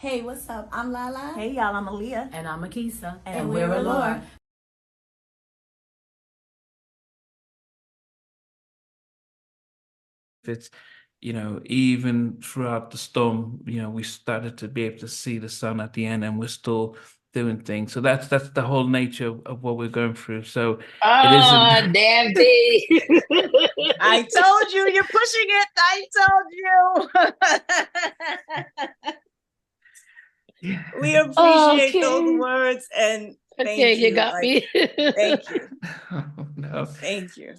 Hey, what's up? I'm Lala. Hey y'all, I'm Aaliyah. And I'm Akisa. And we're Allure. It's, even throughout the storm, we started to be able to see the sun at the end, and we're still doing things. So that's the whole nature of what we're going through. So it isn't. Oh, damn thing. I told you, you're pushing it. I told you. We appreciate those words, and thank you. You got me. Thank you. Oh, no. Thank you.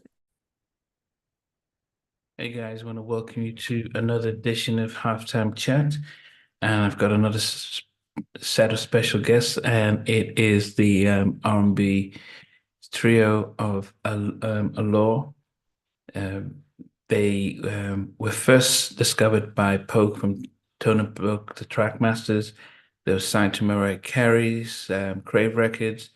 Hey guys, I want to welcome you to another edition of Halftime Chat, and I've got another set of special guests, and it is the R&B trio of Allure. They were first discovered by Pogue from Tony Book, the Trackmasters. They were signed to Mariah Carey's Crave Records.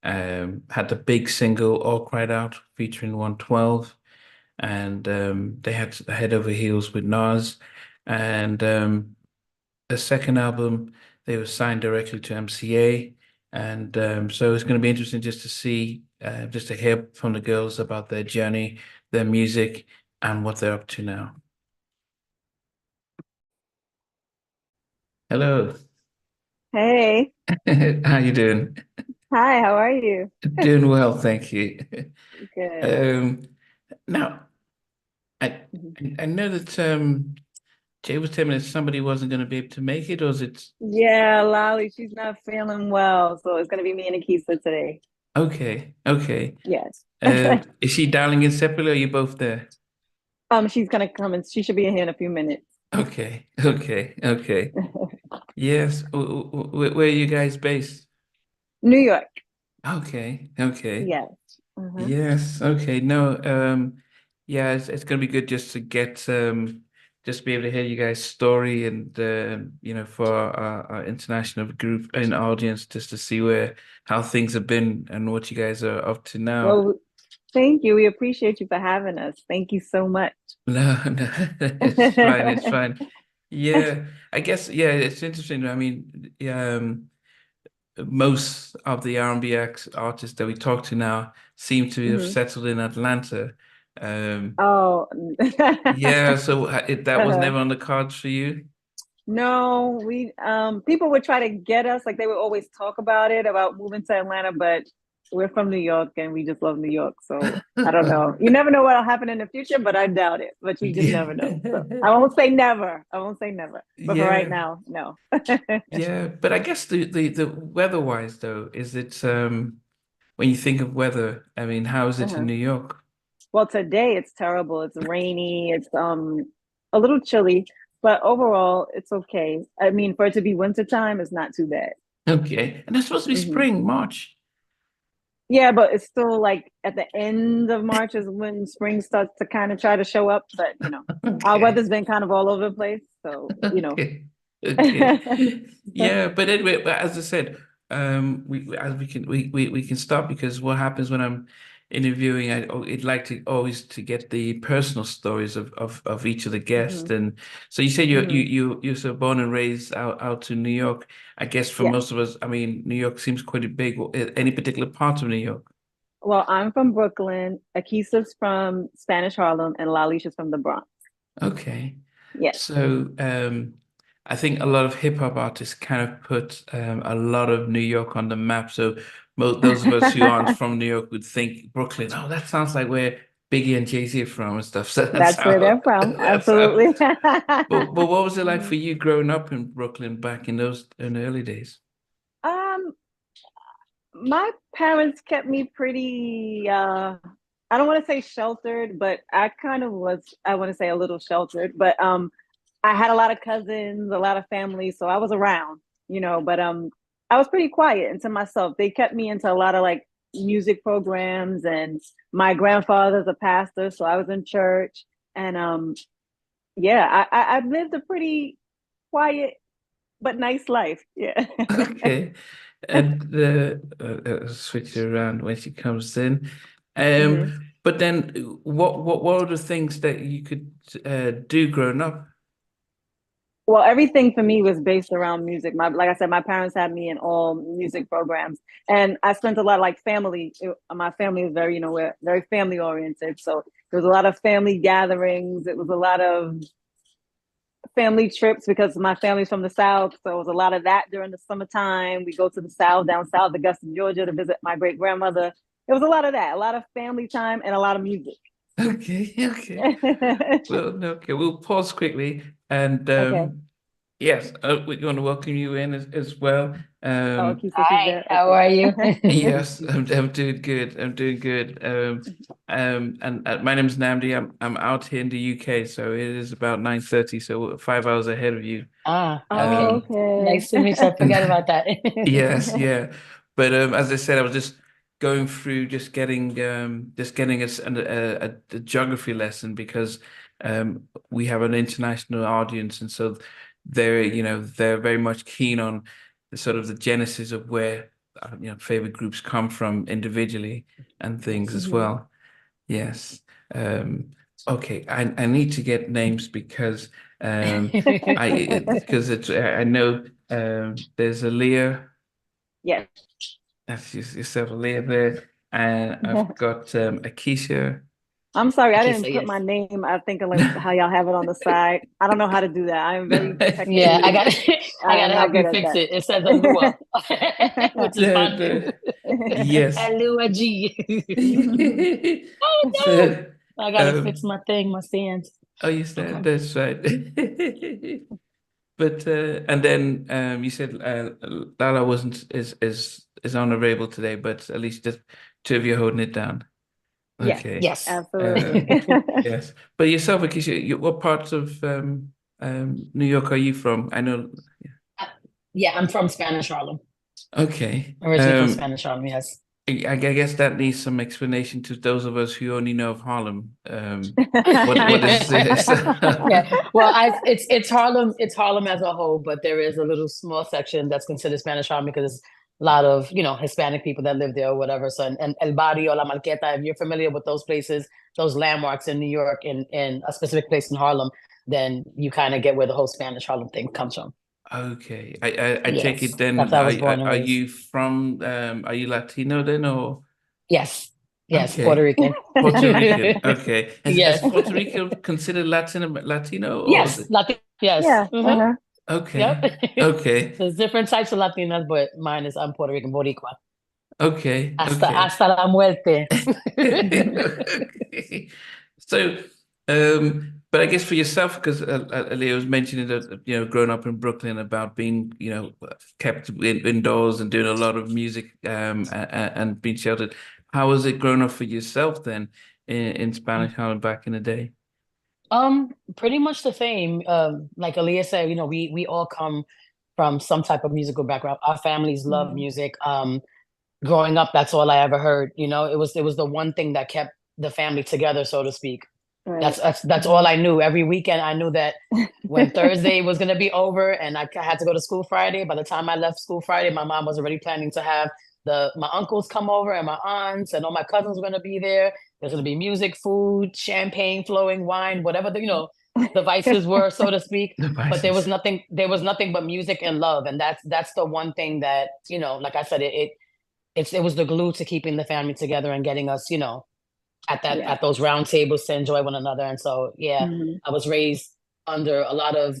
Had the big single "All Cried Out" featuring 112, and they had Head Over Heels with Nas. And the second album, they were signed directly to MCA. And so it's going to be interesting just to see, just to hear from the girls about their journey, their music, and what they're up to now. Hello. Hey. How you doing? Hi, how are you? Doing well, thank you. Good. Now, I know that Jay was telling me that somebody wasn't going to be able to make it, or is it? Yeah, Lolly, she's not feeling well, so it's gonna be me and Akisa today. Okay. Yes. Is she dialing in separately, or are you both there? She's gonna come and she should be in here in a few minutes. Okay. Yes. Where are you guys based? New York. Okay. Yes. Yes. Okay. No. Yeah. It's gonna be good just to get just be able to hear you guys' story, and for our international group and audience, just to see how things have been and what you guys are up to now. Well, thank you. We appreciate you for having us. Thank you so much. No, it's fine. Yeah, I guess, yeah, it's interesting. I mean, most of the R&B artists that we talk to now seem to have settled in Atlanta. Oh, Yeah, so that was never on the cards for you? no, people would try to get us, like they would always talk about moving to Atlanta, but we're from New York and we just love New York. So I don't know. You never know what'll happen in the future, but I doubt it. But you just never know. So I won't say never. But for right now, no. Yeah, but I guess the weather-wise though, is it when you think of weather, I mean, how is it in New York? Well, today it's terrible. It's rainy. It's a little chilly, but overall it's okay. I mean, for it to be wintertime, it's not too bad. Okay, and it's supposed to be spring, March. Yeah, but it's still like at the end of March is when spring starts to kind of try to show up. But our weather's been kind of all over the place. So, Okay. Yeah, but anyway, but as I said, we can start, because what happens when I'm interviewing, I'd like to always to get the personal stories of each of the guests. And so you said you're so born and raised out to New York. I guess for most of us, I mean, New York seems quite big. Any particular part of New York? Well, I'm from Brooklyn. Akisa's from Spanish Harlem, and Lalisha's from the Bronx. Okay. Yes. So I think a lot of hip hop artists kind of put a lot of New York on the map. So those of us who aren't from New York would think Brooklyn. Oh, that sounds like where Biggie and Jay-Z are from and stuff. So that's where they're from. Absolutely. But what was it like for you growing up in Brooklyn back in the early days? My parents kept me pretty I don't want to say sheltered, but I kind of was, I want to say a little sheltered, but I had a lot of cousins, a lot of family, so I was around, but I was pretty quiet and to myself. They kept me into a lot of like music programs, and my grandfather's a pastor, so I was in church. And yeah, I've lived a pretty quiet but nice life. Yeah. Okay. And switch it around when she comes in. But then what are the things that you could do growing up? Well, everything for me was based around music. Like I said, my parents had me in all music programs, and I spent a lot of like family. My family is very, we're very family oriented. So there was a lot of family gatherings. It was a lot of family trips because my family's from the South. So it was a lot of that during the summertime. We go to the South, down south, Augusta, Georgia, to visit my great grandmother. It was a lot of that, a lot of family time, and a lot of music. Okay, okay. Well, okay, we'll pause quickly and Okay. yes, we want to welcome you in as well. Oh, Keisha, she's Hi, there. how Okay. are you? Yes, I'm doing good. I'm doing good. And my name's Namdi. I'm out here in the UK, so it is about 9:30, so we're 5 hours ahead of you. Ah, Oh, okay. okay. Nice to meet you. I forgot about that. Yes, yeah. But as I said, I was just going through just getting us a geography lesson because we have an international audience, and so they're very much keen on the sort of the genesis of where favorite groups come from individually and things as Mhm. well. Yes. Okay, I need to get names because I know there's a Leah. Yes. That's yourself, a Leah there, and I've got Akeisha. I'm sorry, I Okay, didn't so put yes. my name. I think like how y'all have it on the side. I don't know how to do that. I'm very Yeah, technically. I I'm gotta not help good you at fix that. it. It says Allure, which is The, my name. yes. Allure G. Oh no! So, I gotta fix my thing, my stands. oh, you said Okay. that's right. But and then you said Lala wasn't is unavailable today, but at least just two of you holding it down. Yes, Okay. Yes. absolutely. Yes. But yourself, Akeisha, what parts of New York are you from? I know. Yeah, I'm from Spanish Harlem. Okay. Originally from Spanish Harlem, yes. I guess that needs some explanation to those of us who only know of Harlem. What is this? Yeah. Well, it's Harlem, it's Harlem as a whole, but there is a little small section that's considered Spanish Harlem because there's a lot of, Hispanic people that live there or whatever. So and El Barrio, La Marqueta, if you're familiar with those places, those landmarks in New York in a specific place in Harlem, then you kind of get where the whole Spanish Harlem thing comes from. Okay. I take Yes. it That's then. how I was born and Are raised. you from? Are you Latino then, or? Yes. Yes, Puerto Okay. Rican. Puerto Rican. Okay. Is Yes. Puerto Rico considered Latino, or is Yes. it? Yes. Yeah. Uh-huh. Yep. Okay. Okay. There's different types of Latinas, but mine is I'm Puerto Rican, Boricua. Okay. Okay. Hasta la muerte. Okay. So, but I guess for yourself, because Leah was mentioning that, growing up in Brooklyn about being, kept indoors and doing a lot of music, and being sheltered. How was it growing up for yourself then in Spanish Harlem back in the day? Pretty much the same. Like Aaliyah said, we all come from some type of musical background. Our families love Mhm. music. Growing up, that's all I ever heard. It was the one thing that kept the family together, so to speak. Right. That's all I knew. Every weekend, I knew that when Thursday was gonna be over and I had to go to school Friday. By the time I left school Friday, my mom was already planning to have my uncles come over and my aunts and all my cousins were gonna be there. There's gonna be music, food, champagne flowing, wine, whatever the vices were, so to speak. But there was Devices. nothing. There was nothing but music and love, and that's the one thing that like I said, it was the glue to keeping the family together and getting us, Yeah. at those round tables to enjoy one another. And so, yeah, Mhm. I was raised under a lot of,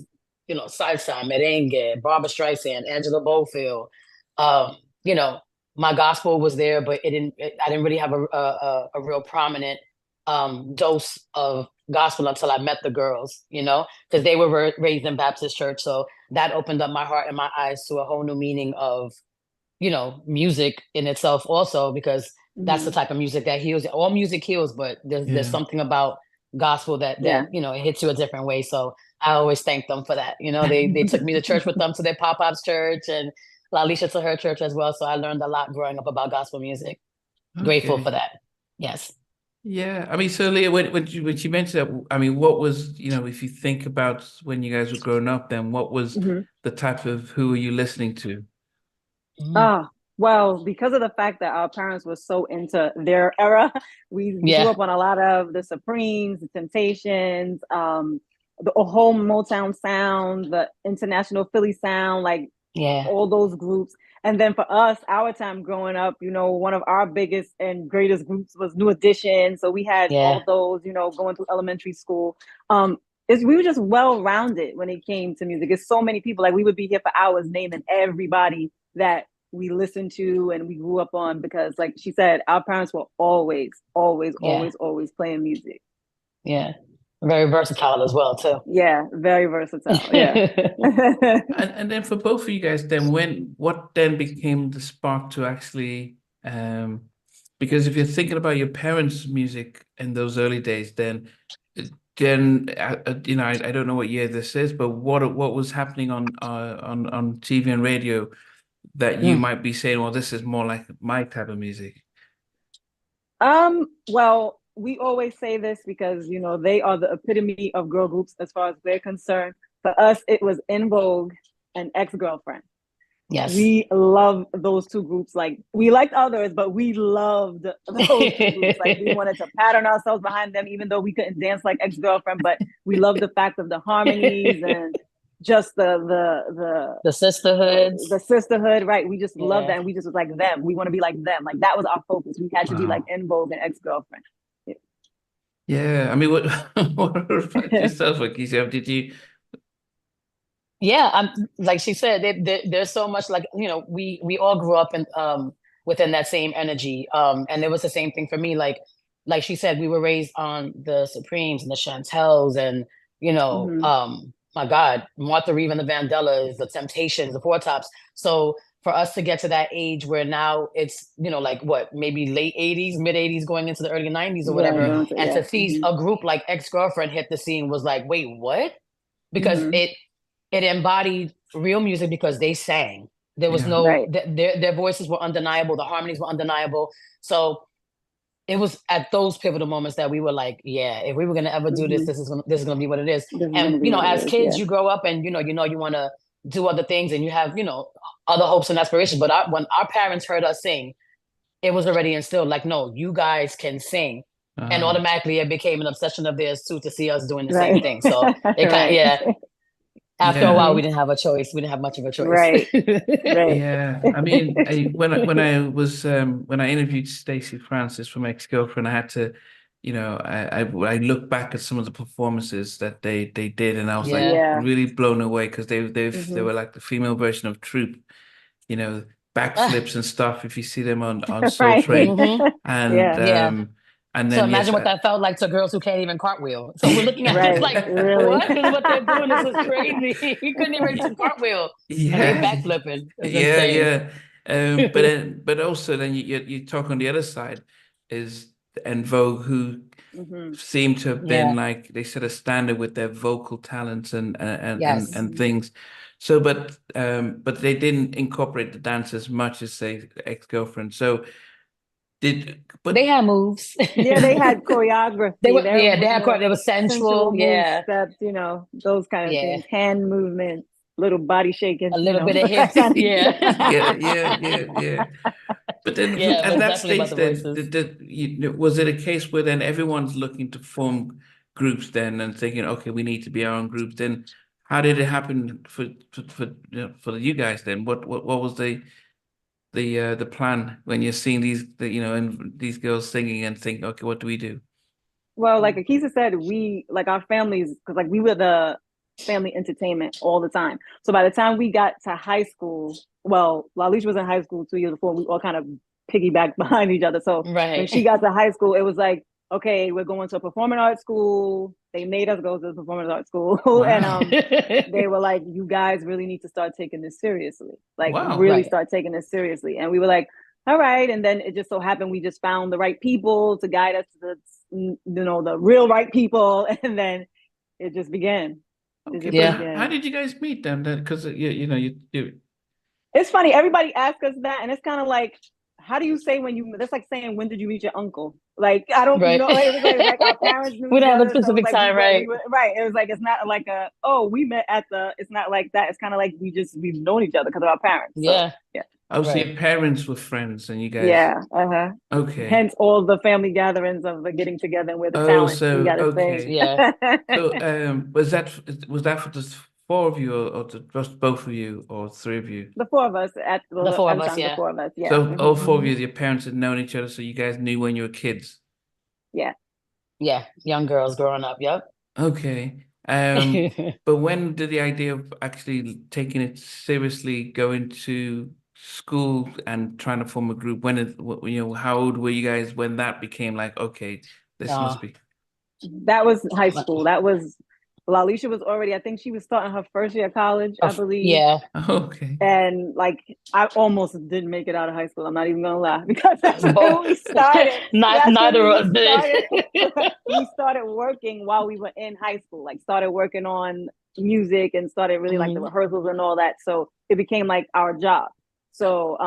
salsa, merengue, Barbara Streisand, Angela Bofield. Um, you know, my gospel was there, but I didn't really have a real prominent dose of gospel until I met the girls, because they were raised in Baptist church. So that opened up my heart and my eyes to a whole new meaning of music in itself also, because that's the Mhm. type of music that heals. All music heals, but there's Yeah. something about gospel that Yeah. it hits you a different way. So I always thank them for that. They took me to church with them, to their pop-ups church, and Lalisha to her church as well. So I learned a lot growing up about gospel music. Grateful for Okay. that. Yes. Yeah, I mean, so Leah, when you mentioned that, I mean, what was, if you think about when you guys were growing up, then what was Mhm. the type of who were you listening to? Mm. Ah, well, because of the fact that our parents were so into their era, we grew Yeah. up on a lot of the Supremes, the Temptations, the whole Motown sound, the international Philly sound, like Yeah. all those groups. And then for us, our time growing up, you know, one of our biggest and greatest groups was New Edition. So we had all those, you know, going through elementary school. We were just well-rounded when it came to music. It's so many people, like we would be here for hours naming everybody that we listened to and we grew up on, because like she said, our parents were always playing music. Yeah. Very versatile as well too. Yeah, very versatile. Yeah. And then for both of you guys, then what then became the spark to actually because if you're thinking about your parents' music in those early days, then you know, I don't know what year this is, but what was happening on TV and radio that you might be saying, well, this is more like my type of music? Well, we always say this because, you know, they are the epitome of girl groups as far as we're concerned. For us, it was In Vogue and Ex-Girlfriend. Yes. We love those two groups. Like, we liked others, but we loved those two groups. Like, we wanted to pattern ourselves behind them, even though we couldn't dance like Ex-Girlfriend, but we loved the fact of the harmonies and just the sisterhood, right? We just loved that, and we just was like them. We want to be like them. Like, that was our focus. We had to be like In Vogue and Ex-Girlfriend. Yeah, I mean, what about yourself, Akisha? Did you? Yeah, like she said, there's so much, like, you know, we all grew up in within that same energy, and it was the same thing for me. Like she said, we were raised on the Supremes and the Chantels, and you know, my God, Martha Reeve and the Vandellas, the Temptations, the Four Tops. So for us to get to that age where now it's, you know, like what, maybe late 80s, mid 80s, going into the early 90s or whatever, and to see a group like Ex-Girlfriend hit the scene was like, wait, what? Because it embodied real music, because they sang. There was no, their voices were undeniable. The harmonies were undeniable. So it was at those pivotal moments that we were like, yeah, if we were going to ever do this, this is going to be what it is. And, you know, as kids, you grow up and, you know, you want to do other things and you have, you know, other hopes and aspirations. But when our parents heard us sing, it was already instilled, like, no, you guys can sing. And automatically it became an obsession of theirs too, to see us doing the same thing. So it kind of, after a while, we didn't have a choice. We didn't have much of a choice. Right. Yeah. I mean, when I interviewed Stacey Francis from Ex-Girlfriend, I had to, you know, I look back at some of the performances that they did, and I was like really blown away, because they were like the female version of Troop, you know, backflips and stuff. If you see them on Soul Train, and then so imagine what that felt like to girls who can't even cartwheel. So we're looking at this like, really? what is what they're doing? This is crazy. You couldn't even do cartwheel. Yeah, and they backflipping. But also then you talk on the other side is En Vogue, who seem to have been like, they set a standard with their vocal talents and things. So, but they didn't incorporate the dance as much as, say, Ex-Girlfriend. So. But they had moves. Yeah, they had choreography. They were sensual. Yeah, steps. You know, those kind of things. Hand movements, little body shaking, a little bit of hips. Yeah. But then at that stage, then was it a case where then everyone's looking to form groups then and thinking, okay, we need to be our own groups? Then how did it happen for you guys then? What was the plan when you're seeing these girls singing and think, okay, what do we do? Well, like Akisa said, we, like, our families, because like we were the family entertainment all the time. So by the time we got to high school, well, Lalisha was in high school 2 years before, we all kind of piggybacked behind each other. So when she got to high school, it was like, okay, we're going to a performing arts school. They made us go to the performing arts school. Wow. And they were like, you guys really need to start taking this seriously. Like, start taking this seriously. And we were like, all right. And then it just so happened we just found the right people to guide us to the real right people. And then it just began. How did you guys meet them then? Because you it's funny, everybody asks us that, and it's kind of like, how do you say that's like saying, when did you meet your uncle? Like, I don't know. Like our parents knew. We don't have a specific time, right? Right. It was like, it's not like we met it's not like that. It's kind of like we've known each other because of our parents. So, yeah. Oh, so Right. your parents were friends and you guys, Yeah. okay. Hence all the family gatherings of the getting together and we're the Okay. talent. We got to sing. Oh, so okay. Yeah. So was that for just four of you or just both of you or three of you? The four of us at The well, four at of the us, time, the yeah. four of us. Yeah. So all four of Hmm. you, your parents had known each other, so you guys knew when you were kids. Yeah. Yeah. Young girls growing up. Yep. Okay. But when did the idea of actually taking it seriously go into school and trying to form a group? When how old were you guys when that became like, okay, this No. must be. That was high school. That was Lalisha was already, I think she was starting her first year of college, I believe. Yeah. Okay. And like I almost didn't make it out of high school. I'm not even gonna lie, because that's when Both. we started. That's when Neither we of us did. started. We started working while we were in high school. Like started working on music and started really like the Mhm. rehearsals and all that. So it became like our job. So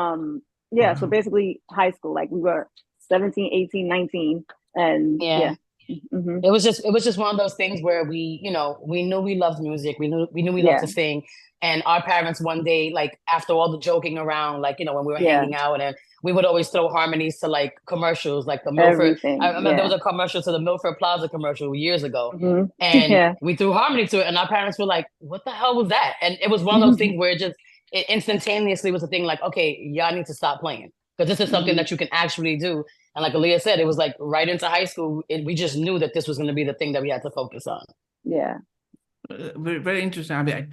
yeah, so Wow. basically high school, like we were 17, 18, 19, and Yeah. yeah. Hmm. It was just one of those things where we knew we loved music. We knew we loved Yeah, to sing. And our parents one day, like after all the joking around, like, when we were yeah, hanging out, and we would always throw harmonies to like commercials, like the Milford. I everything. remember there Yeah. was a commercial to the Milford Plaza commercial years ago. Hmm. And Yeah. we threw harmony to it, and our parents were like, "What the hell was that?" And it was one of those things where it instantaneously was a thing like, "Okay, y'all need to stop playing because this is something Hmm. that you can actually do." And like Aaliyah said, it was like right into high school, we just knew that this was going to be the thing that we had to focus on. Yeah. Very, very interesting. I mean,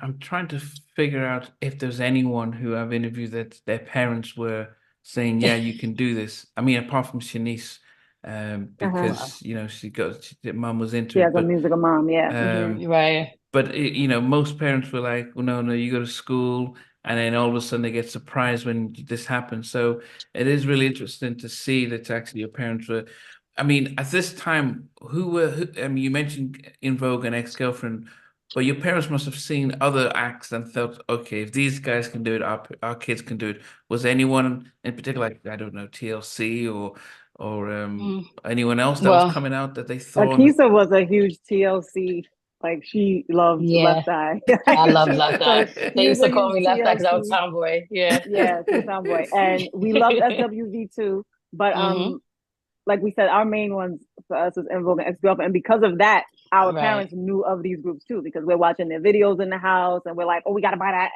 I'm trying to figure out if there's anyone who I've interviewed that their parents were saying, "Yeah, you can do this." I mean, apart from Shanice, Uh-huh. Wow. because mom was into She it, has a musical mom. Yeah. Hmm. Right. but most parents were like, "Well, no, no, you go to school," and then all of a sudden they get surprised when this happens. So it is really interesting to see that actually your parents were. I mean, at this time, I mean, you mentioned In Vogue and Ex-Girlfriend, but your parents must have seen other acts and thought, okay, if these guys can do it, our kids can do it. Was anyone in particular, like, I don't know, TLC or Mm. anyone else that was Well, coming out that they thought, Akisa was a huge TLC. Like she loved yeah, Left Eye. I love Left So Eye. They she was used to a call huge me Left Eye because I was TLC. tomboy. Yeah. Yeah, she was tomboy. And we loved SWV too. But Hmm. like we said, our main ones for us was En Vogue and Ex-Girlfriend. And because of that, our Right. parents knew of these groups too, because we're watching their videos in the house and we're like, oh, we gotta buy that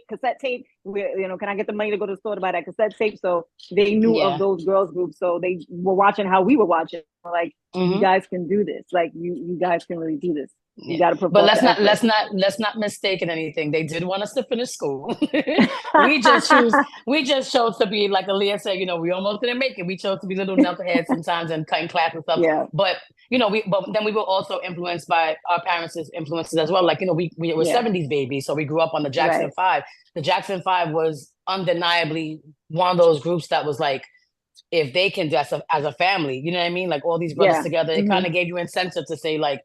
cassette tape. Can I get the money to go to the store to buy that cassette tape? So they knew of Yeah. those girls groups. So they were watching how we were watching. We're like, you Hmm. guys can do this. Like you guys can really do this. You Yeah. gotta put But forth let's the not effort. let's not mistake in anything. They did want us to finish school. We just chose to be like Aaliyah said, we almost didn't make it. We chose to be little knuckleheads sometimes and cutting class and stuff. Yeah, But but then we were also influenced by our parents' influences as well. Like, we were yeah, 70s babies, so we grew up on the Jackson right. Five. The Jackson Five was undeniably one of those groups that was like, if they can do as a family, you know what I mean? Like all these brothers Yeah. together, it Hmm. kind of gave you incentive to say like,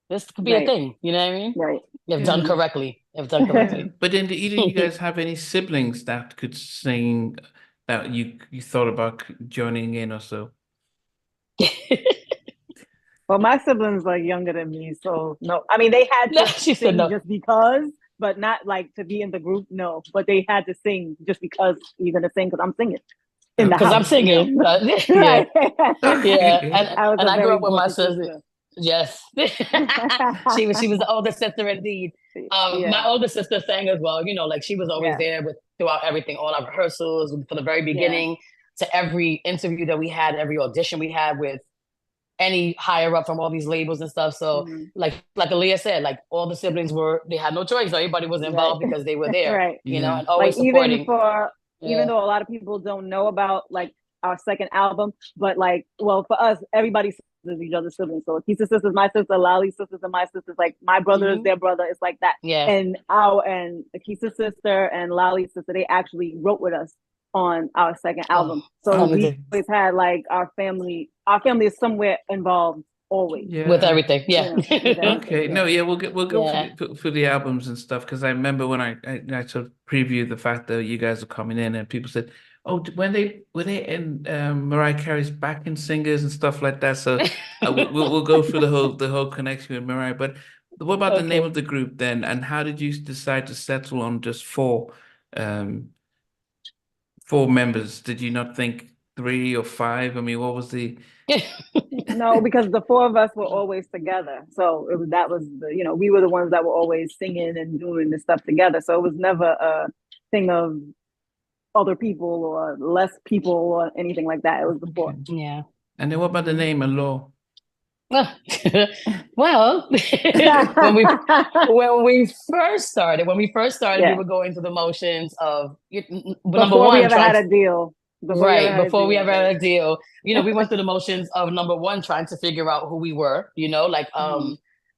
this could be a Right, thing, you know what I mean? right. If done yeah. correctly. If done correctly. But then, did either of you guys have any siblings that could sing that you thought about joining in or so? Well, my siblings are younger than me, so no. I mean, they had No, to she said sing no. just because, but not like to be in the group. No, but they had to sing just because you're gonna sing because I'm singing in the Because I'm house. singing. Yeah. Right. Yeah. I was And a I grew very up with my important sister. sister. Yes. She was the older sister indeed. My Yeah, older sister sang as well, like she was always yeah, there throughout everything, all our rehearsals from the very yeah. beginning to every interview that we had, every audition we had with any higher up from all these labels and stuff. So Hmm. like Aaliyah said, like all the siblings they had no choice. Everybody was Right, involved because they were there, right. Yeah. and Like always supporting. even Yeah. though a lot of people don't know about like our second album, but like, well, for us, everybody is each other's siblings. So Akisa's sister's my sister, Lali's sisters and my sisters, like my brother is Hmm. their brother. It's like that. Yeah. And Akisa's sister and Lali's sister, they actually wrote with us on our second album. So Oh, we always had like our family is somewhere involved always. with Yeah. everything. Yeah. With everything. Okay. Yeah. No, yeah, we'll go Yeah. for the albums and stuff because I remember when I sort of previewed the fact that you guys are coming in and people said, "Oh, when they in Mariah Carey's backing singers and stuff like that." So we'll go through the whole connection with Mariah. But what about the name Okay. of the group then? And how did you decide to settle on just four? Um, 4 members. Did you not think 3 or 5? I mean, what was the? No, because the 4 of us were always together. So that was we were the ones that were always singing and doing the stuff together. So it was never a thing of other people or less people or anything like that. It was the 4. Yeah. And then what about the name Allure? Well, when we first started, Yeah. we were going through the motions of number Before one, we ever had a deal. Before we ever had a deal, we went through the motions of number one, trying to figure out who we were, like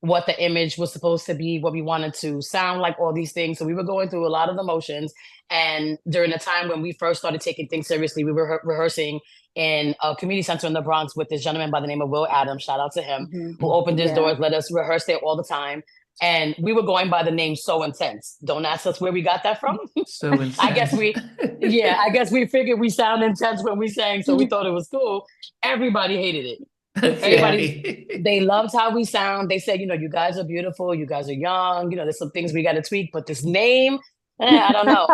what the image was supposed to be, what we wanted to sound like, all these things. So we were going through a lot of the motions. And during the time when we first started taking things seriously, we were rehearsing in a community center in the Bronx with this gentleman by the name of Will Adams. Shout out to him, who opened his doors, let us rehearse there all the time. And we were going by the name So Intense. Don't ask us where we got that from. So intense. I guess we figured we sound intense when we sang, so we thought it was cool. Everybody hated it. They loved how we sound. They said, you guys are beautiful, you guys are young, there's some things we got to tweak, but this name, I don't know.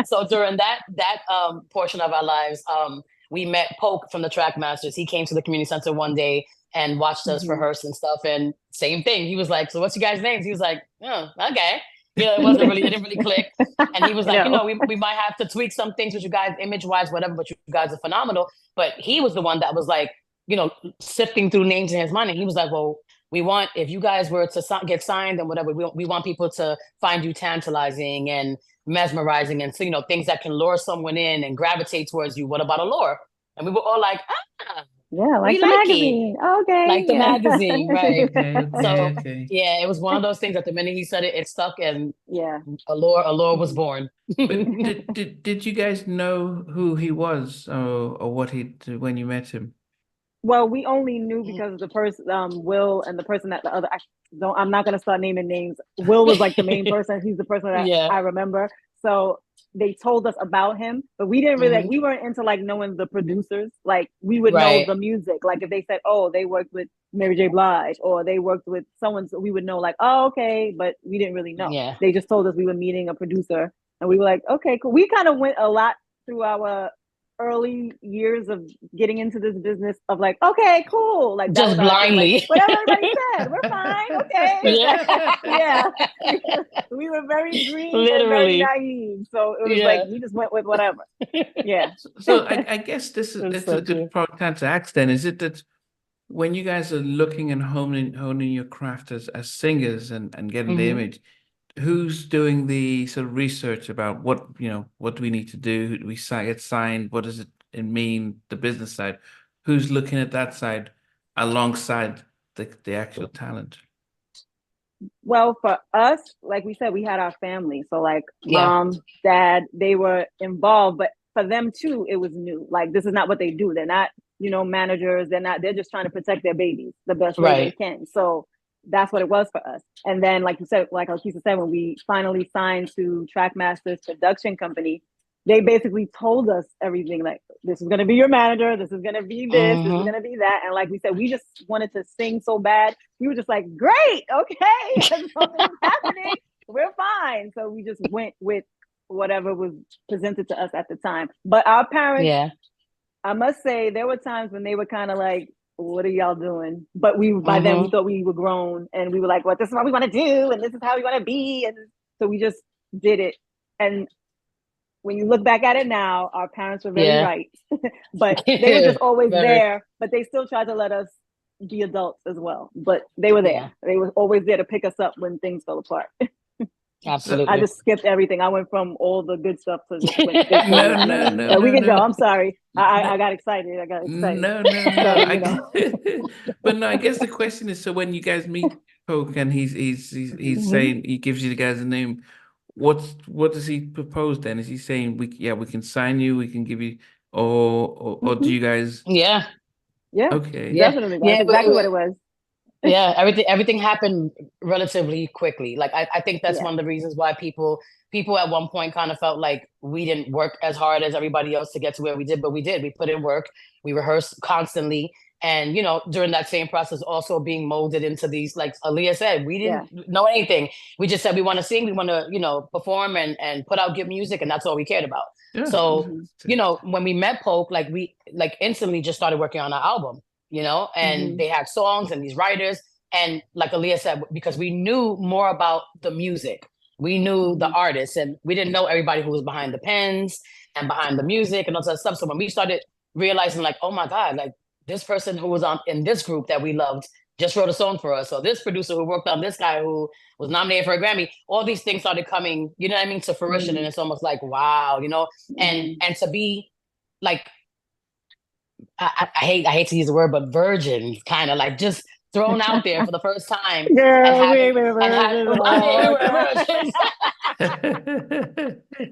So during that portion of our lives, we met Poke from the Trackmasters. He came to the community center one day and watched us rehearse and stuff. And same thing. He was like, so what's your guys' names? He was like, oh, okay. It didn't really click. And he was like, we might have to tweak some things with you guys, image-wise, whatever, but you guys are phenomenal. But he was the one that was like, sifting through names in his mind. And he was like, well, if you guys were to get signed and whatever, we want people to find you tantalizing and mesmerizing and, so, things that can lure someone in and gravitate towards you. What about Allure? And we were all like, yeah, like the magazine. Okay. Like the magazine, right? Okay. Yeah, it was one of those things that the minute he said it, it stuck, and Allure was born. But did you guys know who he was or what he did when you met him? Well, we only knew because the person, Will, and the person that the other. I'm not gonna start naming names. Will was like the main person. He's the person that I remember. So they told us about him, but we didn't really we weren't into like knowing the producers. Like we would know the music. Like if they said, oh, they worked with Mary J. Blige or they worked with someone, so we would know like, oh, okay, but we didn't really know. Yeah. They just told us we were meeting a producer, and we were like, okay, cool. We kind of went a lot through our early years of getting into this business of like, okay, cool, like just blindly, like, whatever everybody said, we're fine, okay. We were very green, literally, and very naive, so it was like we just went with whatever. So I guess it's a good time to ask then, is it that when you guys are looking and honing your craft as singers and getting the image, who's doing the sort of research about what do we need to do? Who do we get signed? What does it mean? The business side. Who's looking at that side alongside the actual talent? Well, for us, like we said, we had our family. So like mom, dad, they were involved, but for them too, it was new. Like this is not what they do. They're not, managers. They're just trying to protect their babies the best way they can. So that's what it was for us. And then, like you said, like Alkeisha said, when we finally signed to Trackmasters production company, they basically told us everything. Like, this is going to be your manager. This is going to be this. This is going to be that. And like we said, we just wanted to sing so bad. We were just like, great, okay, something's happening. We're fine. So we just went with whatever was presented to us at the time. But our parents, I must say, there were times when they were kind of like, what are y'all doing? But by then we thought we were grown, and we were like, well, this is what we want to do, and this is how we want to be. And so we just did it. And when you look back at it now, our parents were very right. But they were just always there, but they still tried to let us be adults as well. But they were there. They were always there to pick us up when things fell apart. Absolutely. I just skipped everything. I went from all the good stuff to no. We can go. I'm sorry. I got excited. No. But no, I guess the question is, so when you guys meet Poke and he's saying, he gives you the guys a name, what does he propose then? Is he saying we can sign you, we can give you, or do you guys? Yeah. Okay. Definitely. That's exactly what it was. Yeah, everything happened relatively quickly. Like I think that's Yeah. one of the reasons why people at one point kind of felt like we didn't work as hard as everybody else to get to where we did, but we did. We put in work, we rehearsed constantly. And during that same process, also being molded into these, like Aaliyah said, we didn't know anything. We just said we want to sing, we want to, perform and put out good music, and that's all we cared about. Yeah. So, when we met Polk, like we instantly just started working on our album. And they had songs and these writers. And like Aaliyah said, because we knew more about the music, we knew the artists, and we didn't know everybody who was behind the pens and behind the music and all that stuff. So when we started realizing, like, oh my God, like this person who was in this group that we loved just wrote a song for us. So this producer who worked on this guy who was nominated for a Grammy, all these things started coming, to fruition. And it's almost like, wow, and to be like, I hate to use the word, but virgin, kind of like just thrown out there for the first time. Girl, we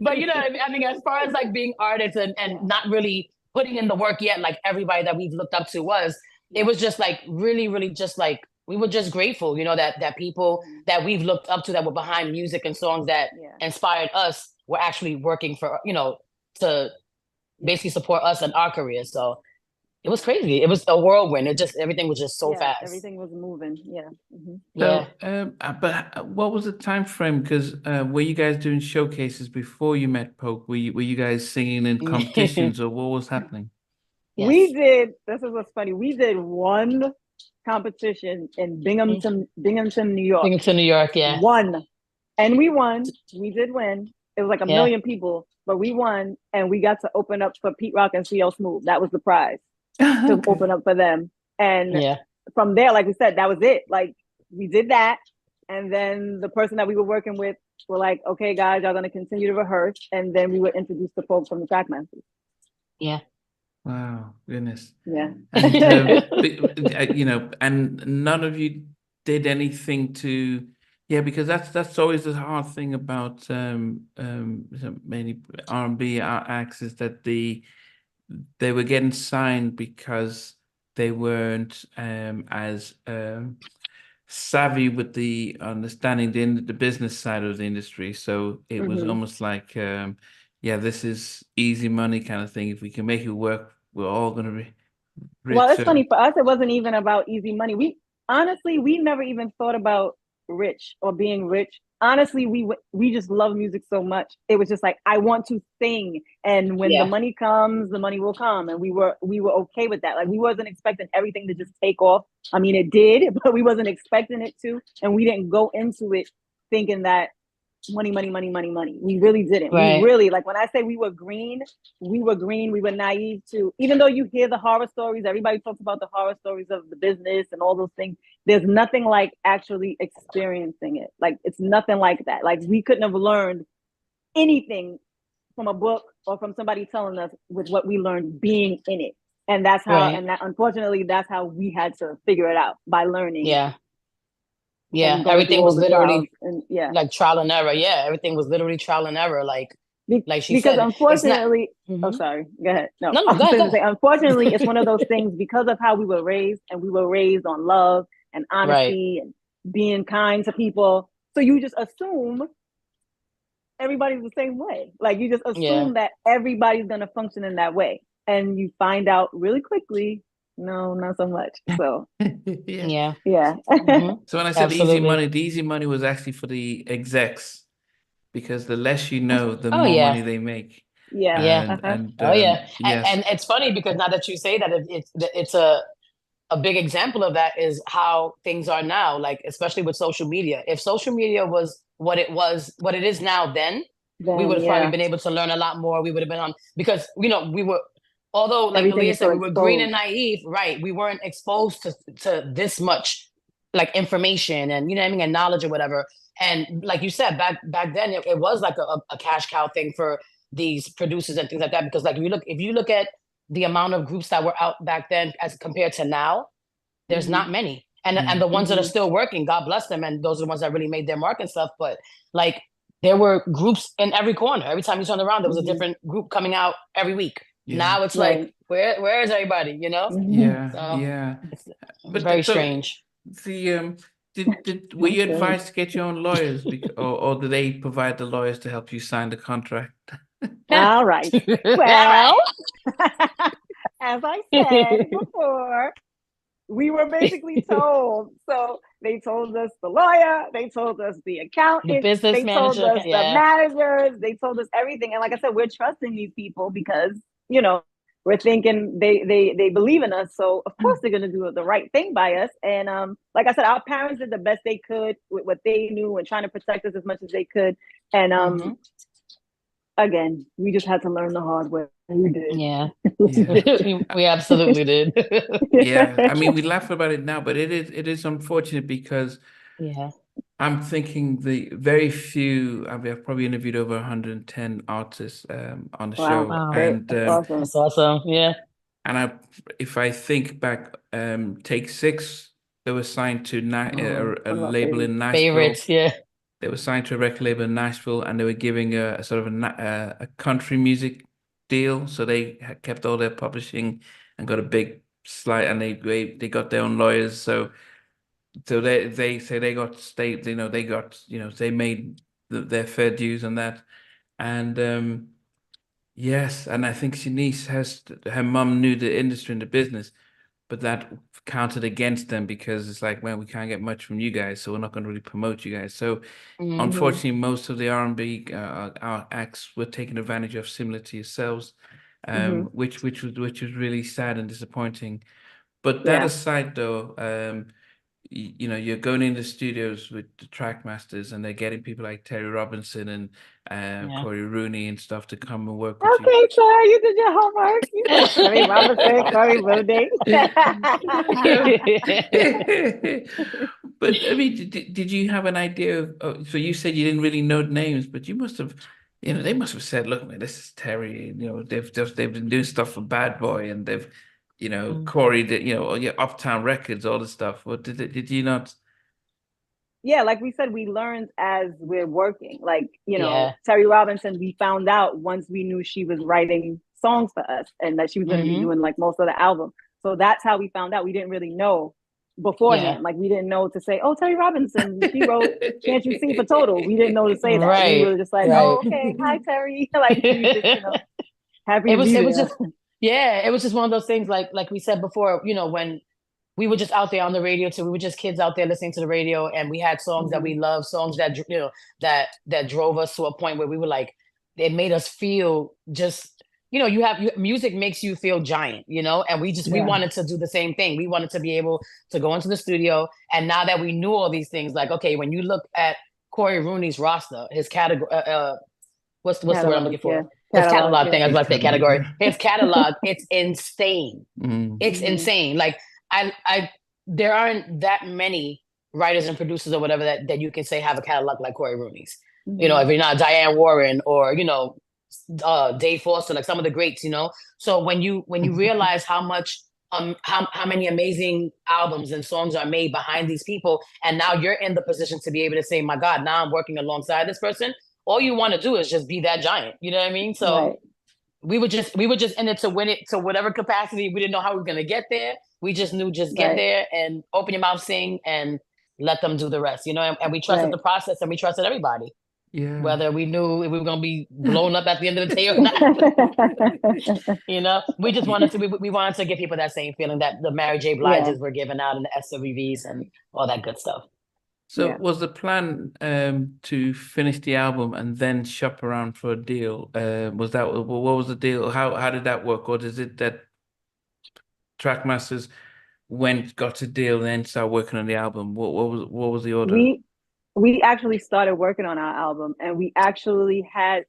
But I mean, as far as like being artists and not really putting in the work yet, like everybody that we've looked up to it was just like really, really just like, we were just grateful, that people that we've looked up to that were behind music and songs that inspired us were actually working for, to basically support us in our careers. So it was crazy. It was a whirlwind. Everything was just so fast. Everything was moving. Yeah. Yeah. But what was the time frame? Because were you guys doing showcases before you met Poke? Were you guys singing in competitions, or what was happening? Yes. We did. This is what's funny. We did one competition in Binghamton, New York. Binghamton, New York. Yeah. One, and we won. We did win. It was like a million people, but we won, and we got to open up for Pete Rock and CL Smooth. That was the prize. To open up for them. And from there, like we said, that was it. Like we did that. And then the person that we were working with were like, okay, guys, y'all gonna continue to rehearse. And then we were introduced to folks from the Trackmasters. Yeah. Wow, goodness. Yeah. And, and none of you did anything to, because that's always the hard thing about many R&B acts, is that they were getting signed because they weren't as savvy with the understanding the business side of the industry. So it was almost like, this is easy money kind of thing. If we can make it work, we're all going to be rich. Well, it's funny, for us, it wasn't even about easy money. We never even thought about rich or being rich. Honestly, we just love music so much. It was just like, I want to sing, and when the money comes, the money will come, and we were okay with that. Like we wasn't expecting everything to just take off. I mean, it did, but we wasn't expecting it to, and we didn't go into it thinking that money. We really didn't. Right. We really, like when I say we were green. We were naive too. Even though you hear the horror stories, everybody talks about the horror stories of the business and all those things. There's nothing like actually experiencing it. Like it's nothing like that. Like we couldn't have learned anything from a book or from somebody telling us with what we learned being in it. And that's how, unfortunately, that's how we had to figure it out, by learning. Yeah. Yeah, everything was literally like trial and error. Yeah, everything was literally trial and error. Like she said, unfortunately, sorry, go ahead. No, go ahead. Unfortunately, it's one of those things because of how we were raised, and we were raised on love and honesty and being kind to people. So you just assume everybody's the same way. Like you just assume that everybody's gonna function in that way, and you find out really quickly. No, not so much. So yeah. So when I said easy money, the easy money was actually for the execs, because the less you know, the more money they make. And it's funny because now that you say that, it's a big example of that is how things are now. Like especially with social media. If social media was what it is now, then we would have probably been able to learn a lot more. We would have been on, because we were. Although, like Aaliyah said, we were green and naive, right? We weren't exposed to this much, like information and and knowledge or whatever. And like you said, back then, it was like a cash cow thing for these producers and things like that. Because like if you look at the amount of groups that were out back then as compared to now, there's not many. And the ones that are still working, God bless them, and those are the ones that really made their mark and stuff. But like there were groups in every corner. Every time you turned around, there was a different group coming out every week. Yeah. Now it's like, where is everybody? It's very strange. Were you Okay. advised to get your own lawyers, or do they provide the lawyers to help you sign the contract? All right. Well, as I said before, we were basically told. So they told us the lawyer, they told us the The accountant, business they told manager, us the yeah. managers, they told us everything. And like I said, we're trusting these people because, you know, we're thinking they believe in us. So of course they're gonna do the right thing by us. And like I said, our parents did the best they could with what they knew and trying to protect us as much as they could. And again, we just had to learn the hard way. We did. Yeah. Yeah. We absolutely did. Yeah, I mean, we laugh about it now, but it is unfortunate because Yeah. I'm thinking the very few. I mean, I've probably interviewed over 110 artists on the Wow. show, Wow. Great. and That's awesome. That's awesome. Yeah. if I think back, Take Six, they were signed to a One of our label in favorites. Nashville. Favorites, yeah. They were signed to a record label in Nashville, and they were giving a sort of a country music deal. So they had kept all their publishing and got a big slide, and they got their own lawyers. So they say they got state, they got, they made their fair dues on that. And yes, and I think Shanice her mum knew the industry and the business, but that counted against them because it's like, well, we can't get much from you guys, so we're not going to really promote you guys. So unfortunately, most of the R&B our acts were taking advantage of, similar to yourselves, which was really sad and disappointing. But that Yeah. aside, though, you're going in the studios with the Trackmasters, and they're getting people like Terry Robinson and Yeah. Corey Rooney and stuff to come and work with you. Okay, sir, you did your homework. You said Terry Robinson, Corey Rooney. But I mean, did you have an idea of, so you said you didn't really know names, but you must have, they must have said, look, man, this is Terry, they've been doing stuff for Bad Boy, and they've, Corey did, Uptown Records, all this stuff. What did you not? Yeah, like we said, we learned as we're working. Like, Yeah. Terry Robinson, we found out once we knew she was writing songs for us and that she was going to be doing like most of the album. So that's how we found out. We didn't really know beforehand. Yeah. Like, we didn't know to say, oh, Terry Robinson, she wrote Can't You See for Total. We didn't know to say that. Right. We were just like, Right. oh, okay, hi, Terry. Like, we just, happy It to was be it was there. just it was just one of those things like we said before, when we were just out there on the radio too. We were just kids out there listening to the radio, and we had songs that we loved, songs that that drove us to a point where we were like, it made us feel just, music makes you feel giant, and we wanted to do the same thing. We wanted to be able to go into the studio, and now that we knew all these things, like, okay, when you look at Corey Rooney's roster, his category, what's the word I'm looking for? Yeah. His catalog thing. I was His about to say catalog, category. yeah. His catalog, it's insane. It's Mhm. insane. Like I there aren't that many writers and producers or whatever that you can say have a catalog like Corey Rooney's. If you're not Diane Warren or Dave Foster, like some of the greats, So when you realize how much how many amazing albums and songs are made behind these people, and now you're in the position to be able to say, my God, now I'm working alongside this person. All you want to do is just be that giant. You know what I mean? So Right. we were just in it to win it to whatever capacity. We didn't know how we were going to get there. We just knew get Right. there and open your mouth, sing, and let them do the rest, and we trusted the process, and we trusted everybody, whether we knew if we were going to be blown up at the end of the day or not. We just wanted to, we wanted to give people that same feeling that the Mary J. Bliges were giving out in the SWVs and all that good stuff. So was the plan to finish the album and then shop around for a deal? What was the deal? How did that work? Or is it that Trackmasters got a deal, then started working on the album? What was the order? We actually started working on our album, and we actually had,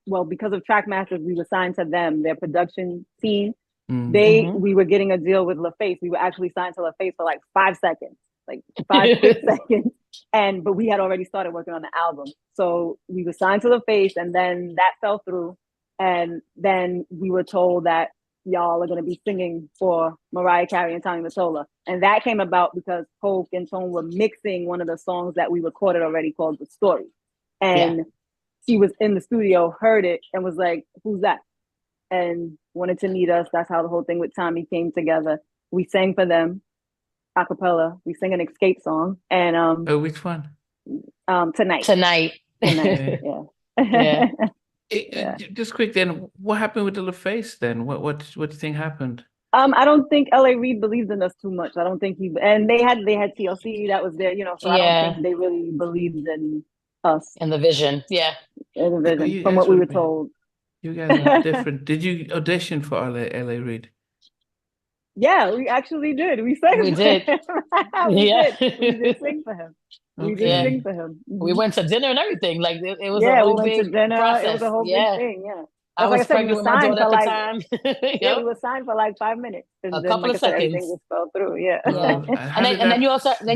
because of Trackmasters, we were signed to them, their production team. We were getting a deal with LaFace. We were actually signed to LaFace for like 5 seconds. Like 5 quick seconds. But we had already started working on the album. So we were signed to LaFace, and then that fell through. And then we were told that y'all are going to be singing for Mariah Carey and Mottola. And that came about because Polk and Tone were mixing one of the songs that we recorded already called The Story. And she was in the studio, heard it, and was like, who's that? And wanted to meet us. That's how the whole thing with Tommy came together. We sang for them. a cappella. We sing an escape song, and Oh, which one? tonight. Tonight. Yeah. Yeah. Yeah. Just quick then, what happened with the LaFace then? What do you think happened? I don't think L.A. Reid believed in us too much. I don't think and they had TLC that was there, so I don't Yeah. think they really believed in us And the vision. Yeah. in the Yeah, vision you from guys what we were were told. You guys are different. Did you audition for LA Reid? Yeah, we actually did. We sang We for did. him. We Yeah. did. We did sing for him. We did Yeah. sing for him. We went to dinner and everything. Like it was a Yeah, we whole went to big dinner. It was process. a whole big Yeah. thing. Yeah. I That's like was I said, we pregnant were with my signed daughter at for the like, time. yeah, we Yep. were signed for like 5 minutes. And A then, couple like I of said, everything seconds. just fell through. Yeah. Yeah. How And did then that? you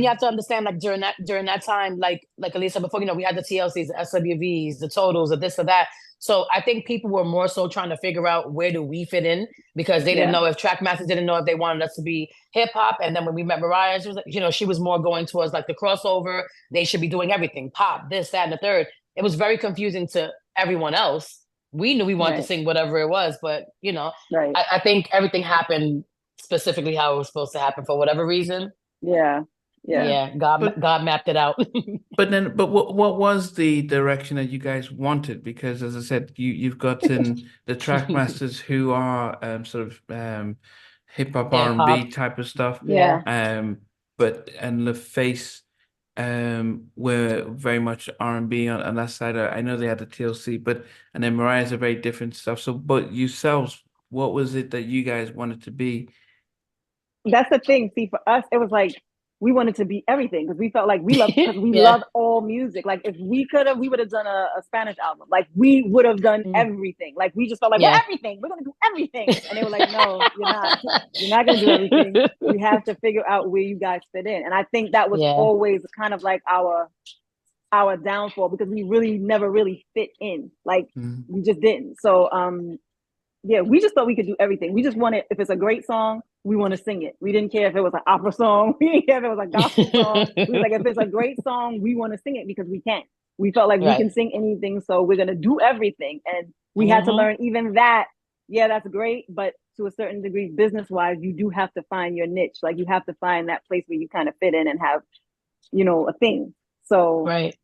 have to understand, like during that time, like Elisa before, we had the TLCs, the SWVs, the totals, the this or that. So I think people were more so trying to figure out where do we fit in, because they didn't Yeah. know if Trackmasters didn't know if they wanted us to be hip hop. And then when we met Mariah, she was like, she was more going towards like the crossover. They should be doing everything, pop, this, that, and the third. It was very confusing to everyone else. We knew we wanted to Right. sing whatever it was, but Right. I think everything happened specifically how it was supposed to happen for whatever reason. Yeah. Yeah. Yeah, But God mapped it out. but what was the direction that you guys wanted? Because as I said, you've gotten the Trackmasters who are sort of hip hop Hip hop. R&B type of stuff. Yeah. And LaFace were very much R&B on that side. I know they had the TLC, and then Mariah's a very different stuff. So, but yourselves, what was it that you guys wanted to be? That's the thing. See, for us, it was like we wanted to be everything because we felt like we love because we Yeah. love all music. Like if we could have, we would have done a Spanish album. Like we would have done everything. Like we just felt like Yeah. we're everything. We're gonna do everything. And they were like, no, you're not. You're not gonna do everything. We have to figure out where you guys fit in. And I think that was Yeah. always kind of like our downfall because we really never really fit in. Like we just didn't. So yeah, we just thought we could do everything. We just wanted, if it's a great song, we want to sing it. We didn't care if it was an opera song. We didn't care if it was a gospel song. We was like, if it's a great song, we want to sing it because we can. We felt like we can sing anything, so we're gonna do everything. And we had to learn even that. Yeah, that's great, but to a certain degree, business-wise, you do have to find your niche. Like you have to find that place where you kind of fit in and have, a thing. So Right.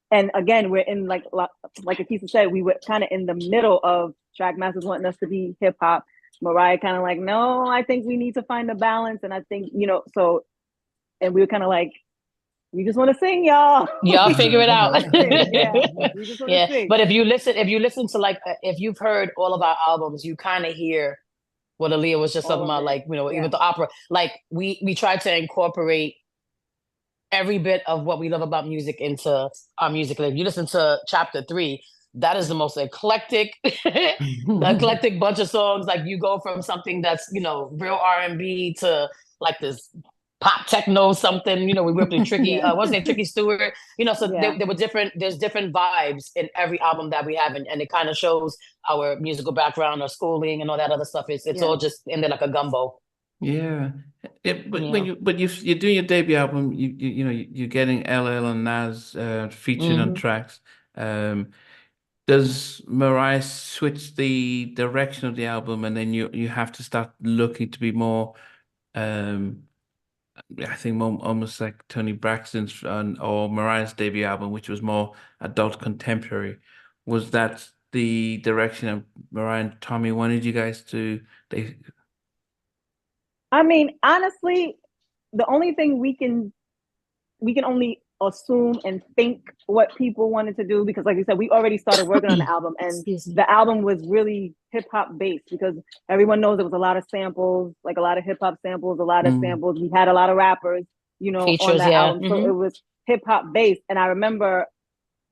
And again, we're in like Akisa said, we were kind of in the middle of Trackmasters wanting us to be hip hop. Mariah kind of like, no, I think we need to find a balance. And I think, and we were kind of like, we just want to sing, y'all. Y'all figure it out. Yeah, we just want to sing. But if you listen to like, if you've heard all of our albums, you kind of hear what Aaliyah was just talking about, like, even the opera. Like we tried to incorporate every bit of what we love about music into our music. Like if you listen to chapter 3, that is the most eclectic bunch of songs. Like you go from something that's, real R&B to like this pop techno something, we worked with Tricky, what's name, Tricky Stewart, so there were there's different vibes in every album that we have. And it kind of shows our musical background, our schooling and all that other stuff. It's all just in there like a gumbo. Yeah. When you're doing your debut album, you're getting LL and Nas featured on tracks. Does Mariah switch the direction of the album, and then you have to start looking to be more, I think more almost like Tony Braxton's or Mariah's debut album, which was more adult contemporary. Was that the direction of Mariah and Tommy wanted you guys to? I mean, honestly, the only thing we can only assume and think what people wanted to do, because like you said, we already started working on the album, and the album was really hip hop based because everyone knows there was a lot of samples, like a lot of hip hop samples, a lot of samples. We had a lot of rappers, features, on that album. So it was hip hop based. And I remember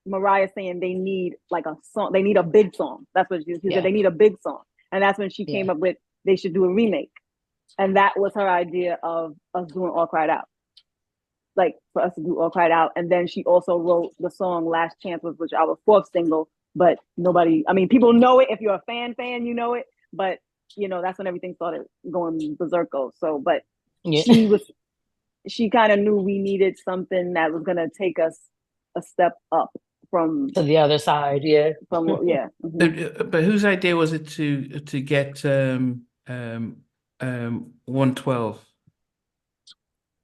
Mariah saying they need like a song, they need a big song. That's what she said, they need a big song. And that's when she came up with they should do a remake. And that was her idea of us doing All Cried Out. Like for us to do All Cried Out. And then she also wrote the song Last Chance, which our 4th single, but people know it. If you're a fan, you know it. But, that's when everything started going berserko. So, but she kind of knew we needed something that was going to take us a step up from to the other side. Yeah. But whose idea was it to get 112?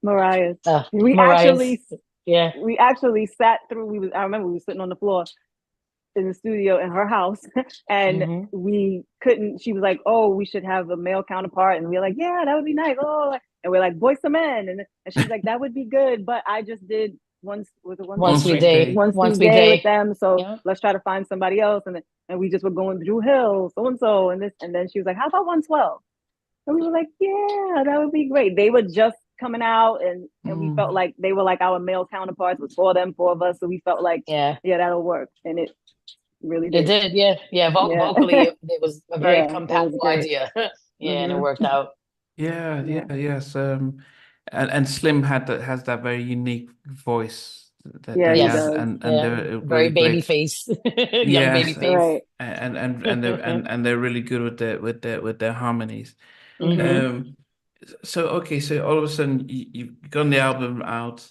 Mariah's. Mariah's. Yeah. We actually sat through. I remember we were sitting on the floor in the studio in her house, and we couldn't. She was like, "Oh, we should have a male counterpart," and we were like, "Yeah, that would be nice." Oh, and we're like, "Boys to Men," and she's like, "That would be good," but I just did Once We Day with them, so let's try to find somebody else, and we just were going Drew Hill, so and so, and this, and then she was like, "How about 112?" And we were like, "Yeah, that would be great." They were just coming out, and we felt like they were like our male counterparts. It was for them, four of us, so we felt like, yeah, that'll work, and it really did. It did, yeah. Vocally, it was a very compatible idea. And it worked out. Yes. And Slim has that very unique voice that he they have, does. and they're very really baby great. face, young baby face, right. and they're really good with their harmonies. So all of a sudden you've gotten the album out.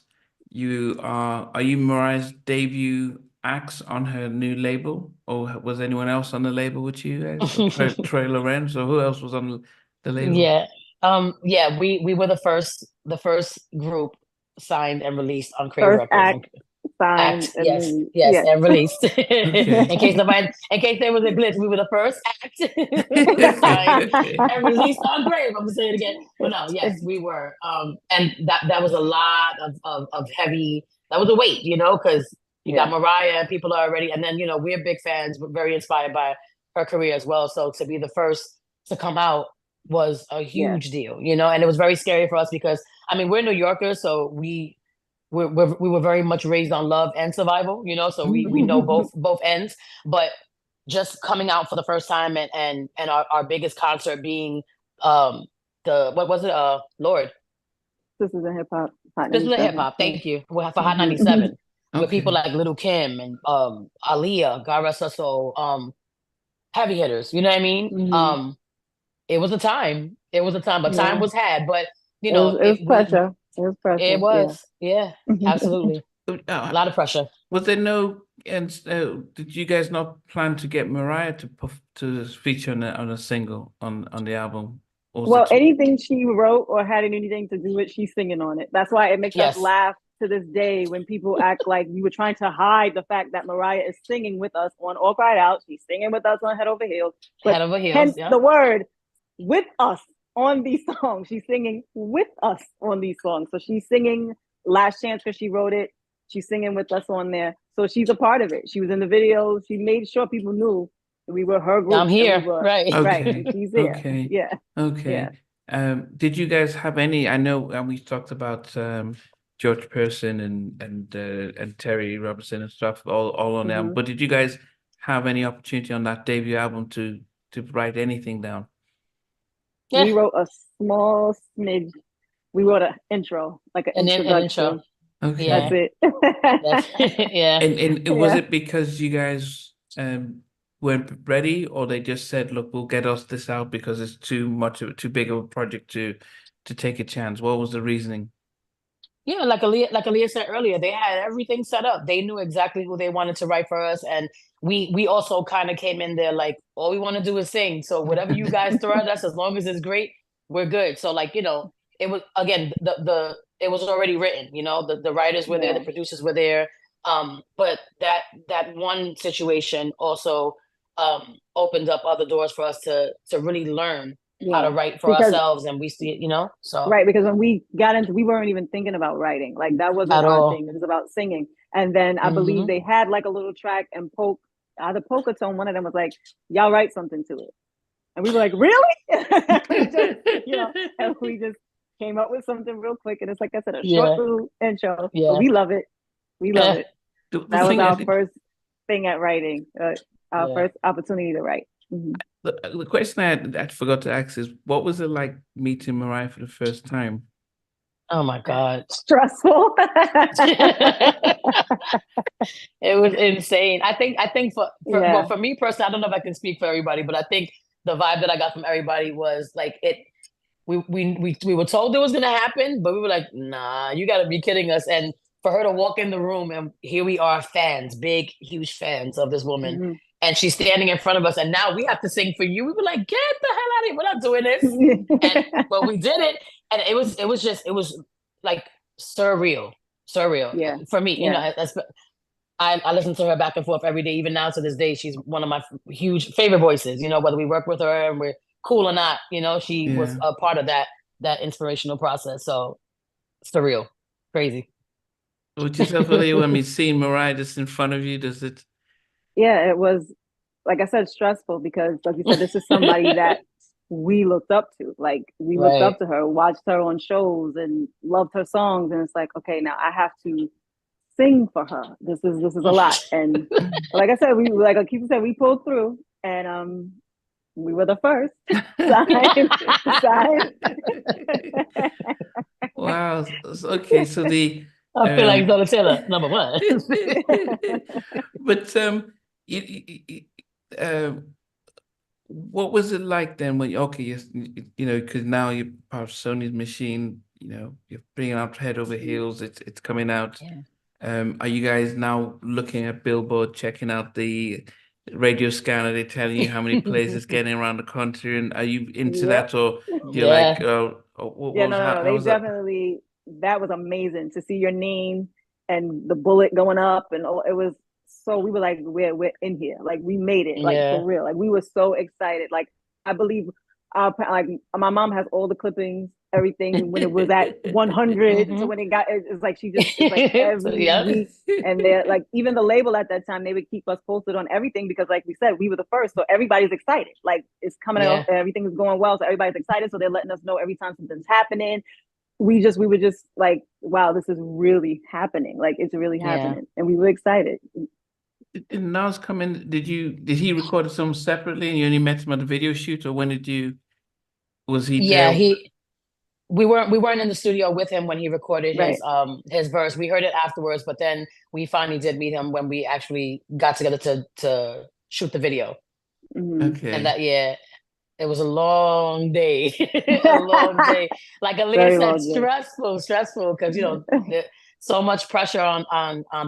Are you Mariah's debut acts on her new label, or was anyone else on the label with you guys? Trey Lorenz, or who else was on the label? We were the first group signed and released on Crave Records. And released. In case there was a glitch, we were the first act signed and released on Crave. I'm gonna say it again. But no, yes, we were. And that was a lot of heavy. That was a weight, because you got Mariah and people are already, and then we're big fans. We're very inspired by her career as well. So to be the first to come out was a huge deal, and it was very scary for us because we're New Yorkers, so we were very much raised on love and survival, so we know both ends. But just coming out for the first time and our biggest concert being what was it? Lord. This is a hip hop. This is a hip hop. Thank you. For Hot 97 with people like Little Kim and Aaliyah, God rest her soul, heavy hitters. You know what I mean? It was a time. But time was had. But it was pressure. It was pressure. It was, absolutely. A lot of pressure. Was there no? And did you guys not plan to get Mariah to feature on a single on the album? Well, anything she wrote or had anything to do with, she's singing on it. That's why it makes us laugh to this day when people act like we were trying to hide the fact that Mariah is singing with us on All Cried Out. She's singing with us on Head Over Heels. Head Over Heels. Hence the word with us on these songs. She's singing with us on these songs. So she's singing Last Chance because she wrote it. She's singing with us on there. So she's a part of it. She was in the video. She made sure people knew we were her group. I'm here. Right. Right. And she's there. Okay. Yeah. Okay. Yeah. Did you guys have any? I know we talked about George Pearson and Terry Robertson and stuff all on the album. But did you guys have any opportunity on that debut album to write anything down? Yeah. We wrote a small smidge. We wrote an intro, like an introduction. Okay. That's it. And was it because you guys weren't ready, or they just said, "Look, we'll get us this out because it's too big of a project to take a chance"? What was the reasoning? Yeah, like Aaliyah said earlier, they had everything set up. They knew exactly who they wanted to write for us, and we also kind of came in there like, all we want to do is sing. So whatever you guys throw at us, as long as it's great, we're good. So it was, again, it was already written. The writers were there, the producers were there. But that one situation also opened up other doors for us to really learn how to write for ourselves, and we see it, so right, because when we got into, we weren't even thinking about writing. Like, that wasn't our thing. It was about singing. And then I believe they had like a little track, and either Polka Tone, one of them was like, "Y'all write something to it," and we were like, "Really?" And we just came up with something real quick, and it's like I said, a short little intro. But we love it. We love it. That was our first thing at writing. Our first opportunity to write. The question I forgot to ask is, what was it like meeting Mariah for the first time? Oh my God. Stressful. It was insane. I think for me personally, I don't know if I can speak for everybody, but I think the vibe that I got from everybody was like, we were told it was gonna happen, but we were like, nah, you gotta be kidding us. And for her to walk in the room, and here we are, fans, big, huge fans of this woman. And she's standing in front of us, and now we have to sing for you. We were like, get the hell out of here. We're not doing this. But we did it. And it was like surreal Yeah. for me. You Yeah. know, I listen to her back and forth every day. Even now to this day, she's one of my huge favorite voices. You know, whether we work with her and we're cool or not, you know, she was Yeah. a part of that inspirational process. So surreal, crazy. Would you say, when we see Mariah just in front of you, does it? Yeah, it was, like I said, stressful because, like you said, this is somebody that we looked up to. Like, we looked Right. up to her, watched her on shows, and loved her songs. And it's like, okay, now I have to sing for her. This is a lot. And like I said, like Keith said, we pulled through, and we were the first. Signed. Wow. Okay, so the I feel like Donatella, number one. but what was it like then when you know, because now you're part of Sony's machine, you know, you're bringing out head over heels, it's coming out. Yeah. Are you guys now looking at Billboard, checking out the radio scanner? They're telling you how many plays it's getting around the country, and are you into that, or you're like, what Yeah, was no, how they was that? definitely, that was amazing to see your name and the bullet going up, and it was so, we were like, we're in here, like we made it, like for real, like we were so excited. Like, I believe like my mom has all the clippings, everything when it was at 100 so when it got, it's like it's like every week. And they're like, even the label at that time, they would keep us posted on everything because, like we said, we were the first, so everybody's excited, like it's coming out, everything is going well, so everybody's excited, so they're letting us know every time something's happening. We were just like, wow, this is really happening, like it's really happening, and we were excited. Did Nas come in? Did he record some separately and you only met him at the video shoot, or when was he there? We weren't in the studio with him when he recorded Right. his verse. We heard it afterwards, but then we finally did meet him when we actually got together to shoot the video. Okay. And it was a long day. A long day. Like Aaliyah said, stressful because, you know, so much pressure on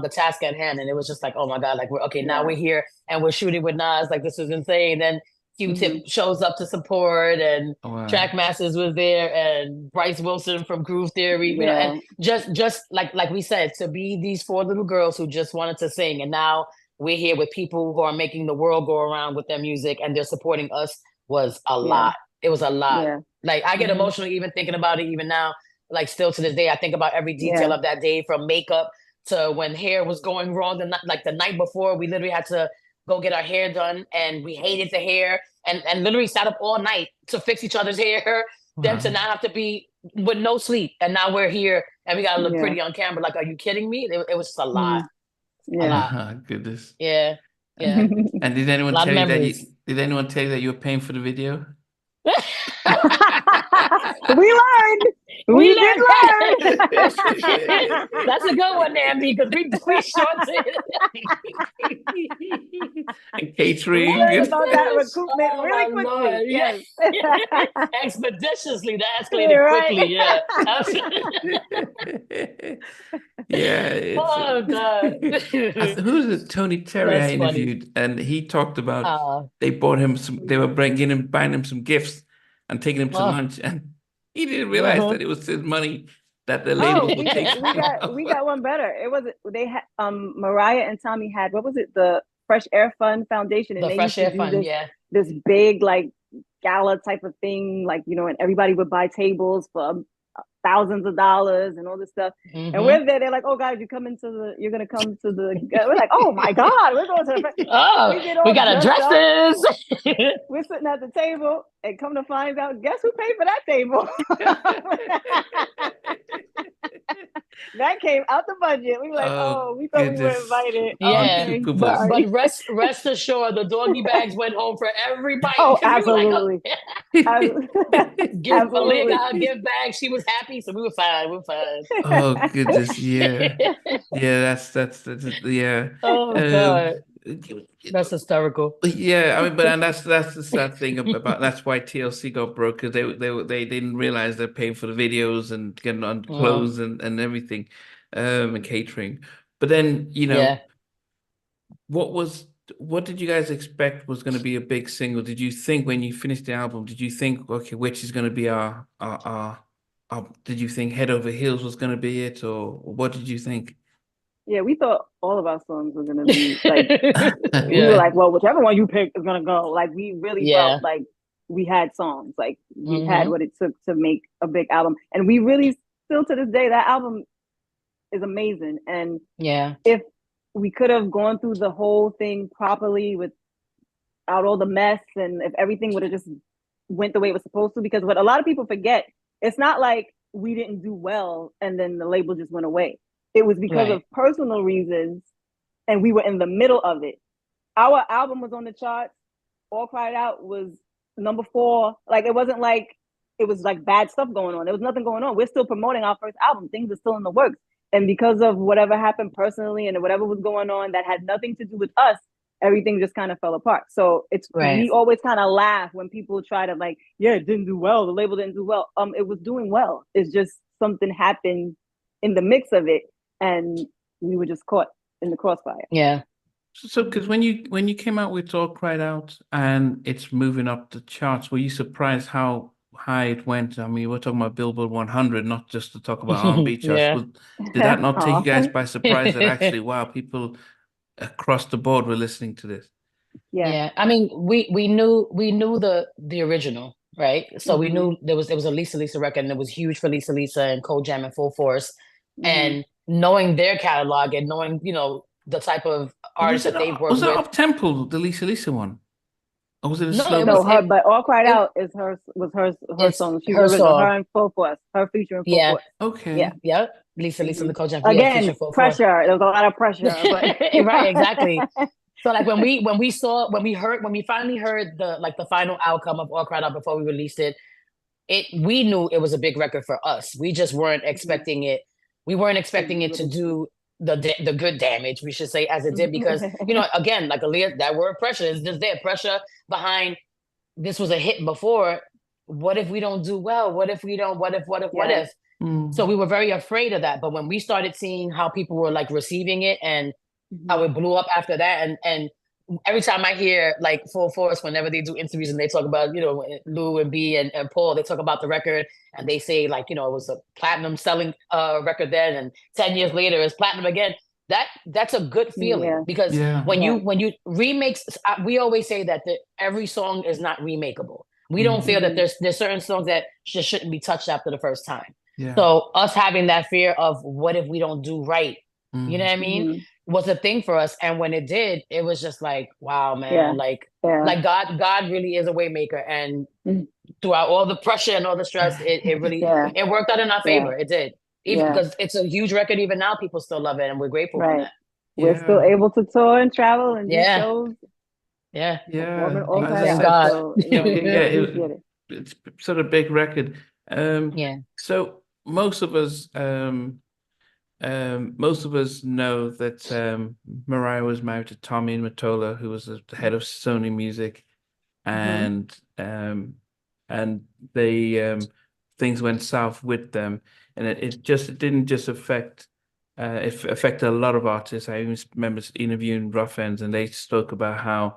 the task at hand. And it was just like, oh my God, like now we're here and we're shooting with Nas. Like, this is insane. Then Q-Tip shows up to support, and Trackmasters was there, and Bryce Wilson from Groove Theory, you know, and just like we said, to be these 4 little girls who just wanted to sing, and now we're here with people who are making the world go around with their music, and they're supporting us, was a lot. It was a lot. Like, I get emotional even thinking about it even now. Like, still to this day, I think about every detail of that day, from makeup to when hair was going wrong. Like the night before, we literally had to go get our hair done, and we hated the hair, and literally sat up all night to fix each other's hair. Then to not have to be with no sleep, and now we're here and we gotta look pretty on camera. Like, are you kidding me? It was just a lot. A lot. Goodness. Yeah. And did anyone tell you memories. did anyone tell you that you were paying for the video? We learned. We did learn. That's a good one, Nambi, because we shorted. And catering. We learned about that recoupment really quickly. Lord. Yes. Expeditiously, that escalated quickly. Yeah. Oh God. Who's it? Tony Terry I interviewed, and he talked about they bought him they were buying him some gifts and taking him to lunch, and he didn't realize that it was his money that the label would take. We got one better. It was, they had Mariah and Tommy had, what was it, the Fresh Air Fund Foundation, and the they Fresh used to Air do Fund, this big like gala type of thing, like, you know, and everybody would buy tables for thousands of dollars and all this stuff. And we're there, they're like, oh guys, you're gonna come to the we're like, oh my God, we're going to the we got addresses. We're sitting at the table, and come to find out, guess who paid for that table? That came out the budget. We were like, we thought we were invited. Yeah, but rest assured, the doggy bags went home for everybody. Oh, absolutely. Give Malia got her gift bag. She was happy, so we were fine. Oh goodness, yeah. That's yeah. Oh God. That's hysterical. Yeah, I mean, and that's the sad thing about, that's why TLC got broke, because they didn't realize they're paying for the videos and getting on clothes and everything, and catering. But then, you know, what did you guys expect was going to be a big single? Did you think when you finished the album, did you think, okay, which is going to be our did you think Head Over Heels was going to be it, or what did you think? Yeah, we thought all of our songs were gonna be like we were Yeah. like, well, whichever one you pick is gonna go. Like we really Yeah. felt like we had songs, like we had Mhm. what it took to make a big album, and we really still to this day that album is amazing. And Yeah. if we could have gone through the whole thing properly without all the mess, and if everything would have just went the way it was supposed to, because what a lot of people forget, it's not like we didn't do well and then the label just went away. It was because of Right. personal reasons, and we were in the middle of it. Our album was on the charts. All Cried Out was number 4. Like it wasn't like it was like bad stuff going on. There was nothing going on. We're still promoting our first album. Things are still in the works. And because of whatever happened personally and whatever was going on that had nothing to do with us, everything just kind of fell apart. So Right. we always kind of laugh when people try to like, yeah, it didn't do well. The label didn't do well. It was doing well. It's just something happened in the mix of it, and we were just caught in the crossfire. Yeah. So, because when you came out with All Cried Out and it's moving up the charts, were you surprised how high it went? I mean, we're talking about Billboard 100, not just to talk about R&B charts. Yeah. Did that not take you guys Aw. by surprise that actually, wow, people across the board were listening to this? Yeah. Yeah. I mean, we knew the original, right? So we Mhm. knew there was a Lisa record, and it was huge for Lisa and Cold Jam and Full Force. Mhm. And knowing their catalog and knowing, the type of artists that they've Was worked it with. up tempo, the Lisa one? Or was it a No, slow? it No, was her, it, but All Cried it Out is her it's song. She's her original. song. Her and Full Force. Her featuring Full Yeah. Force. Okay. Yeah. Yeah. Lisa and Mhm. the Cold Jam. Yeah, Again, feature Full Force. pressure. There was a lot of pressure, but Right, exactly. So like when we finally heard the final outcome of All Cried Out before we released it, we knew it was a big record for us. We just weren't expecting it. We weren't expecting it to do the good damage, we should say, as it did, because again, like Aaliyah, that word pressure is just there. Pressure behind this was a hit before. What if we don't do well? What if we don't? What if? Mm. So we were very afraid of that. But when we started seeing how people were like receiving it and how it blew up after that, and every time I hear like Full Force, whenever they do interviews and they talk about, Lou and B and Paul, they talk about the record and they say like, it was a platinum selling record then, and 10 years later it's platinum again. That's a good feeling, Yeah. because Yeah. when you remakes, we always say that every song is not remakeable. We don't feel that there's certain songs that just shouldn't be touched after the first time. Yeah. So us having that fear of what if we don't do right, you know what I mean, was a thing for us. And when it did, it was just like, wow, man, Yeah. like Yeah. God really is a way maker. And throughout all the pressure and all the stress, it really Yeah. it worked out in our favor. It did. Even Yeah. because it's a huge record, even now people still love it, and we're grateful for Right. that. We're still Yeah. able to tour and travel and do Yeah. shows, Yeah. performing Yeah. all As I kinds of Thank said, God. So, yeah, we yeah, appreciate it. it's sort of big record. Yeah. So most of us know that Mariah was married to Tommy Mottola, who was the head of Sony Music, and they things went south with them, and it didn't just affect. It affected a lot of artists. I even remember interviewing Rough Ends, and they spoke about how,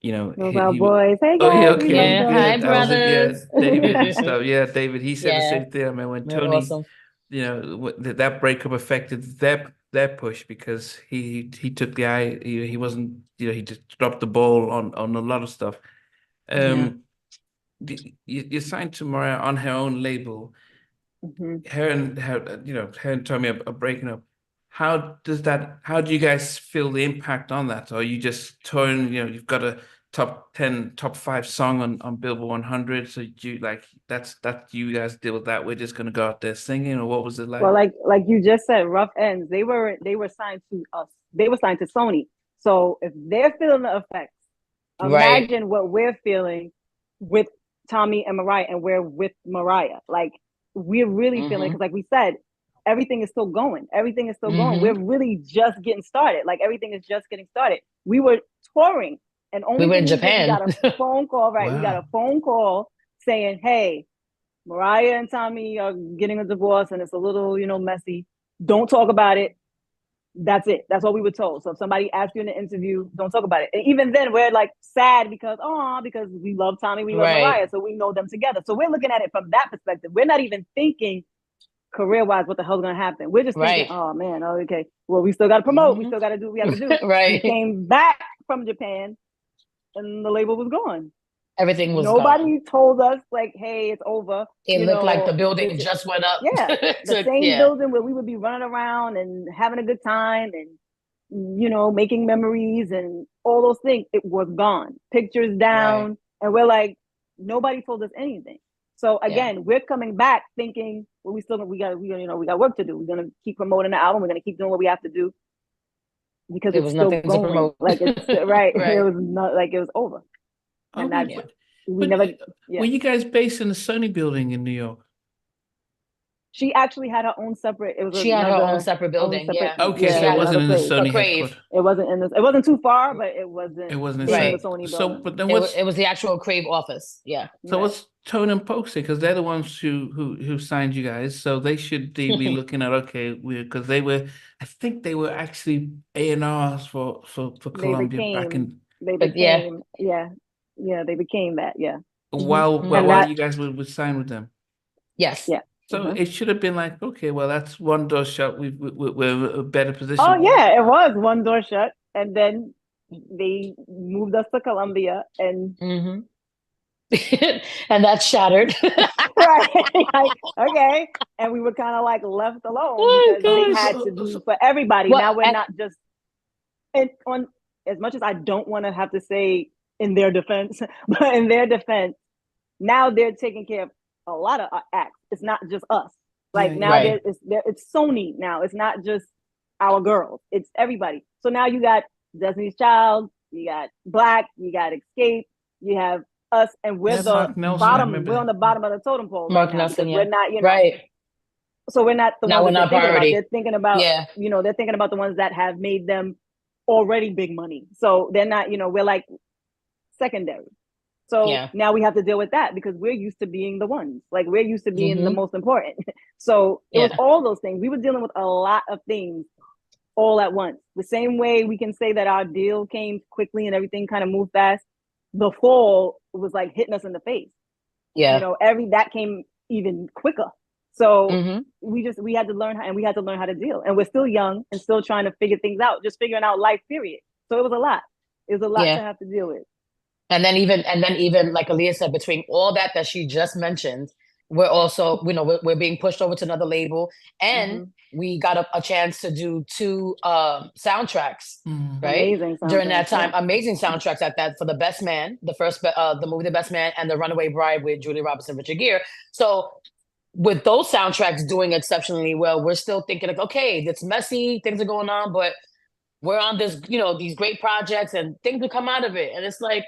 Those are boys. Hey oh yeah, guys, we okay, love Yeah. Hi, them. that was it. Yeah, brothers. David and stuff. Yeah, David. He said the Yeah. same thing. I mean, when They're Tony, awesome. that breakup affected their push, because he took the eye. He wasn't. He just dropped the ball on a lot of stuff. You signed to Mariah on her own label. Her and Tommy are breaking up. How do you guys feel the impact on that? Or are you just touring, you've got a top 10, top 5 song on Billboard 100, so you that's you guys deal with that, we're just gonna go out there singing, or what was it like? Well, like you just said, Rough Ends, they were signed to us. They were signed to Sony. So if they're feeling the effects, Right. imagine what we're feeling with Tommy and Mariah, and we're with Mariah. Like, we're really feeling it, because like we said, everything is still going. Everything is still going. We're really just getting started. Like, everything is just getting started. We were touring, and only We were in thing we did, Japan. we got a phone call, right? Wow. We got a phone call saying, hey, Mariah and Tommy are getting a divorce and it's a little, messy. Don't talk about it. That's it. That's what we were told. So if somebody asks you in an interview, don't talk about it. And even then, we're like sad because we love Tommy, we love Mariah, so we know them together. So we're looking at it from that perspective. We're not even thinking career-wise what the hell's gonna happen. We're just thinking, oh man, okay, well, we still got to promote. We still got to do what we have to do. Right. We came back from Japan, and the label was gone. Everything was Nobody gone. told us like, hey, it's over. It looked like the building just went up. Yeah, the same building where we would be running around and having a good time and, you know, making memories and all those things. It was gone. Pictures down. And we're like, nobody told us anything. So again, we're coming back thinking, well, we got work to do. We're gonna keep promoting the album. We're gonna keep doing what we have to do because there was still nothing going. to promote. Like it's right. It was not like it was over. Oh, And that's we never. Were you guys based in the Sony building in New York? She actually had her own separate. It was she had her own separate building. Okay, so it wasn't in the Sony headquarters. It wasn't in this. It wasn't too far, but it wasn't. It wasn't in the Sony building. So, but then it was the actual Crave office. Yeah. So what's Tone and Poke say? Because they're the ones who signed you guys, so they should be looking at because they were. I think they were actually A&Rs for Columbia back in. They became they became that while you guys would sign with them. Yes. Yeah. So it should have been like, okay, well, that's one door shut. We're a better position. Oh yeah, it was one door shut, and then they moved us to Columbia, and and that shattered. Right? Like, okay, and we were kind of like left alone because they had to do for everybody. Now we're not just. And on as much as I don't want to have to say in their defense, but in their defense, now they're taking care of a lot of acts. It's not just us. Like now it's Sony now. It's not just our girls. It's everybody. So now you got Destiny's Child, you got Black, you got Escape, you have us, and we're the bottom. We're on the bottom of the totem pole. Mark Nelson, we're not, So we're not the ones that they're thinking about. They're thinking about the ones that have made them already big money. So they're not, we're like secondary. So now we have to deal with that because we're used to being the ones. Like we're used to being the most important. So it was all those things. We were dealing with a lot of things all at once. The same way we can say that our deal came quickly and everything kind of moved fast. The fall was like hitting us in the face. Yeah. That came even quicker. So we had to learn how to deal. And we're still young and still trying to figure things out, just figuring out life, period. So it was a lot. It was a lot to have to deal with. And then even like Aaliyah said, between all that she just mentioned, we're also, we're being pushed over to another label, and we got a chance to do 2 soundtracks, right? Amazing soundtracks, during that time. Amazing soundtracks at that for The Best Man, the first the movie The Best Man, and The Runaway Bride with Julia Roberts and Richard Gere. So with those soundtracks doing exceptionally well, we're still thinking like, okay, it's messy, things are going on, but we're on this, these great projects and things will come out of it. And it's like,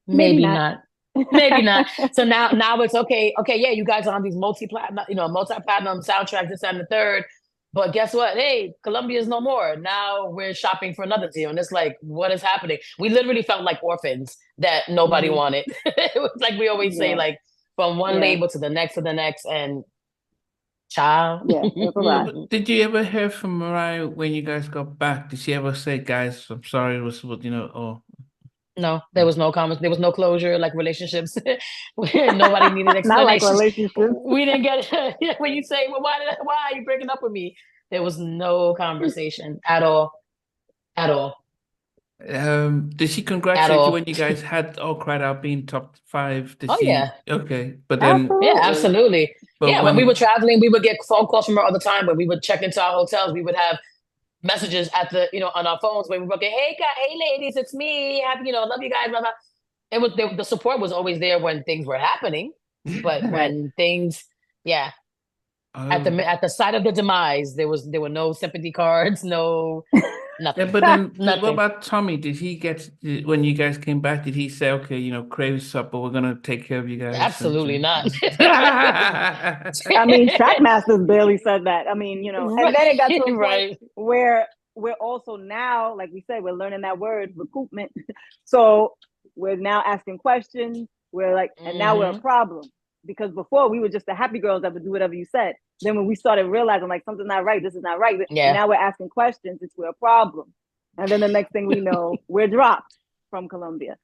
maybe not. Maybe not. So now it's okay. Okay. Yeah. You guys are on these multi-platinum soundtracks, this and the third, but guess what? Hey, Columbia is no more. Now we're shopping for another deal. And it's like, what is happening? We literally felt like orphans that nobody wanted. It was like, we always say, like, from one label to the next and child. Yeah, it's a lot. Did you ever hear from Mariah when you guys got back? Did she ever say, guys, I'm sorry, it was or no, there was no comment. There was no closure, like relationships. Nobody needed explanation. Not like relationships. We didn't get it. When you say, well, why are you breaking up with me? There was no conversation at all. Did she congratulate you when you guys had All Cried Out being top 5? Okay, but then absolutely. But when we were traveling, we would get phone calls from her all the time. When we would check into our hotels, we would have messages at the on our phones when we would get, hey ladies, it's me, happy, love you guys, blah, blah. It was the support was always there when things were happening, but when things at the side of the demise, there were no sympathy cards, no nothing. Yeah, but then what about Tommy? Did he when you guys came back, did he say, okay, Crave's up, but we're gonna take care of you guys? Absolutely not. I mean, Trackmasters barely said that. I mean, and then it got to a point where we're also now, like we said, we're learning that word, recoupment. So we're now asking questions. We're like, and now we're a problem. because before we were just the happy girls that would do whatever you said. Then when we started realizing like something's not right, this is not right. Yeah. Now we're asking questions, it's a problem. And then the next thing we know, we're dropped from Colombia.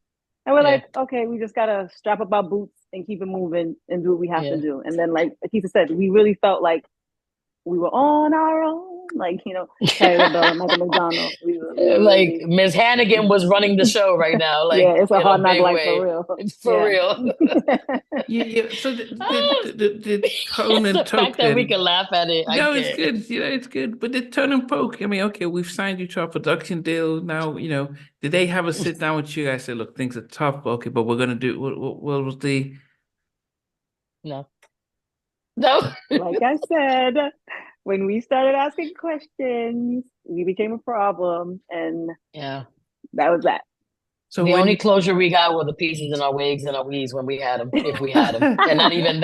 And we're like, okay, we just gotta strap up our boots and keep it moving and do what we have to do. And then like Akisa said, we really felt like we were on our own, like, you know, Tyler Bell and Michael McDonald. We were like Ms. Hannigan was running the show right now. Like, yeah, it's a hard knock life way. for real. It's for real. Yeah. So the tone and the Toke fact that we can laugh at it. No, it's good. You know, it's good. But the tone and Poke, I mean, okay, we've signed you to our production deal. Now, you know, did they have a sit down with you guys? Say, look, things are tough. Okay, but we're gonna do. What was the? No. Like I said, when we started asking questions, we became a problem, and that was that. So the only closure we got were the pieces in our wigs and our weaves when we had them, if we had them, and not even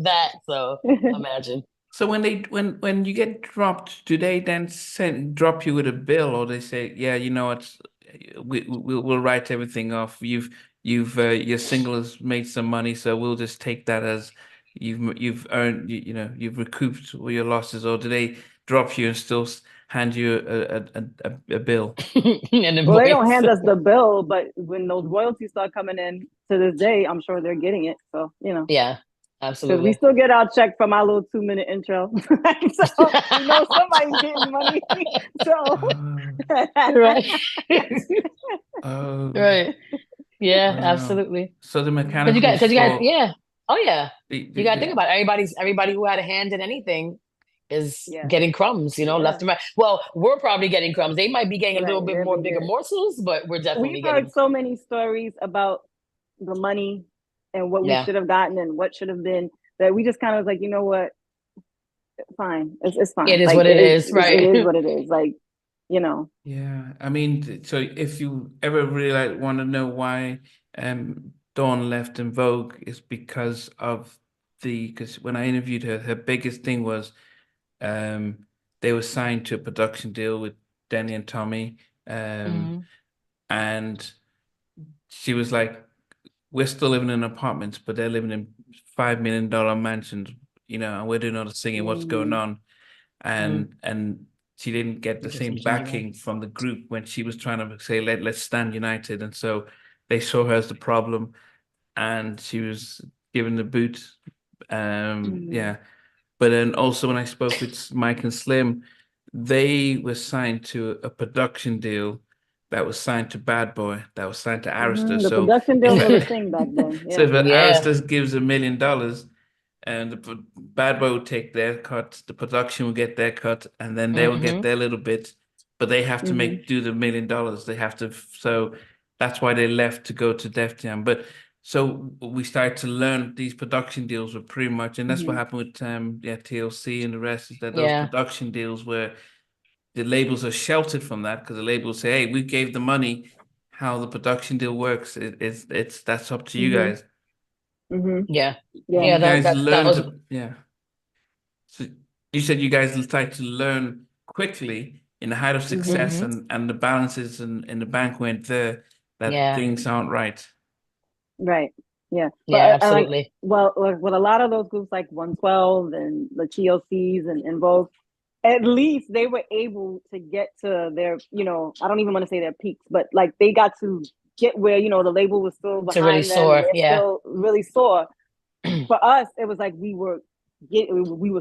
that. So imagine. So when you get dropped, do they then drop you with a bill, or they say, yeah, you know what, we'll write everything off. You've your single has made some money, so we'll just take that as you've earned, you know, you've recouped all your losses, or do they drop you and still hand you a bill? Well, they don't hand us the bill, but when those royalties start coming in to this day, I'm sure they're getting it. So, you know. Yeah, absolutely. Because we still get our check from our little 2-minute intro. So we know somebody's getting money. So right. Oh. Right. Yeah, absolutely. So the mechanical because you guys, yeah. Oh yeah. You gotta think about it. Everybody who had a hand in anything is getting crumbs, you know, left and right. Well, we're probably getting crumbs. They might be getting a little bit more bigger morsels, but we're definitely getting. We've heard so many stories about the money and what we should have gotten and what should have been, that we just kind of like, you know what, fine, it's fine. It is like, what it is, right? It is what it is, like, you know. Yeah, I mean, so if you ever really want to know why Dawn left in Vogue, is because of because when I interviewed her, her biggest thing was they were signed to a production deal with Denny and Tommy, and she was like, we're still living in apartments, but they're living in $5 million mansions, you know, and we're doing all the singing. What's going on? And she didn't get the same backing from the group when she was trying to say, let's stand united. And so they saw her as the problem, and she was given the boot. Yeah. But then also when I spoke with Mike and Slim, they were signed to a production deal that was signed to Bad Boy, that was signed to Arista. The so production deal was a thing back then. Yeah. So if Arista gives $1 million, and the Bad Boy will take their cut, the production will get their cut, and then they will get their little bit, but they have to do the $1 million. They have to, so that's why they left to go to Def Jam. But so we started to learn these production deals were pretty much, and that's what happened with TLC and the rest, is that those production deals where the labels are sheltered from that, because the labels say, hey, we gave the money. How the production deal works, that's up to you guys. Yeah. You guys learned So you said you guys tried to learn quickly in the height of success, and the balances in the bank went there, that things aren't right. Right. Yeah. Yeah, absolutely. Well, with a lot of those groups like 112 and the TLCs and Vogue, at least they were able to get to their, you know, I don't even want to say their peaks, but like they got to get where, you know, the label was still behind really them. Soar. Still really soar. For us, it was like we were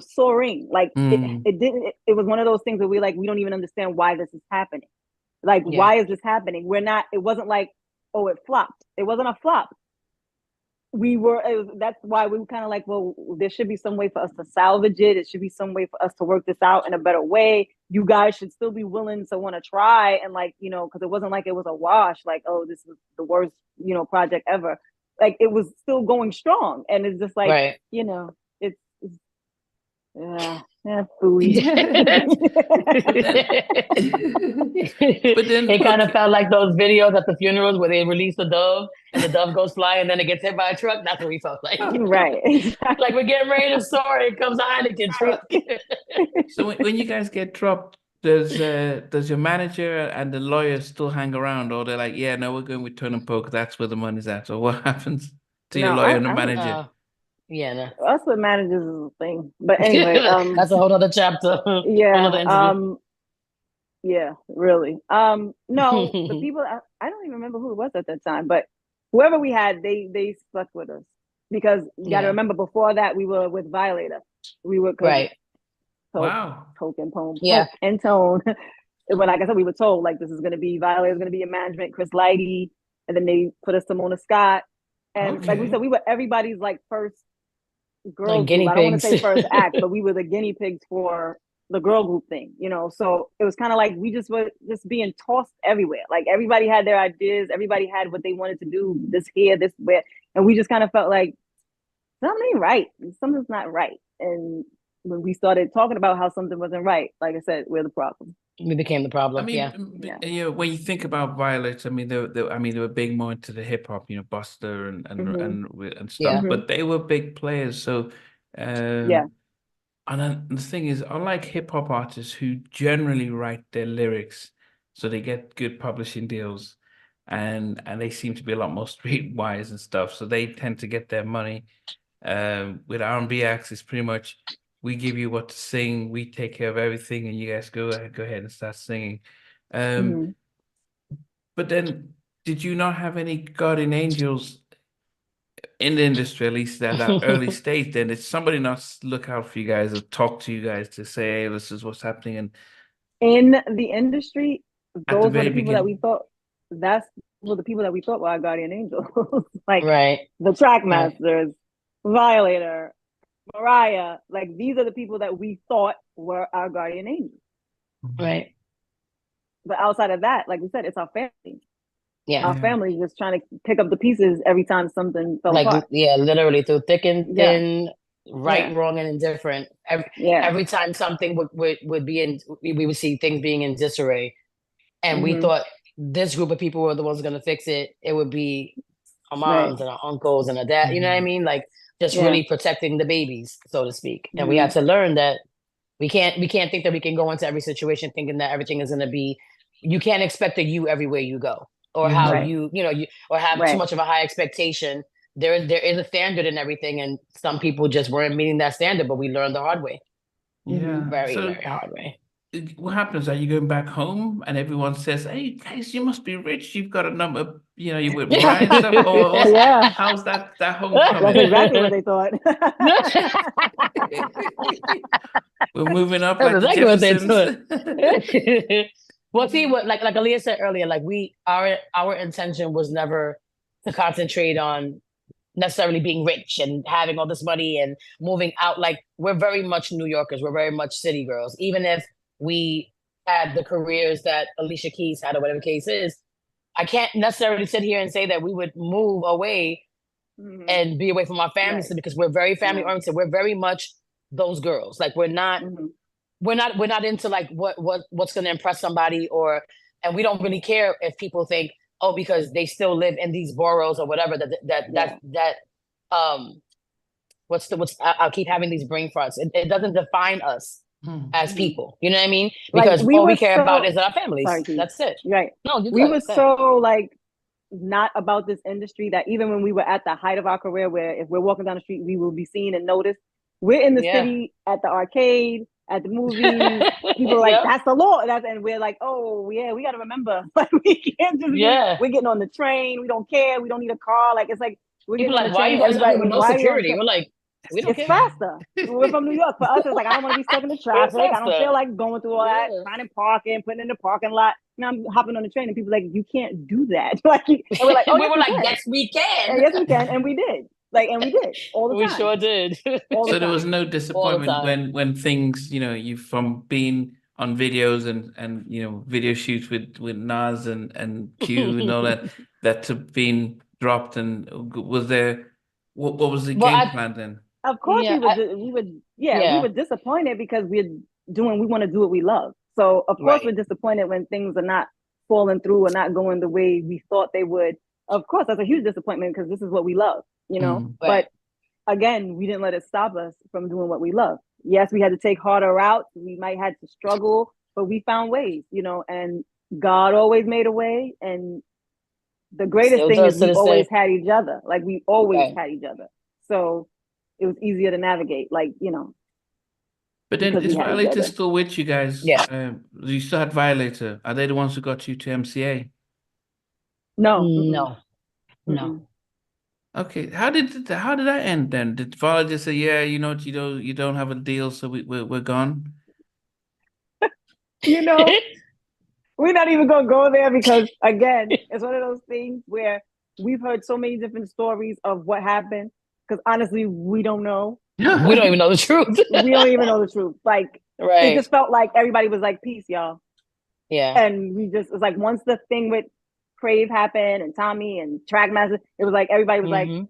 soaring. Like it was one of those things where we don't even understand why this is happening. Like, why is this happening? It wasn't like, oh, it flopped. It wasn't a flop. That's why we were kind of like, well, there should be some way for us to salvage it. It should be some way for us to work this out in a better way. You guys should still be willing to want to try. And like, you know, because it wasn't like it was a wash, like, oh, this is the worst, you know, project ever. Like, it was still going strong. And it's just like, you know, it's fooey. But then it kind of felt like those videos at the funerals where they release the dove and the dove goes flying and then it gets hit by a truck. That's what we felt like. Right. Like we're getting ready to soar. It comes a Heineken truck. So when you guys get dropped, does your manager and the lawyer still hang around, or they're like, yeah, no, we're going with Turn and Poke, that's where the money's at? Or what happens to your lawyer and the manager? Yeah, no. Us with managers is a thing. But anyway, that's a whole other chapter. Whole yeah, other interview. yeah, really. No, the people I don't even remember who it was at that time, but whoever we had, they stuck with us because you got to Yeah. remember before that we were with Violator. We were Right. Wow. Poke and Pone, Yeah. Poke and Tone. When like I said, we were told like this is going to be Violator's going to be in management, Chris Lighty, and then they put us to Mona Scott, and like we Okay. said, we were everybody's like first girl Like group. guinea I don't want to pigs. say first act, but we were the guinea pigs for the girl group thing, you know. So it was kind of like we just were just being tossed everywhere. Like everybody had their ideas, everybody had what they wanted to do, this here, this where, and we just kind of felt like something ain't right. Something's not right. And when we started talking about how something wasn't right, like I said, we're the problem. We became the I problem. mean, Yeah. you know, when you think about Violet, I mean, they were big more into the hip hop, you know, Buster and stuff, Yeah. but they were big players. So, Yeah. and then the thing is, unlike hip hop artists who generally write their lyrics, so they get good publishing deals, and they seem to be a lot more streetwise and stuff, so they tend to get their money. With R&B acts, it's pretty much we give you what to sing, we take care of everything, and you guys go ahead and start singing. Mhm. But then, did you not have any guardian angels in the industry, at least at that early stage? Then did somebody not look out for you guys or talk to you guys to say, "Hey, this is what's happening"? And In the industry, at the those were very the people that we beginning, thought were the people that we thought were our guardian angels. Like Right. the Trackmasters, Violator, Mariah, like these are the people that we thought were our guardian angels. Right. But outside of that, like we said, it's our family. Yeah. Our family is just trying to pick up the pieces every time something fell Like apart. yeah, literally through thick and Yeah. thin, right, Yeah. wrong, and indifferent. Yeah. Every time something would be in, we would see things being in disarray, and we Mhm. thought this group of people were the ones going to fix it. It would be our Right. moms and our uncles and our dad. You know what I mean? Like just Yeah. really protecting the babies, so to speak. And we Mhm. had to learn that we can't think that we can go into every situation thinking that everything is going to be. You can't expect a you everywhere you go, or how Right. you know you or have too Right. much of a high expectation. There is a standard in everything, and some people just weren't meeting that standard. But we learned the hard way, yeah. very So, very hard way. what happens? Are you going back home and everyone says, "Hey, guys, you must be rich. You've got a number, you know, you with Mariah and stuff," or Yeah. how's that That's homecoming? exactly what they thought. We're moving up That's like the exactly what they Jeffersons. thought. Well, see, what like Aaliyah said earlier, like our intention was never to concentrate on necessarily being rich and having all this money and moving out. Like we're very much New Yorkers, we're very much city girls. Even if we had the careers that Alicia Keys had or whatever the case is, I can't necessarily sit here and say that we would move away Mhm. and be away from our families Right. because we're very family Yeah. oriented. We're very much those girls. Like we're not Mhm. we're not into like what's going to impress somebody, or and we don't really care if people think, oh, because they still live in these boroughs or whatever, Yeah. that I'll keep having these brain farts. It doesn't define us as Mhm. people, you know what I mean? Like Because we all were we care about so is our families. sorry, Keith. That's it. Right. No, you We good. were Go ahead. so like not about this industry that even when we were at the height of our career, where if we're walking down the street, we will be seen and noticed. We're in the Yeah. city at the arcade, at the movies. People are like, Yep. that's the law. And we're like, oh yeah, we got to remember. Like we can't just Yeah. we're getting on the train. We don't care. We don't need a car. Like it's like we're People getting on like, the why are you train. guys out here with Everybody, no why are you on the security? train? We're like, we don't It's care. faster. We're from New York. For us, it's like I don't want to be stuck in the traffic. I don't faster. feel like going through all that, Yeah. finding parking, putting in the parking lot. Now I'm hopping on the train, and people are like, you can't do that. Like, and we're like, oh, we yes, were we like, can. yes, we can. Yes, we can, and we did. Like, and we did all the We time. sure did. All the So there was time. no All the disappointment time. when things, you know, you from being on videos and you know video shoots with Nas and Q and all that to being dropped, and was there what was the Well, game plan then? Of course, yeah, we were disappointed because we want to do what we love. So of course right. we're disappointed when things are not falling through or not going the way we thought they would. Of course, that's a huge disappointment because this is what we love, you know. Mm. Right. But again, we didn't let it stop us from doing what we love. Yes, we had to take harder routes. We might had to struggle, but we found ways, you know, and God always made a way. And the greatest Still thing does is to we this always day. had each other. Like we always Right. had each other. So it was easier to navigate. Like, you know, But then because is we had each Violator other. still with you guys? Yeah. You still had Violator. Are they the ones who got you to MCA? No. No. Mm-mm. Okay, how did that end then? Did Violator say, "Yeah, you know, you don't have a deal, so we're gone"? You know, we're not even gonna go there because again, it's one of those things where we've heard so many different stories of what happened. Because honestly, we don't know. We don't even know the truth. We don't even know the truth. Like it Right. just felt like everybody was like, "Peace, y'all," Yeah. and we just, it was like once the thing with Crave happened and Tommy and Trackmasters, it was like everybody was like, Mhm.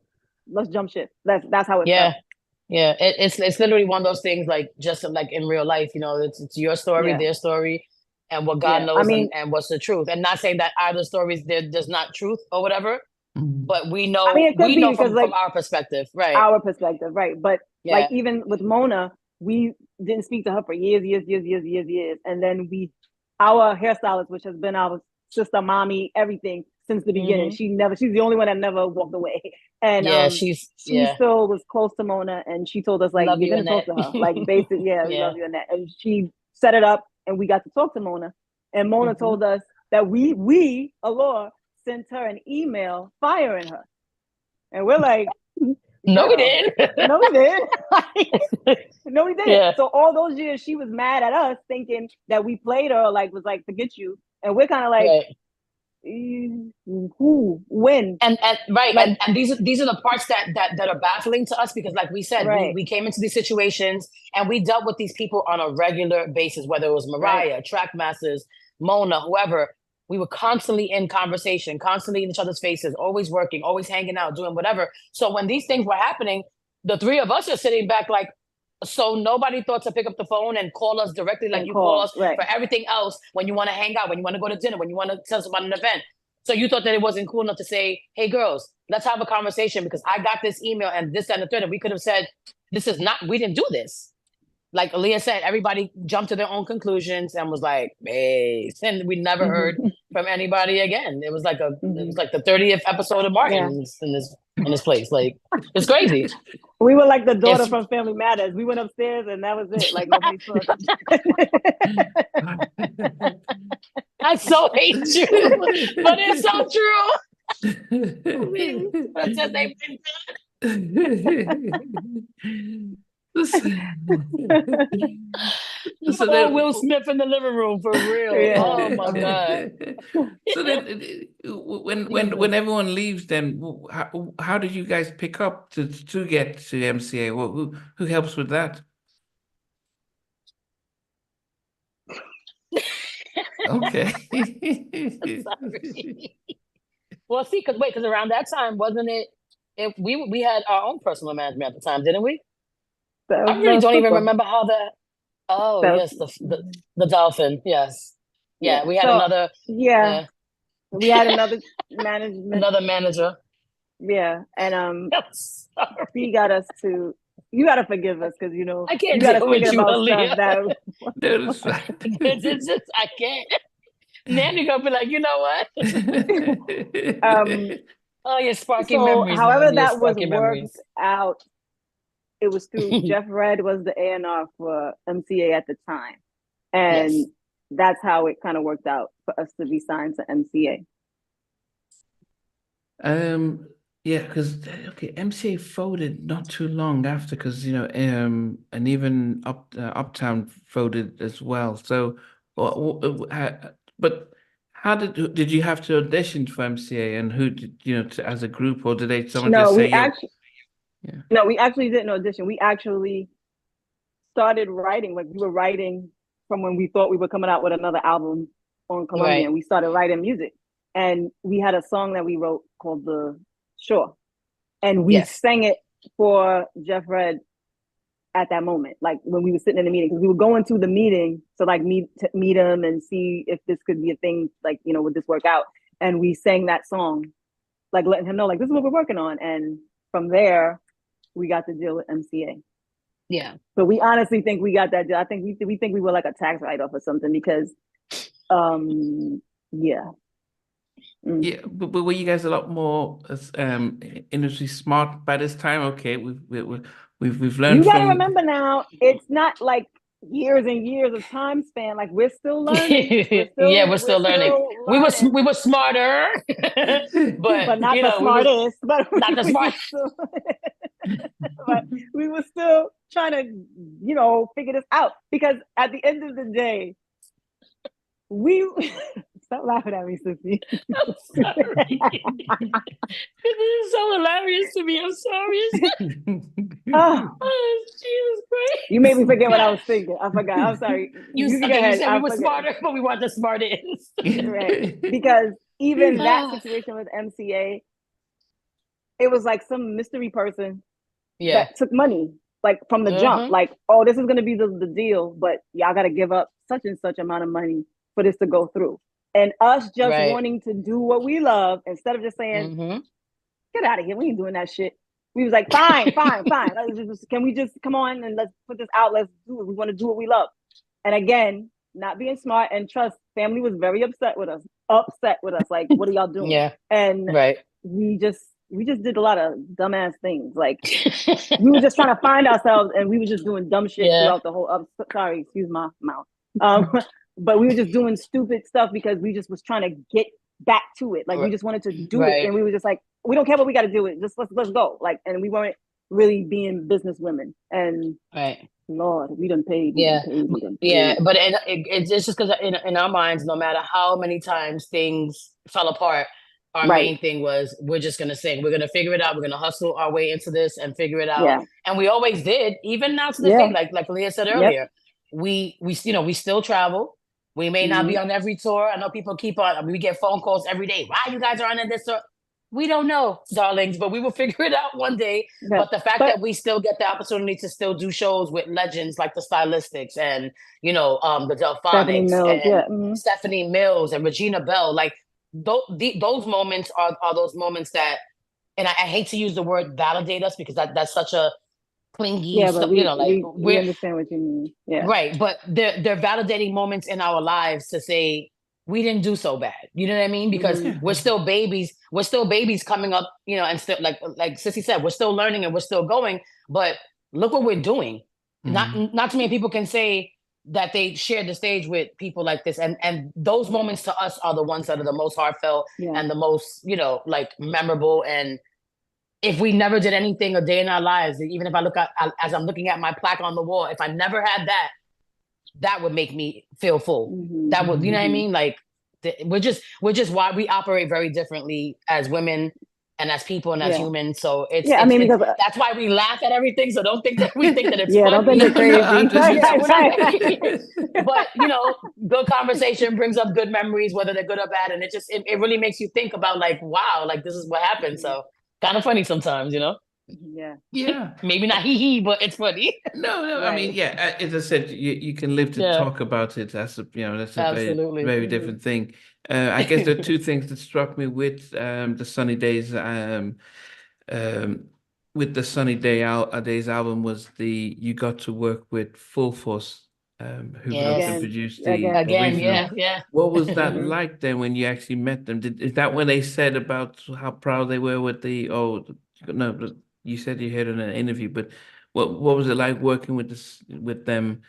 "Let's jump ship." That's how it Yeah. felt. Yeah. It's literally one of those things like just like in real life, you know, it's your story, Yeah. their story, and what God Yeah. knows I mean, and what's the truth. And not saying that either stories there's not truth or whatever, but we know I mean, it could be because from like our perspective, right? our perspective, right? But Yeah. like even with Mona, we didn't speak to her for years, and then our hairstylist, which has been our sister, mommy, everything since the beginning. Mhm. She's the only one that never walked away, and Yeah, she yeah. still was close to Mona, and she told us like, Love "You're you, gonna talk to Annette. her," like basically, yeah, we Yeah. love you, Annette, and she set it up, and we got to talk to Mona, and Mona Mhm. told us that we Allure sent her an email firing her, and we're like, No, we girl, did. no, we did. No, we didn't. Yeah. So all those years she was mad at us, thinking that we played her, like was like, forget you. And we're kind of like, Right. who, when? And right, Like, and these are the parts that are baffling to us because, like we said, right, we came into these situations and we dealt with these people on a regular basis, whether it was Mariah, Trackmasters, Mona, whoever. We were constantly in conversation, constantly in each other's faces, always working, always hanging out, doing whatever. So when these things were happening, the three of us are sitting back like, so nobody thought to pick up the phone and call us directly like and you call call, us right. for everything else when you want to hang out, when you want to go to dinner, when you want to tell us about an event. So you thought that it wasn't cool enough to say, hey, girls, let's have a conversation because I got this email and this and the third. And we could have said, this is not, we didn't do this. Like Aaliyah said, everybody jumped to their own conclusions and was like, hey, and we never heard from anybody again. It was like it was like the 30th episode of Martin in this place. Like, it's crazy. We were like the daughter from Family Matters. We went upstairs and that was it. Like nobody saw us. I so hate you, but it's so true. But just they've been So oh, Will Smith in the living room for real. Yeah. Oh my God. So then, when everyone leaves, then how did you guys pick up to get to MCA? Well, who helps with that? Okay. Sorry. Well, see, because around that time, wasn't it? If we had our own personal management at the time, didn't we? I really don't even remember how that. Oh yes, the dolphin. Yes, yeah. We had so, another. Yeah, we had another management. Another manager. Yeah, and Sorry. he got us to. You gotta forgive us because you know I can't you gotta deal with think you, about Aaliyah. stuff that. No, that's right. It's just I can't. Nanny gonna be like, you know what? Oh, your sparky So, memories. however Man. Your that was sparky worked memories. out, it was through Jeff Red was the A&R for MCA at the time, and Yes. that's how it kind of worked out for us to be signed to MCA. Yeah, because MCA folded not too long after, because and even Uptown folded as well. So, but how did you have to audition for MCA, and who did as a group, or did someone just say No, we actually didn't audition. We actually started writing. Like we were writing from when we thought we were coming out with another album on Columbia. Right. We started writing music, and we had a song that we wrote called "The Shore," and we sang it for Jeff Red at that moment, like when we were sitting in the meeting, because we were going to the meeting to like meet him and see if this could be a thing, like would this work out? And we sang that song, like letting him know, like this is what we're working on, and from there we got the deal with MCA. Yeah. So we honestly think we got that deal. I think we think we were like a tax write-off or something because, yeah. Yeah, but were you guys a lot more industry smart by this time? Okay, we've learned You got to from remember now, it's not like years and years of time span. Like we're still learning. Yeah, we're still learning. We learning, were smarter, but but not you the know, smartest. But not the we were smart. still, but we were still trying to, figure this out. Because at the end of the day, we stop laughing at me, Sissy. I'm sorry. This is so hilarious to me. I'm sorry. Oh, Oh, Jesus Christ. you made me forget what I was thinking. I forgot. I'm sorry. You can go You ahead. said we I were forget. smarter, but we weren't the smartest. Right. Because even that situation with MCA, it was like some mystery person Yeah. that took money, like from the jump. Like, oh, this is going to be the deal, but y'all got to give up such and such amount of money for this to go through. And us just wanting to do what we love, instead of just saying, get out of here, we ain't doing that shit. We was like, fine. Can we just come on and let's put this out? Let's do it. We want to do what we love. And again, not being smart and trust, family was very upset with us. Like, what are y'all doing? Yeah. And we just did a lot of dumbass things. Like, we were just trying to find ourselves, and we were just doing dumb shit throughout the whole. Sorry, excuse my mouth. But we were just doing stupid stuff because we just was trying to get back to it. Like, we just wanted to do it, and we were just like, we don't care what we got to do. It just let's go. Like, and we weren't really being businesswomen. And Lord, we done paid. But it's just because in our minds, no matter how many times things fell apart, our main thing was, we're just going to sing. We're going to figure it out. We're going to hustle our way into this and figure it out. Yeah. And we always did, even now to this day, like Leah said earlier, we still travel. We may not be on every tour. I know people we get phone calls every day. Why you guys are on this tour? We don't know, darlings, but we will figure it out one day. Yeah. But the fact that we still get the opportunity to still do shows with legends like the Stylistics and, the Delphonics, Stephanie Mills and Regina Bell, like those moments are those moments that, and I hate to use the word validate us, because that's such a clingy stuff, we understand what you mean. Yeah. Right. But they're validating moments in our lives to say, we didn't do so bad. You know what I mean? Because we're still babies. We're still babies coming up, and still like Sissy said, we're still learning and we're still going. But look what we're doing. Not too many people can say that they shared the stage with people like this. And those moments to us are the ones that are the most heartfelt and the most, memorable. And if we never did anything a day in our lives, even if I look at, as I'm looking at my plaque on the wall, if I never had that would make me feel full. That would, you know what I mean? Like, we're just why we operate very differently as women and as people and as humans. So that's why we laugh at everything. So don't think that we think that it's funny. Don't think it's crazy. But good conversation brings up good memories, whether they're good or bad, and it really makes you think about, like, wow, like, this is what happened. So kind of funny sometimes, Yeah. Maybe not hee, but it's funny. No. Right. I mean, as I said, you can live to talk about it. That's a very, very different thing. I guess there are two things that struck me with the Sunny Days. With the Sunny Days album was you got to work with Full Force, who wrote and produced the original. Yeah. What was that like then when you actually met them? Is that when they said about how proud they were with you said you heard in an interview, but what was it like working with them?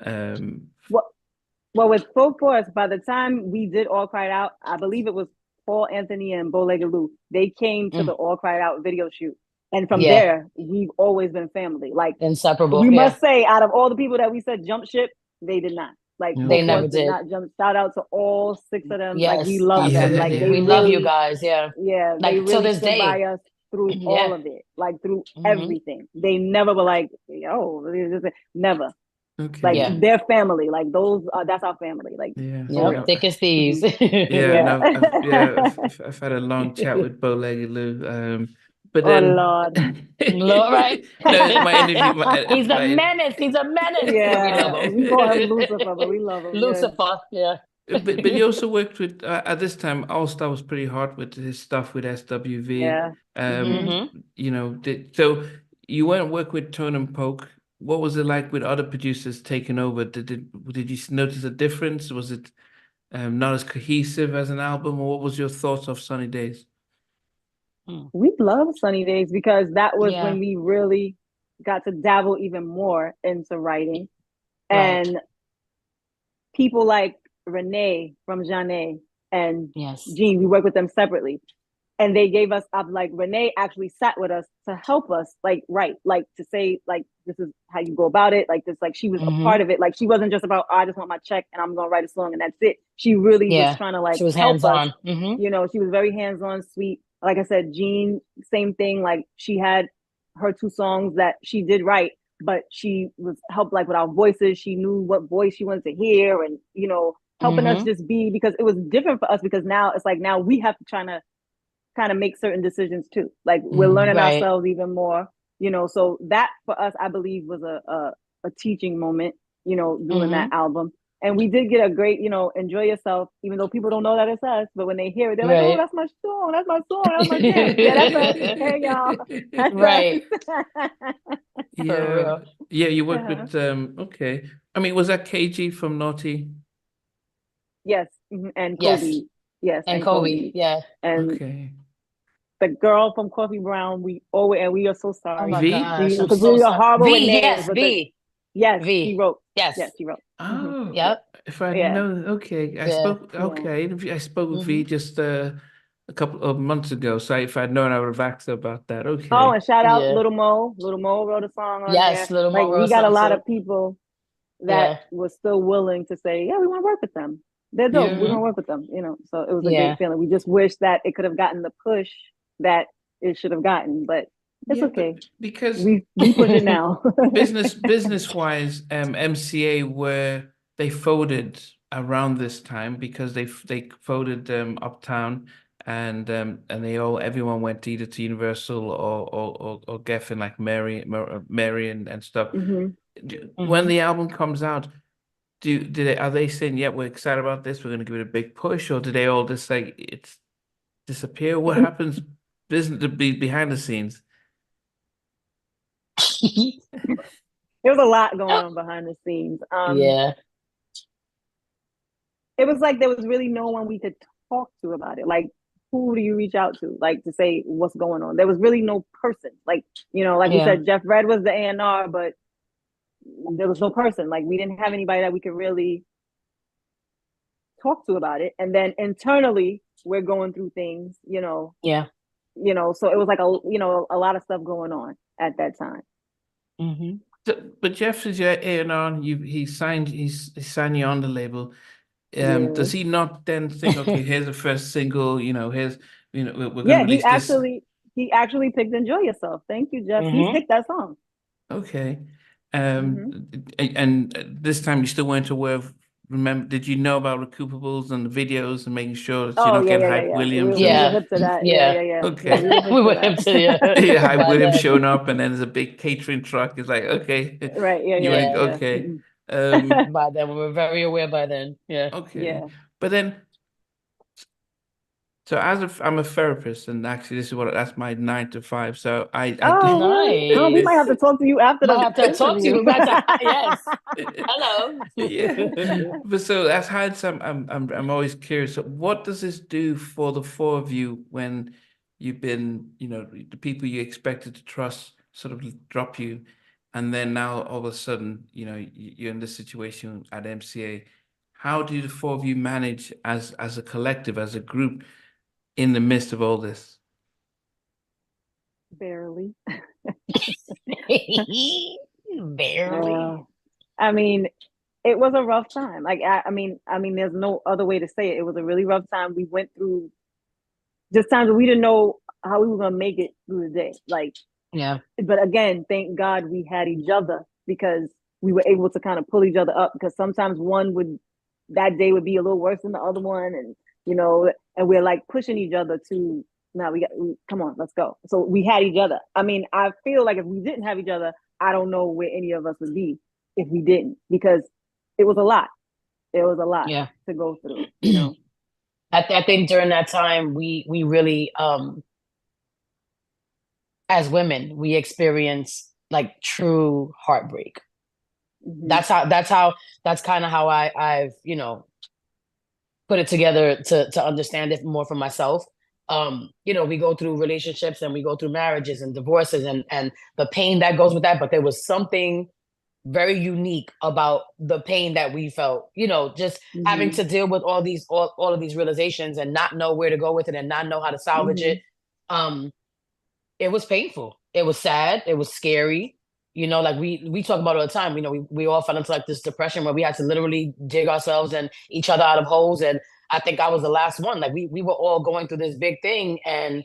Well, with Full Force, by the time we did All Cried Out, I believe it was Paul Anthony and Bow-Legged Lou. They came to the All Cried Out video shoot. And from there, we've always been family. Like, inseparable. We must say, out of all the people that we said jump ship, they did not. Like, they never did not jump. Shout out to all 6 of them. Yes. Like, we love them. Like, we love you guys. Yeah. Yeah. Like, they really to this stood day by us through all of it. Like, through everything. They never were like, never. Okay. Like, their family. Like, those that's our family. Like, thick as thieves. I've had a long chat with Bow-Legged Lou. But then, Lord, right? My interview. He's a menace. He's a menace. Yeah, we call him Lucifer, but we love him. Lucifer, But you also worked with at this time. All Star was pretty hard with his stuff with SWV. Yeah. So you went and work with Tone and Poke. What was it like with other producers taking over? Did you notice a difference? Was it not as cohesive as an album, or what was your thoughts of Sunny Days? We love Sunny Days because that was when we really got to dabble even more into writing. Right. And people like Renee from Jeanne and Yes. Jean, we work with them separately. And they gave us, like Renee actually sat with us to help us, like, write, like to say, like, this is how you go about it. Like this, like she was a part of it. Like she wasn't just about, oh, I just want my check and I'm going to write a song and that's it. She really was trying to like she was help us. hands-on. You know, she was very hands-on, sweet. Like I said, Jean, same thing. Like she had her 2 songs that she did write, but she was helped like with our voices. She knew what voice she wanted to hear and, you know, helping us just be, because it was different for us, because now it's like, now we have to try to kind of make certain decisions too. Like we're learning ourselves even more, you know. So that for us, I believe, was a teaching moment, you know, doing that album. And we did get a great, you know, Enjoy Yourself, even though people don't know that it's us, but when they hear it, they're like, oh, that's my song, that's my song, that's my jam. Yeah, that's us. Hey y'all. That's right. Yeah. Yeah, you worked with okay. I mean, was that KG from Naughty? Yes. And Kobe. Yes. And Kobe. Yeah. And okay. The girl from Coffee Brown, we are so sorry. Oh my V? gosh, I'm Because so we are sorry. horrible with V, names. yes, V. Yes, V. she wrote. Yes. Yes, she wrote. Oh, Yep. if I Yeah. know, okay. I spoke, okay. I spoke with V just a couple of months ago. So if I'd known, I would have asked her about that. Okay. Oh, and shout out Little Mo. Little Mo wrote a song on there. Little Mo like wrote we got a lot something. of people that were still willing to say, yeah, we want to work with them. They're dope. We're gonna work with them. You know, so it was a great feeling. We just wish that it could have gotten the push that it should have gotten, but it's okay. Because we push it now. business wise, MCA they folded around this time because they folded Uptown, and everyone went either to Universal or Geffen, like Mary and stuff. When the album comes out, are they saying, yeah, we're excited about this, we're going to give it a big push, or do they all just like it's disappear? What happens behind the scenes? There was a lot going on behind the scenes. It was like there was really no one we could talk to about it. Like, who do you reach out to, like, to say what's going on? There was really no person. Like, you know, like we said, Jeff Red was the A&R, but there was no person. Like, we didn't have anybody that we could really talk to about it. And then internally, we're going through things, you know. Yeah. You know, so it was like a lot of stuff going on at that time. But Jeff is your A&R. He signed you on the label. Does he not then think, okay, here's the first single, you know, we're gonna release this. He actually picked Enjoy Yourself. Thank you, Jeff. He picked that song. Okay. And this time you still weren't aware of, did you know about recoupables and the videos and making sure that you're not getting Hype Williams? We were hip to that. Yeah. Okay. We were hip to that. Hype Williams showing up, and then there's a big catering truck. It's like, okay. Right. Yeah. Okay. By then, we were very aware by then. Yeah. Okay. Yeah. But then, so I'm a therapist, and actually that's my 9 to 5. So nice. Oh, we might have to talk to you after the have to talk to you. Yes. Hello. Yeah. But so that's how I'm always curious. So what does this do for the 4 of you when you've been, you know, the people you expected to trust sort of drop you, and then now all of a sudden, you know, you're in this situation at MCA. How do the 4 of you manage as a collective, as a group, in the midst of all this? Barely. Barely. I mean, it was a rough time. Like, I mean, there's no other way to say it. It was a really rough time. We went through just times we didn't know how we were gonna make it through the day. Like, but again, thank God we had each other, because we were able to kind of pull each other up, because sometimes that day would be a little worse than the other one, and you know, and we're like pushing each other to, now come on, let's go. So we had each other. I mean, I feel like if we didn't have each other, I don't know where any of us would be if we didn't, because it was a lot. It was a lot to go through, you know. I think during that time, we really, as women, we experience like true heartbreak. That's kind of how I've, you know, put it together to understand it more for myself. we go through relationships and we go through marriages and divorces and the pain that goes with that. But there was something very unique about the pain that we felt, just having to deal with all of these realizations and not know where to go with it and not know how to salvage it. It was painful. It was sad. It was scary. Like we talk about all the time, we all fell into like this depression where we had to literally dig ourselves and each other out of holes. And I think I was the last one. Like we were all going through this big thing. And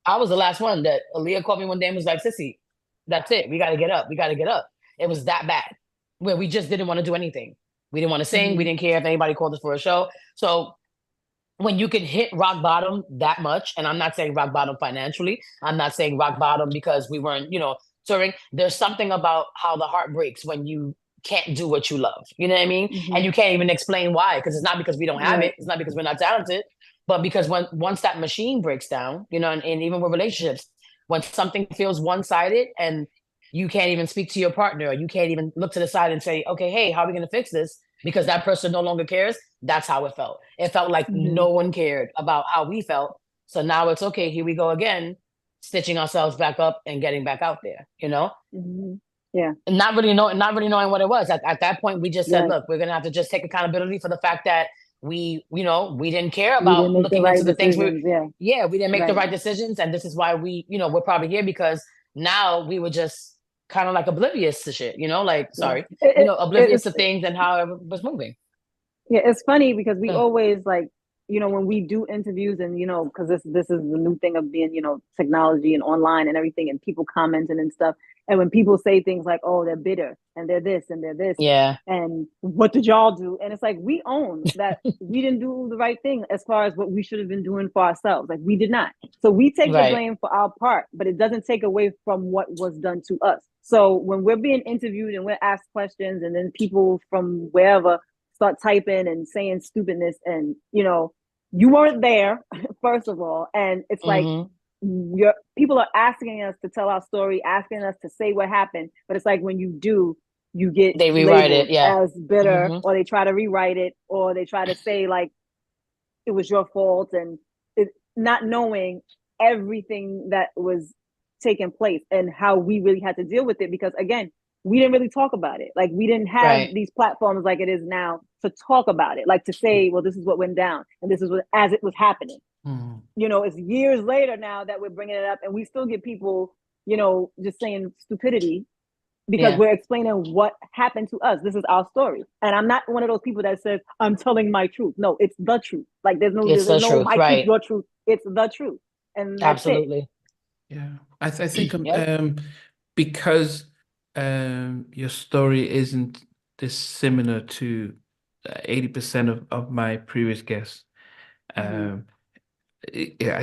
I was the last one that Aaliyah called me one day and was like, Sissy, that's it. We got to get up. We got to get up. It was that bad where we just didn't want to do anything. We didn't want to sing. We didn't care if anybody called us for a show. So when you can hit rock bottom that much, and I'm not saying rock bottom financially, I'm not saying rock bottom because we weren't, touring. There's something about how the heart breaks when you can't do what you love. You know what I mean? And you can't even explain why, because it's not because we don't have it. It's not because we're not talented, but because once that machine breaks down, and even with relationships, when something feels one-sided and you can't even speak to your partner, or you can't even look to the side and say, okay, hey, how are we going to fix this? Because that person no longer cares. That's how it felt. It felt like no one cared about how we felt. So now it's okay, here we go again, stitching ourselves back up and getting back out there, Yeah. And not really knowing what it was. At that point, we just said, look, we're going to have to just take accountability for the fact that we didn't care about looking into the things we didn't make the right decisions. And this is why we're probably here, because now we were just kind of like oblivious to shit, oblivious to things and how it was moving. Yeah, it's funny because we always when we do interviews and, because this is the new thing of being, technology and online and everything and people commenting and stuff. And when people say things like, oh, they're bitter and they're this and they're this. Yeah. And what did y'all do? And it's like, we own that we didn't do the right thing as far as what we should have been doing for ourselves. Like we did not. So we take the blame for our part, but it doesn't take away from what was done to us. So when we're being interviewed and we're asked questions and then people from wherever start typing and saying stupidness and, you weren't there, first of all. And it's like, people are asking us to tell our story, asking us to say what happened. But it's like when you do, they rewrite it as bitter, or they try to rewrite it, or they try to say like it was your fault, and not knowing everything that was taking place and how we really had to deal with it. Because again, we didn't really talk about it. Like we didn't have these platforms like it is now to talk about it, like to say, well, this is what went down and this is what, as it was happening. It's years later now that we're bringing it up and we still get people, just saying stupidity because we're explaining what happened to us. This is our story. And I'm not one of those people that says, I'm telling my truth. No, it's the truth. Like there's no truth, my truth, your truth. It's the truth. And that's absolutely. It. Yeah. I think because your story isn't dissimilar to 80% of my previous guests. I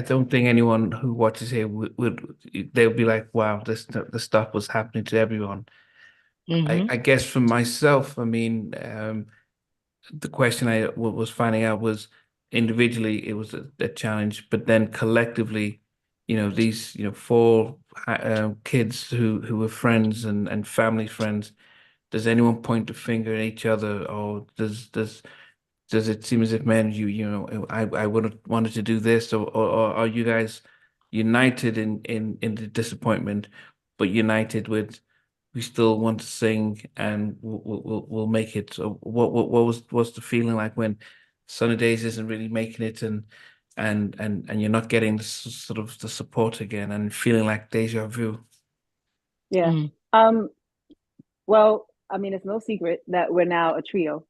don't think anyone who watches here would they'll be like, wow, this stuff was happening to everyone. I guess for myself, I mean, the question I was finding out was individually it was a challenge, but then collectively, these 4 kids who were friends and family friends. Does anyone point the finger at each other, or does it seem as if, man, I would have wanted to do this, or are you guys united in the disappointment, but united with we still want to sing and we'll make it? So what's the feeling like when Sunny Days isn't really making it and you're not getting the sort of the support again and feeling like deja vu? Yeah. Well, I mean, it's no secret that we're now a trio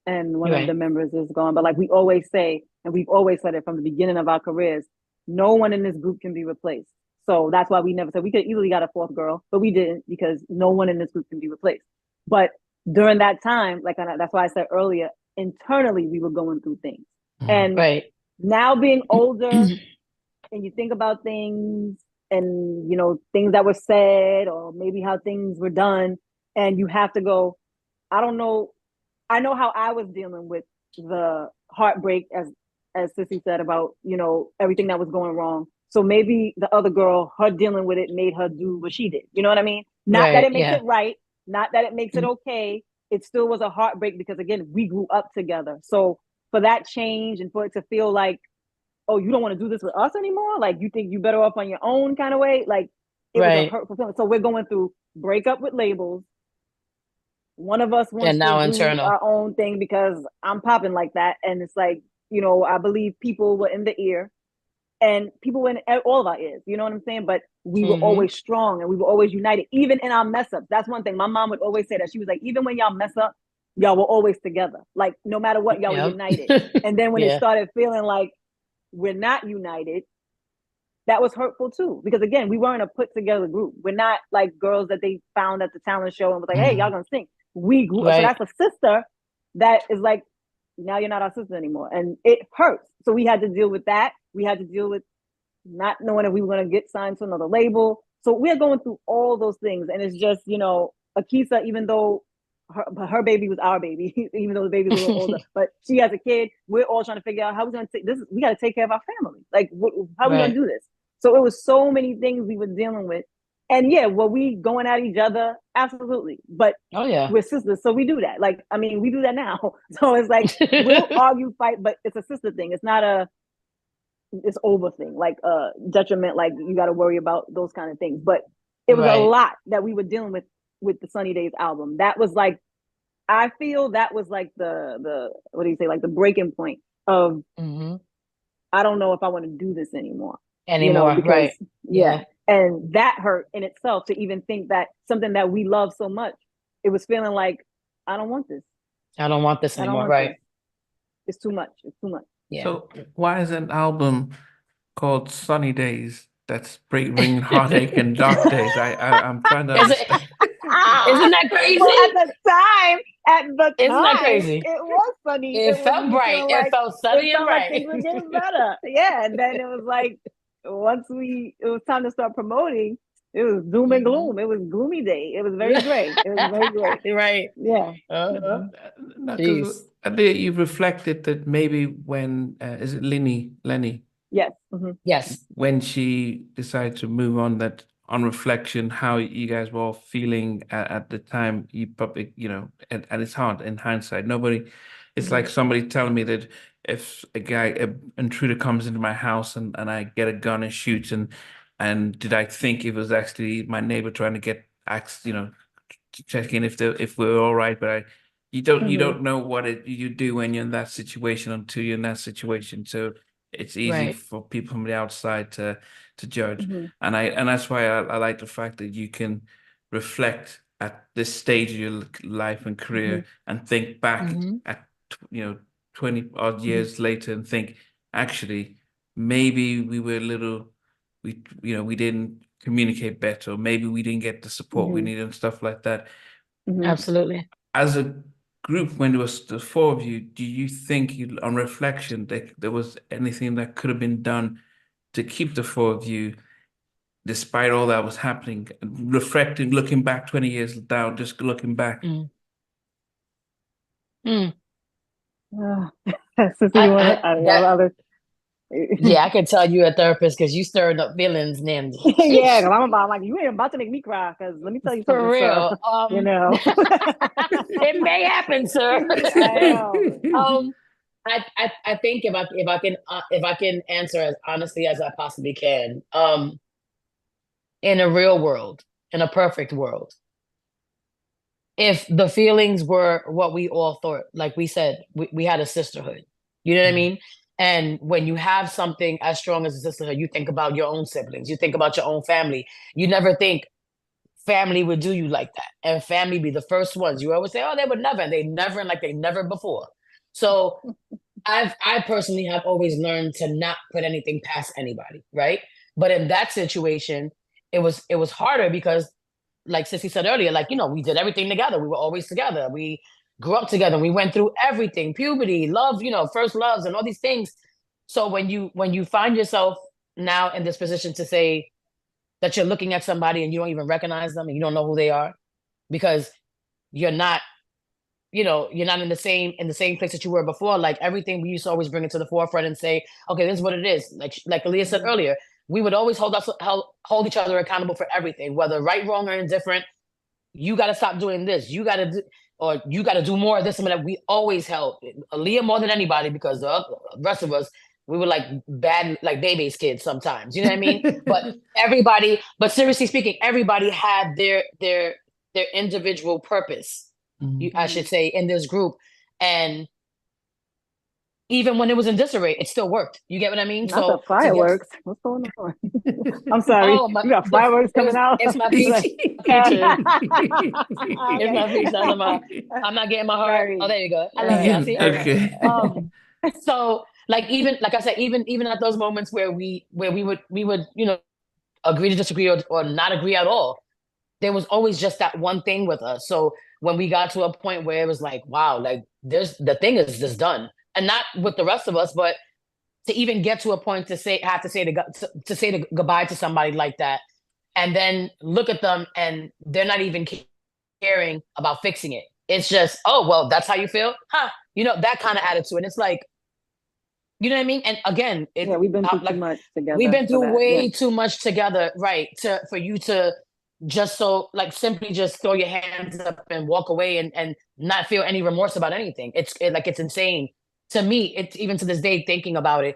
and one of the members is gone. But like we always say, and we've always said it from the beginning of our careers, no one in this group can be replaced. So that's why we never said we could easily got a 4th girl, but we didn't because no one in this group can be replaced. But during that time, that's why I said earlier, internally, we were going through things. And now being older and you think about things and, things that were said or maybe how things were done, and you have to go, I don't know. I know how I was dealing with the heartbreak, as Sissy said, about, everything that was going wrong. So maybe the other girl, her dealing with it made her do what she did. You know what I mean? Not that it makes it right. Not that it makes it okay. It still was a heartbreak because, again, we grew up together. So for that change and for it to feel like oh, you don't want to do this with us anymore? Like, you think you better off on your own kind of way? Like, it was a hurtful feeling. So we're going through breakup with labels. One of us wants And now to do internal. our own thing because I'm popping like that. And it's like, you know, I believe people were in the ear and people were in all of our ears. You know what I'm saying? But we were always strong and we were always united, even in our mess ups. That's one thing. My mom would always say that. She was like, even when y'all mess up, y'all were always together. Like, no matter what, y'all were united. And then when it started feeling like we're not united, that was hurtful too. Because again, we weren't a put together group. We're not like girls that they found at the talent show and was like, hey, y'all gonna sing. We grew. So that's a sister that is like, now you're not our sister anymore. And it hurts. So we had to deal with that. We had to deal with not knowing if we were going to get signed to another label. So we're going through all those things. And it's just, you know, Akisa, even though her baby was our baby, even though the baby's a little older, but she has a kid, we're all trying to figure out how we're going to take this. We got to take care of our family. Like, how are we going to do this? So it was so many things we were dealing with. And yeah, were we going at each other? Absolutely. But we're sisters, so we do that. Like, I mean, we do that now. So it's like, we'll argue, fight, but it's a sister thing. It's not it's over thing, like detriment, like you got to worry about those kind of things. But it was a lot that we were dealing with the Sunny Days album. That was like, I feel that was like the what do you say, like the breaking point of, I don't know if I want to do this anymore. You know, because, and that hurt in itself to even think that something that we love so much, it was feeling like, I don't want this. I don't want this anymore, this. It's too much. It's too much. Yeah. So why is an album called Sunny Days that's bringing heartache and dark days? I'm trying to understand. Isn't that crazy? Well, at the time, isn't that crazy? It was funny. It felt bright. It felt sunny and bright. Things were getting better. Yeah, and then it was like, once it was time to start promoting, it was doom and gloom. It was gloomy day. It was very gray. It was very gray. Right. Yeah. You reflected that maybe when is it Lenny? Yes. Yes. When she decided to move on, that on reflection, how you guys were all feeling at the time, you probably, you know, and it's hard in hindsight. It's like somebody telling me that if an intruder comes into my house and I get a gun and shoots and did I think it was actually my neighbor trying to get you know, checking if we're all right, but you don't know what you do when you're in that situation until you're in that situation. So it's easy for people from the outside to judge. And that's why I like the fact that you can reflect at this stage of your life and career and think back at, you know, 20 odd years later and think, actually, maybe we were we didn't communicate better, or maybe we didn't get the support we needed and stuff like that. Absolutely. As a group, when there was the four of you, do you think, on reflection, that there was anything that could have been done to keep the four of you, despite all that was happening, reflecting, looking back 20 years down, just looking back? Yeah, I can tell you a therapist because you stirred up feelings, Nancy. Yeah, because I'm like, you ain't about to make me cry. Because let me tell you something, for real. You know, it may happen, sir. I know. I think if I can answer as honestly as I possibly can, in a real world, in a perfect world, if the feelings were what we all thought, like we said, we had a sisterhood. You know what I mean? And when you have something as strong as a sisterhood, you think about your own siblings, you think about your own family. You never think family would do you like that. And family be the first ones. You always say, oh, they would never. And they never, and like they never before. So I personally have always learned to not put anything past anybody, right? But in that situation, it was harder because, like Sissy said earlier, like, you know, we did everything together. We were always together. We grew up together. We went through everything, puberty, love, you know, first loves and all these things. So when you find yourself now in this position to say that you're looking at somebody and you don't even recognize them and you don't know who they are because you're not, you know, you're not in the same place that you were before. Like everything we used to always bring it to the forefront and say, okay, this is what it is. Like Aaliyah said earlier, we would always hold each other accountable for everything, whether right, wrong, or indifferent. You got to stop doing this. You got to do, or you got to do more of this and that. We always held Aaliyah more than anybody because the rest of us, we were like bad, like baby's kids sometimes, you know what I mean? But seriously speaking, everybody had their individual purpose, I should say, in this group. And even when it was in disarray, it still worked. You get what I mean? Not the fireworks. What's going on? I'm sorry. Oh, you got fireworks coming out. It's my peach. Peaches. It's my peach. I'm not getting my heart. Sorry. Oh, there you go. I love you. See? Okay. So like I said, even at those moments where we would agree to disagree or not agree at all, there was always just that one thing with us. So when we got to a point where it was like, wow, like the thing is just done, and not with the rest of us, but to even get to a point to say goodbye to somebody like that, and then look at them and they're not even caring about fixing it. It's just, oh, well, that's how you feel, huh? That kind of attitude. And it's like, you know what I mean? And again, we've been through too much together. We've been through way too much together, right? For you to just simply just throw your hands up and walk away and not feel any remorse about anything. It's insane to me. It's even to this day thinking about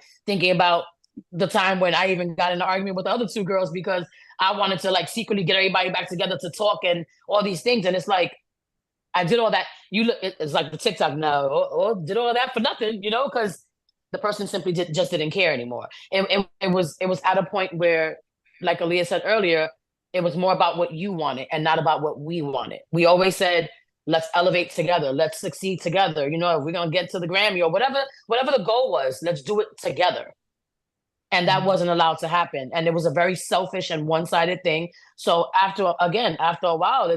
the time when I even got in an argument with the other two girls because I wanted to secretly get everybody back together to talk and all these things. And it's like, I did all that. It's like the TikTok now, or did all that for nothing, because the person simply just didn't care anymore. And it was at a point where, like Aaliyah said earlier, it was more about what you wanted and not about what we wanted. We always said, let's elevate together. Let's succeed together. If we're going to get to the Grammy or whatever the goal was, let's do it together. And that wasn't allowed to happen. And it was a very selfish and one-sided thing. So after a while,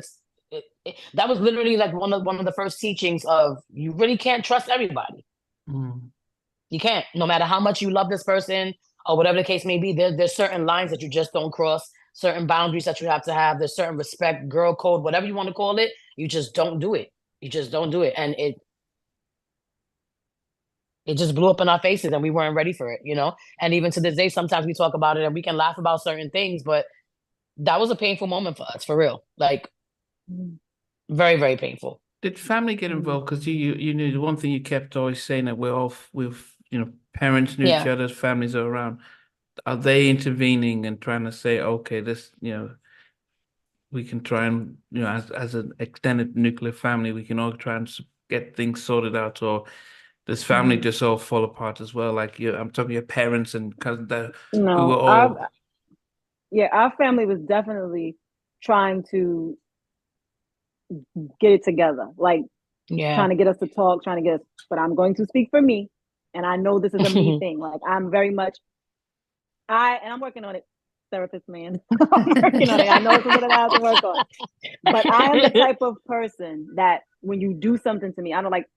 that was literally like one of the first teachings of, you really can't trust everybody. You can't, no matter how much you love this person or whatever the case may be. There's certain lines that you just don't cross, certain boundaries that you have to have. There's certain respect, girl code, whatever you want to call it. You just don't do it. You just don't do it. And it just blew up in our faces and we weren't ready for it, And even to this day, sometimes we talk about it and we can laugh about certain things, but that was a painful moment for us, for real. Like, very, very painful. Did family get involved? Because you knew the one thing you kept always saying, that we're all with, parents knew each other's families are around. Are they intervening and trying to say, okay, this, we can try and, as an extended nuclear family, we can all try and get things sorted out, or does family just all fall apart as well? Like I'm talking your parents and cousins who were all... our family was definitely trying to get it together, trying to get us to talk, trying to get us, but I'm going to speak for me, and I know this is a me thing. Like, I'm very much, I'm working on it, therapist man. I'm working on it. I know it's something that I have to work on, but I am the type of person that when you do something to me, I don't like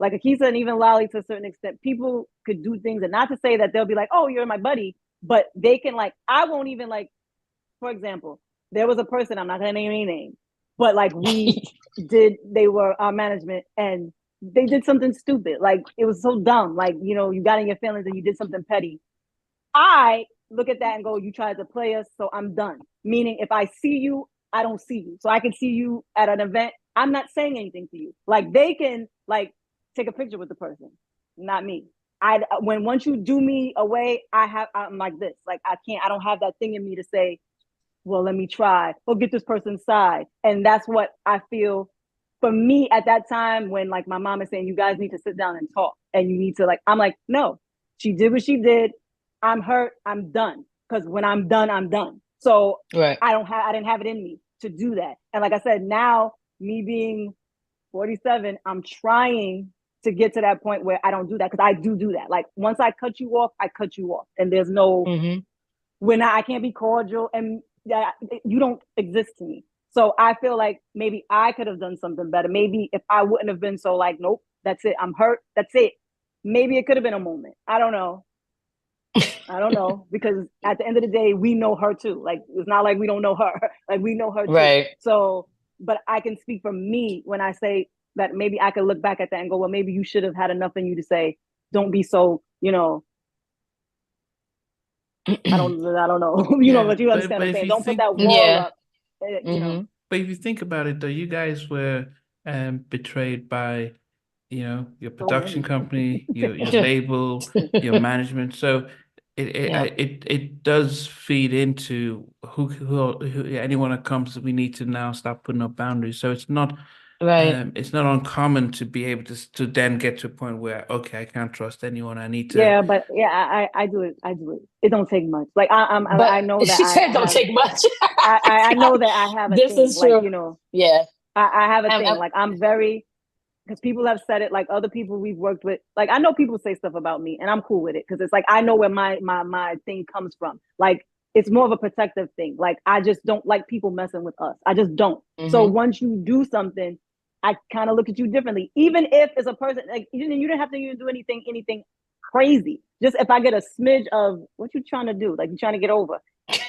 Akisa and even Lolly to a certain extent, people could do things, and not to say that they'll be like, oh, you're my buddy, but they can I won't even for example, there was a person, I'm not gonna name any name, but they were our management and they did something stupid. It was so dumb. You got in your feelings and you did something petty. I look at that and go, you tried to play us, so I'm done. Meaning if I see you, I don't see you. So I can see you at an event, I'm not saying anything to you. They can take a picture with the person, not me. Once you do me away, I'm like this. I don't have that thing in me to say, well, let me try or get this person's side. And that's what I feel for me at that time when my mom is saying, you guys need to sit down and talk. And you need to I'm like, no, she did what she did. I'm hurt. I'm done. Because when I'm done, I'm done. So right. I didn't have it in me to do that. And like I said, now me being 47, I'm trying to get to that point where I don't do that, because I do that. Once I cut you off, I cut you off. And there's no, I can't be cordial and you don't exist to me. So I feel like maybe I could have done something better. Maybe if I wouldn't have been so nope, that's it. I'm hurt. That's it. Maybe it could have been a moment. I don't know. Because at the end of the day, we know her too. It's not like we don't know her. We know her too. Right. So, but I can speak for me when I say that maybe I could look back at that and go, well, maybe you should have had enough in you to say, don't be so, I don't know. But you understand what I'm saying. Don't put that wall up. But if you think about it, though, you guys were betrayed by, your So production many. company, your label, your management. So it does feed into who anyone that comes. We need to now start putting up boundaries. So Right. it's not uncommon to be able to then get to a point where, okay, I can't trust anyone. I need to. Yeah, but yeah, I do it. I do it. It don't take much. Like But I know that she said don't have take much. I know that I have a This thing. is Like, true. Yeah. I have a I'm, thing. I'm, Like I'm very, because people have said it, like other people we've worked with. Like I know people say stuff about me and I'm cool with it because it's like I know where my thing comes from. Like it's more of a protective thing. Like I just don't like people messing with us. I just don't. So mhm. once you do something, I kind of look at you differently. Even if it's a person, like you didn't have to even do anything crazy. Just if I get a smidge of what you trying to do, like you trying to get over.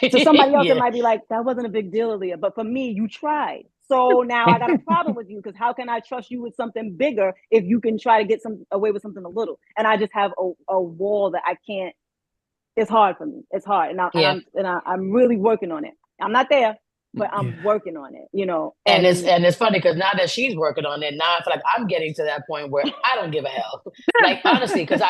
To somebody else, it Yeah. might be like, that wasn't a big deal, Aaliyah. But for me, you tried. So now I got a problem with you because how can I trust you with something bigger if you can try to get away with something a little? And I just have a wall that I can't. It's hard for me. It's hard, Yeah. I'm really working on it. I'm not there, but Yeah. I'm working on it. And And it's funny because now that she's working on it, now I feel like I'm getting to that point where I don't give a hell. Like honestly, because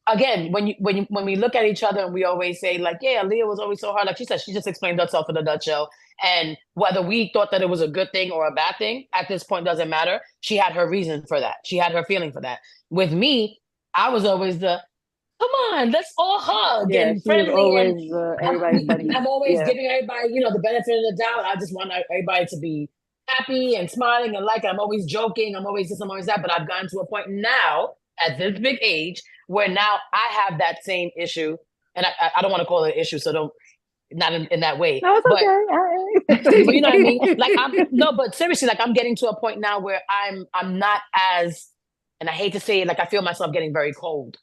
again, when we look at each other and we always say like, yeah, Leah was always so hard. Like she said, she just explained herself in a nutshell. And whether we thought that it was a good thing or a bad thing at this point doesn't matter. She had her reason for that. She had her feeling for that. With me, I was always come on, let's all hug yeah, and she was friendly and always everybody's buddy. I'm always Yeah, giving everybody, the benefit of the doubt. I just want everybody to be happy and smiling and like it. I'm always joking. I'm always this, I'm always that. But I've gotten to a point now at this big age where now I have that same issue. And I don't want to call it an issue, so don't not in that way. no, it's But okay. you know what I mean? Like I'm no, but seriously, like I'm getting to a point now where I'm not as, and I hate to say it, like I feel myself getting very cold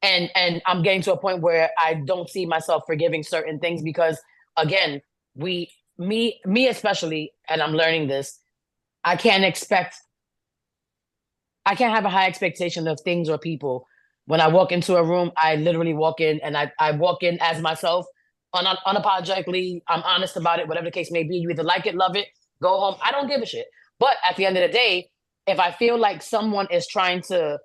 and I'm getting to a point where I don't see myself forgiving certain things because again, me especially, and I'm learning this, I can't have a high expectation of things or people. When I walk into a room, I literally walk in and I walk in as myself, unapologetically. I'm honest about it, whatever the case may be. You either like it, love it, go home. I don't give a shit. But at the end of the day, if I feel like someone is trying to,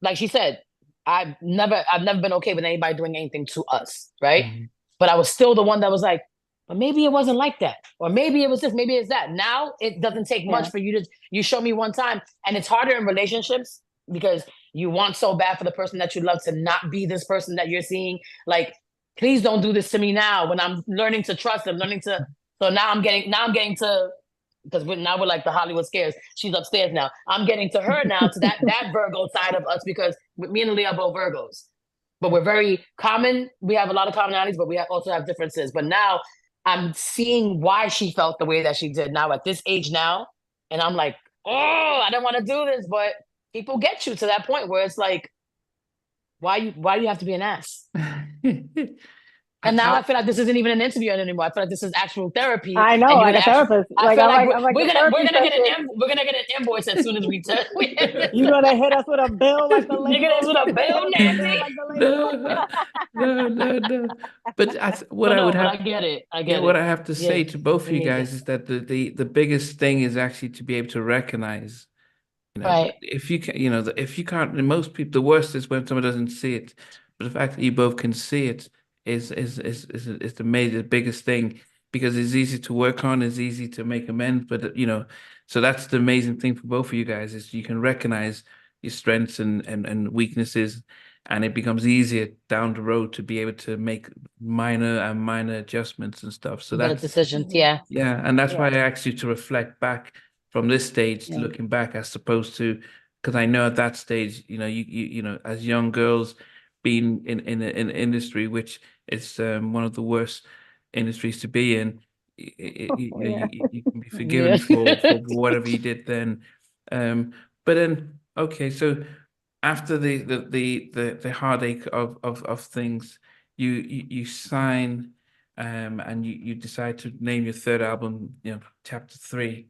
like she said, I've never been okay with anybody doing anything to us, right? Mhm. But I was still the one that was like, but maybe it wasn't like that, or maybe it was this, maybe it's that. Now it doesn't take much Yeah. for you show me one time, and it's harder in relationships because you want so bad for the person that you love to not be this person that you're seeing. Like, please don't do this to me now when I'm learning to trust and learning to. So now I'm getting to because now we're like the Hollywood scares. She's upstairs now. I'm getting to her now to that Virgo side of us because me and Leah are both Virgos, but we're very common. We have a lot of commonalities, but we also have differences. But now I'm seeing why she felt the way that she did now at this age now, and I'm like, oh, I don't want to do this, but people get you to that point where it's like, why do you have to be an ass? And now I feel like this isn't even an interview anymore. I feel like this is actual therapy. I know, and like a therapist. I Like feel I'm like like we're a gonna therapy session. we're gonna get an invoice as soon as we turn. You're gonna hit us with a bill like the Nigga, label. that's what a You're gonna bill, hit us with a bill Nancy. like the label. No. But what But I no, would but I have, get it. I yeah, get what it. I have to Yeah, say to both of we you need guys this. is that the biggest thing is actually to be able to recognize, Right. if you can, if you can't, and most people, the worst is when someone doesn't see it. But the fact that you both can see it is the biggest thing because it's easy to work on, it's easy to make amends. But so that's the amazing thing for both of you guys is you can recognize your strengths and weaknesses, and it becomes easier down the road to be able to make minor adjustments and stuff. So Better that's decisions. Yeah. yeah, and that's why Yeah. I asked you to reflect back from this stage, Yeah. looking back, as opposed to because I know at that stage, as young girls, being in an industry which is one of the worst industries to be in, Yeah. you can be forgiven Yeah. for whatever you did then. But then, okay, so after the heartache of things, you sign. And you decide to name your third album, Chapter 3.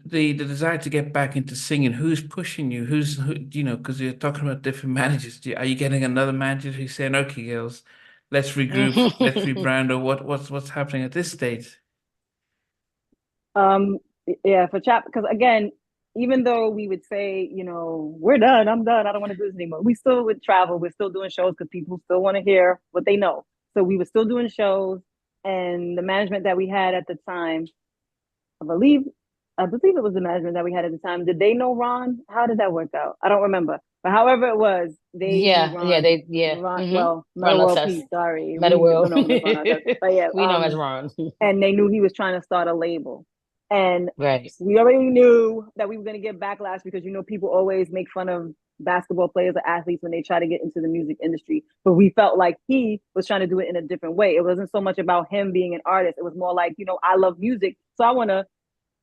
The desire to get back into singing, who's pushing you? Because you're talking about different managers. Are you getting another manager who's saying, "Okay, girls, let's regroup, let's rebrand," or what's happening at this stage? Yeah, for Chap, because again, even though we would say, you know, we're done, I'm done, I don't want to do this anymore. We still would travel. We're still doing shows because people still want to hear what they know. So we were still doing shows, and the management that we had at the time, I believe, I believe it was the management that we had at the time. Did they know Ron? How did that work out? I don't remember. But however it was, they knew Yeah, yeah, Ron. they, yeah. Ron, Mm-hmm. well, Ron Meta World Access, Peace. Sorry, Meta we World. don't know Ron Access. But yeah, We know him as Ron. and they knew he was trying to start a label, and Right. we already knew that we were going to get backlash because, you know, people always make fun of basketball players or athletes when they try to get into the music industry. But we felt like he was trying to do it in a different way. It wasn't so much about him being an artist. It was more like, you know, I love music, so I want to,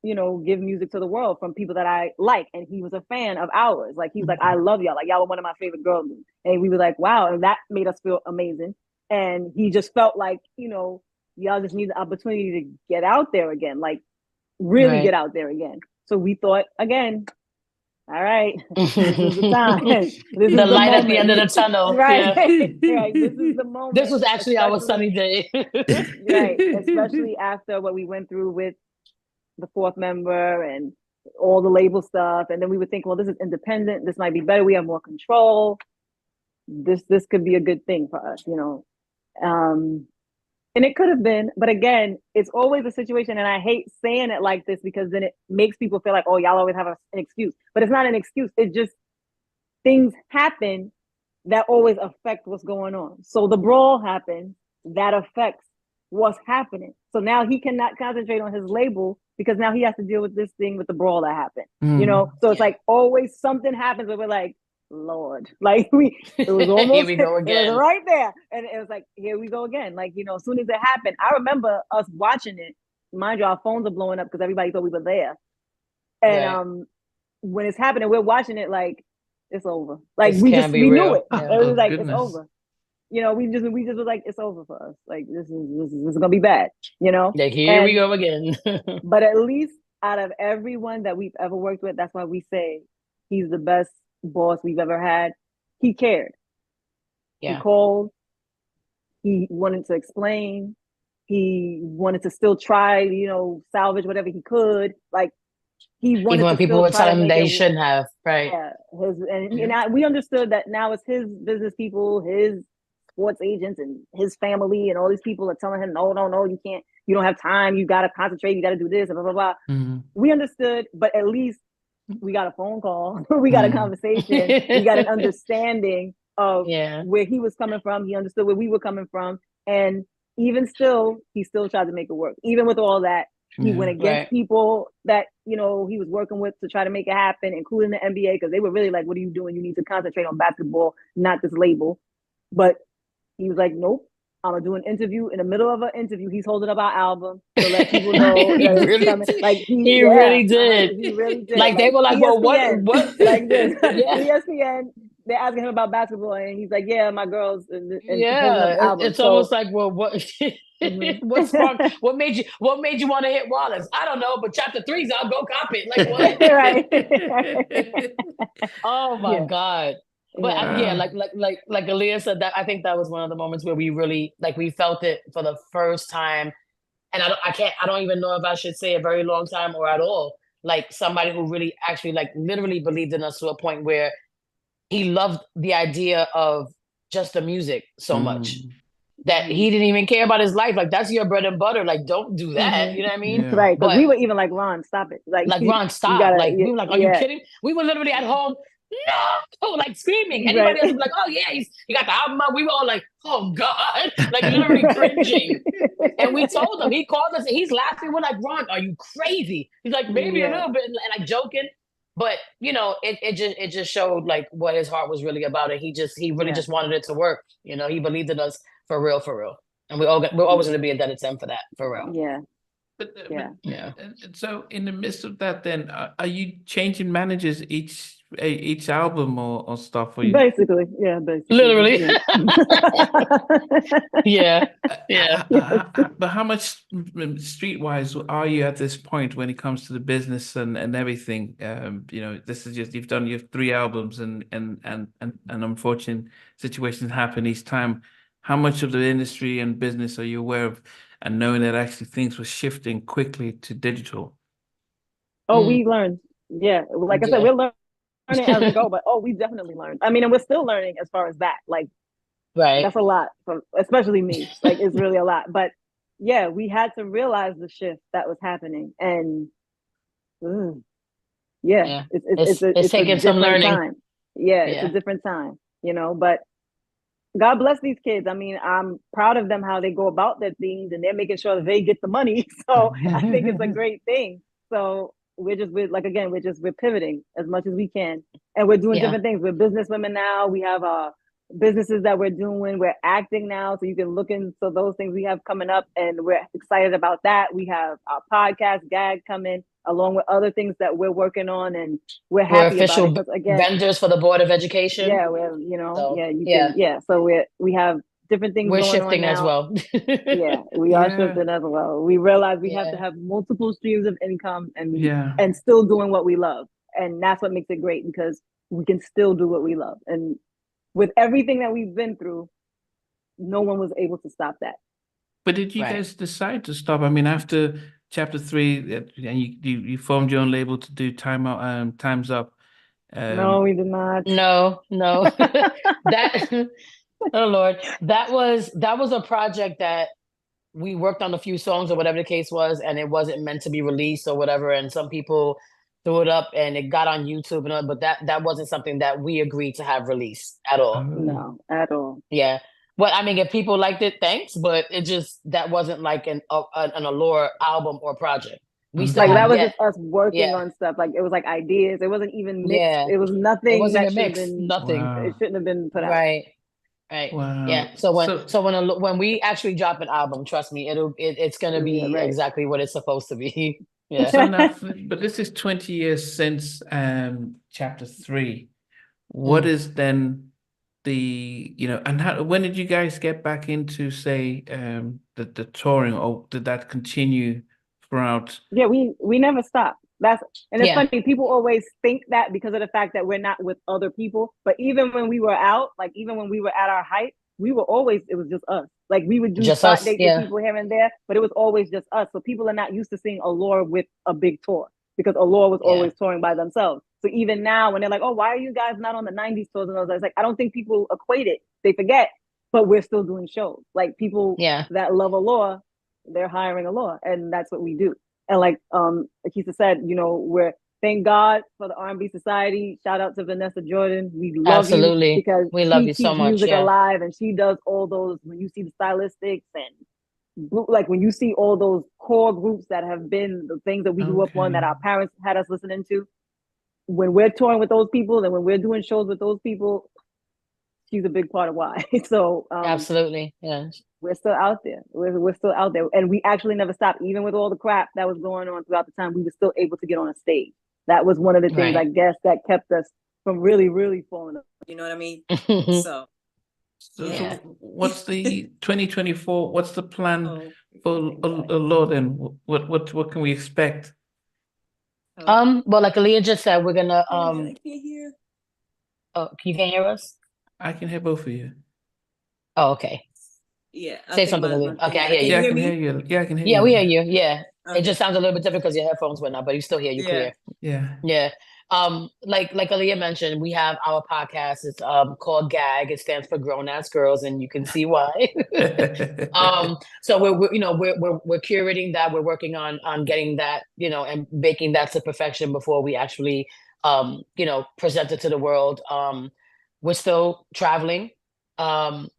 you know, give music to the world from people that I like. And he was a fan of ours. Like, he was like, I love y'all. Like, y'all are one of my favorite girl groups. And we were like, wow. And that made us feel amazing. And he just felt like, you know, y'all just need the opportunity to get out there again. Like, really get out there again. So we thought, again, all right, this is the time. This is The light at the moment. end of the tunnel. Right. Yeah. Right. This is the moment. This was actually our sunny day. Right. Especially after what we went through with the fourth member and all the label stuff. And then we would think, well, this is independent. This might be better. We have more control. This could be a good thing for us, you know. And it could have been, but again, it's always a situation, and I hate saying it like this because then it makes people feel like, oh, y'all always have an excuse. But it's not an excuse. It just, things happen that always affect what's going on. So the brawl happened, that affects what's happening. So now he cannot concentrate on his label because now he has to deal with this thing with the brawl that happened. You know, so it's like always something happens where we're like, Lord, like it was almost Here we go again. It was right there, and it was like, here we go again. Like, you know, as soon as it happened, I remember us watching it. Mind you, our phones are blowing up because everybody thought we were there. And when it's happening, we're watching it like it's over. Like This we can't be we real. knew it. Yeah. It was like goodness. it's over. You know, we just was like, it's over for us. Like this is gonna be bad. You know. Like, here we go again. But at least out of everyone that we've ever worked with, that's why we say he's the best boss we've ever had. He cared. Yeah. He called. He wanted to explain. He wanted to still try, you know, salvage whatever he could. Like, he wanted Even when to people still would try tell to him make they it shouldn't have, right? Yeah, we understood that now it's his business people, his sports agents, and his family, and all these people are telling him, no, you can't, you don't have time, you got to concentrate, you got to do this, and blah, blah, blah. Mm-hmm. We understood, but at least we got a phone call, we got a conversation, we got an understanding of where he was coming from. He understood where we were coming from. And even still, he still tried to make it work. Even with all that, he went against people that, you know, he was working with to try to make it happen, including the NBA, because they were really like, what are you doing? You need to concentrate on basketball, not this label. But he was like, nope, I'm gonna do an interview. In the middle of an interview, he's holding up our album to let people know He that it's really coming. did. Like He really did. He really did. Like, they were like, well, ESPN, what? like this. Yeah. ESPN, they're asking him about basketball, and he's like, yeah, my girls, and holding up Yeah, the album. it's almost like, well, what? Mhm. What's wrong? What made you want to hit Wallace? I don't know, but chapter 3's I'll go cop it. Like, what? Right. Oh my Yeah. God. But like Aaliyah said, that I think that was one of the moments where we really, like, we felt it for the first time. And I don't even know if I should say a very long time or at all. Like, somebody who really actually, like, literally believed in us to a point where he loved the idea of just the music so much that he didn't even care about his life. Like, that's your bread and butter. Like, don't do that. You know what I mean? Yeah. Right. Because But we were even like, Ron, stop it. Like Ron, stop. Like, we were like, are you kidding? We were literally at home, no, like screaming. Anybody else would be like, oh yeah, he got the album out. We were all like, oh God, like literally cringing. And we told him, he called us and he's laughing. We're like, Ron, are you crazy? He's like, maybe a little bit, and like joking. But you know, it just showed like what his heart was really about. And he really just wanted it to work. You know, he believed in us for real. And we're always going to be indebted to him for that, for real. Yeah. But Yeah. And so in the midst of that, then are you changing managers each album or stuff? Or Basically. Literally. Yeah. Yeah. But how much streetwise are you at this point when it comes to the business and everything? You know, this is just, you have 3 albums and unfortunate situations happen each time. How much of the industry and business are you aware of, and knowing that actually things were shifting quickly to digital? Oh, we learned. Yeah. Like I said, we're learning as we go, but we definitely learned. I mean, and we're still learning as far as that. Like, Right. that's a lot, especially me. Like, it's really a lot. But yeah, we had to realize the shift that was happening. And it's taking some learning. Time. Yeah, it's a different time, but God bless these kids. I mean, I'm proud of them, how they go about their things, and they're making sure that they get the money. So I think it's a great thing. So we're pivoting as much as we can. And we're doing different things. We're business women now. We have businesses that we're doing. We're acting now. So you can look into those things we have coming up, and we're excited about that. We have our podcast, GAG, coming, along with other things that we're working on, and we're happy official about it. Again, vendors for the Board of Education. Yeah, so we have different things we're going shifting on now. As well. We are shifting as well. We realize we have to have multiple streams of income, and still doing what we love. And that's what makes it great, because we can still do what we love. And with everything that we've been through, no one was able to stop that. But did you guys decide to stop? I mean, after chapter 3, and you formed your own label to do Time's Up. No, we did not. No. That oh Lord, that was a project that we worked on a few songs or whatever the case was, and it wasn't meant to be released or whatever. And some people threw it up, and it got on YouTube and all, but that wasn't something that we agreed to have released at all. No, at all. Yeah. Well, I mean, if people liked it, thanks, but that wasn't like an Allure album or project. We still that was just us working on stuff. Like, it was like ideas. It wasn't even mixed. Yeah. It was nothing. It wasn't that a mix. been, Nothing. Wow. It shouldn't have been put out. Right. Wow. Yeah. So when we actually drop an album, trust me, it's gonna be exactly what it's supposed to be. Yeah. So now, but this is 20 years since chapter 3. What is then and when did you guys get back into, say, the touring, or did that continue throughout? Yeah, we never stopped. It's funny, people always think that because of the fact that we're not with other people. But even when we were out, like even when we were at our height, it was just us. Like, we would do spot dates with people here and there, but it was always just us. So people are not used to seeing Allure with a big tour, because Allure was always touring by themselves. So even now, when they're like, "Oh, why are you guys not on the 90s tours?" and all that, it's like, I don't think people equate it. They forget, but we're still doing shows. Like, people that love Allure, they're hiring Allure, and that's what we do. And like Akisa said, we're, thank God for the R&B Society. Shout out to Vanessa Jordan. We love you, because we love you so much. Music alive, and she does all those. When you see the stylistics, and like when you see all those core groups that have been the things that we grew up on, that our parents had us listening to, when we're touring with those people, and when we're doing shows with those people, she's a big part of why. So absolutely, we're still out there. We're still out there, and we actually never stopped. Even with all the crap that was going on throughout the time, we were still able to get on a stage. That was one of the things, I guess, that kept us from really, really falling up. You know what I mean? So what's the 2024? What's the plan for Allure then? What can we expect? Well, like Aaliyah just said, we're gonna I can't hear. Oh, you can't hear us? I can hear both of you. Oh, okay. Yeah. Say something, Aaliyah. Okay, I hear you. Yeah, I can hear you. Yeah, I can hear you. Yeah, we hear you. Yeah. Okay. It just sounds a little bit different because your headphones went out, but you still hear you clear. Yeah. Yeah. Like Aaliyah mentioned, we have our podcast. It's called GAG. It stands for Grown Ass Girls, and you can see why. So we're curating that. We're working on getting that, and making that to perfection before we actually present it to the world. We're still traveling.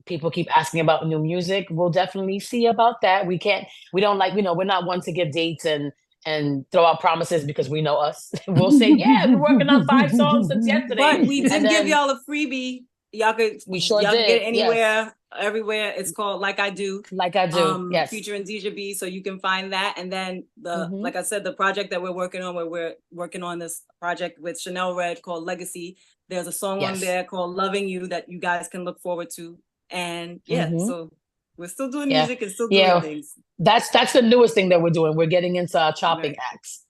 People keep asking about new music. We'll definitely see about that. We're not one to give dates and throw out promises, because we know us. We'll say, we're working on 5 songs since yesterday. But we did give y'all a freebie. Y'all could get it anywhere, everywhere. It's called Like I Do. Like I Do, yes. Featuring Deja B, so you can find that. And then like I said, the project that we're working on, where we're working on this project with Chanel Red called Legacy. There's a song on there called Loving You that you guys can look forward to. And so we're still doing music and still doing things. That's the newest thing that we're doing. We're getting into our chopping acts.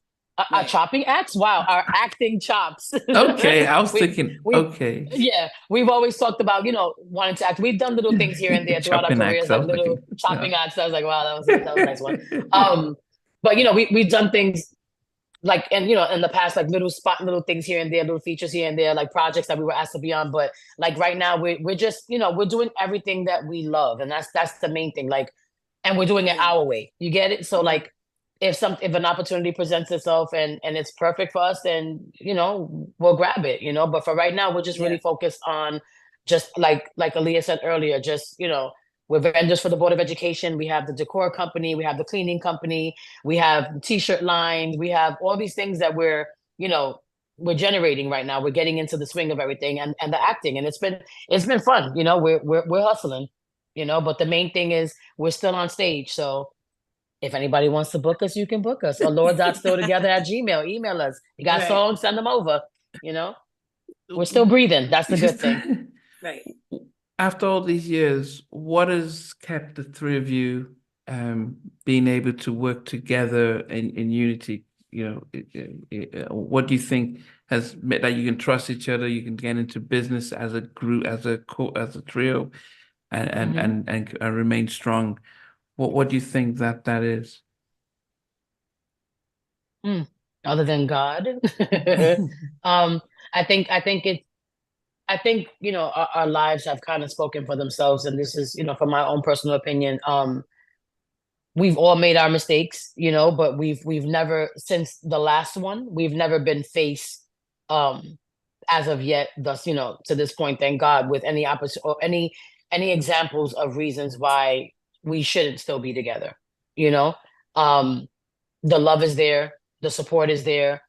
Our chopping acts? Wow, our acting chops. Okay, I was thinking, okay. Yeah, we've always talked about, wanting to act. We've done little things here and there throughout our careers, like little chopping acts. I was like, wow, that was a nice one. But, we've done things like, and you know, in the past, like little things here and there, little features here and there, like projects that we were asked to be on. But like right now, we're just, you know, we're doing everything that we love, and that's the main thing. Like, and we're doing it our way. You get it? So like, if an opportunity presents itself and it's perfect for us, then you know we'll grab it. You know, but for right now, we're just really focused on just like Aaliyah said earlier, just you know. We're vendors for the Board of Education. We have the decor company. We have the cleaning company. We have T-shirt lines. We have all these things that we're, you know, we're generating right now. We're getting into the swing of everything and the acting, and it's been fun. You know, we're hustling. You know, but the main thing is we're still on stage. So if anybody wants to book us, you can book us. allure.stilltogether@gmail. Email us. You got songs, send them over. You know, we're still breathing. That's the good thing. Right. After all these years, what has kept the three of you being able to work together in unity? You know, what do you think has made that you can trust each other, you can get into business as a group, as a trio, and remain strong? What do you think that is? Other than God, I think, you know, our lives have kind of spoken for themselves. And this is, you know, from my own personal opinion, we've all made our mistakes, you know, but we've never, since the last one, we've never been faced, as of yet, thus, you know, to this point, thank God, with any opposite or any examples of reasons why we shouldn't still be together, you know? The love is there, the support is there.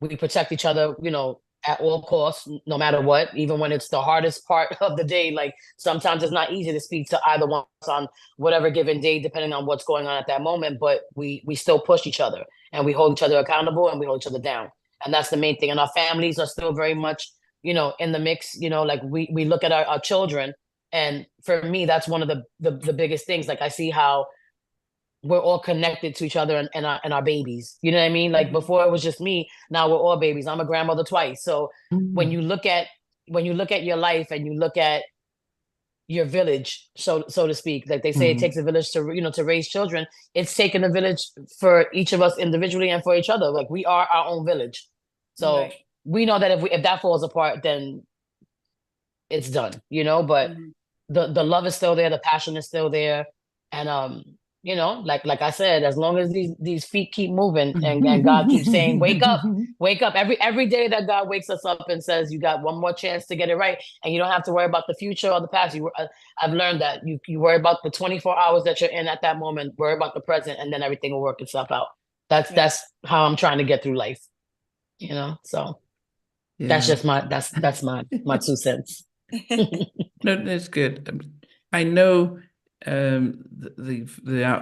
We protect each other, you know, at all costs, no matter what, even when it's the hardest part of the day. Like sometimes it's not easy to speak to either one on whatever given day, depending on what's going on at that moment. But we still push each other and we hold each other accountable and we hold each other down. And that's the main thing. And our families are still very much, you know, in the mix. You know, like we look at our children. And for me, that's one of the biggest things. Like I see how we're all connected to each other and our babies. You know what I mean? Like before it was just me. Now we're all babies. I'm a grandmother twice. So when you look at your life and you look at your village, so to speak, like they say, it takes a village to, you know, to raise children. It's taken a village for each of us individually and for each other. Like we are our own village. So we know that if that falls apart, then it's done, you know, but the love is still there. The passion is still there. And, you know, like I said, as long as these feet keep moving and God keeps saying, wake up. Every day that God wakes us up and says, you got one more chance to get it right. And you don't have to worry about the future or the past. I've learned that you worry about the 24 hours that you're in at that moment, worry about the present, and then everything will work itself out. That's how I'm trying to get through life, you know? So that's just my 2 cents. No, that's good. I know the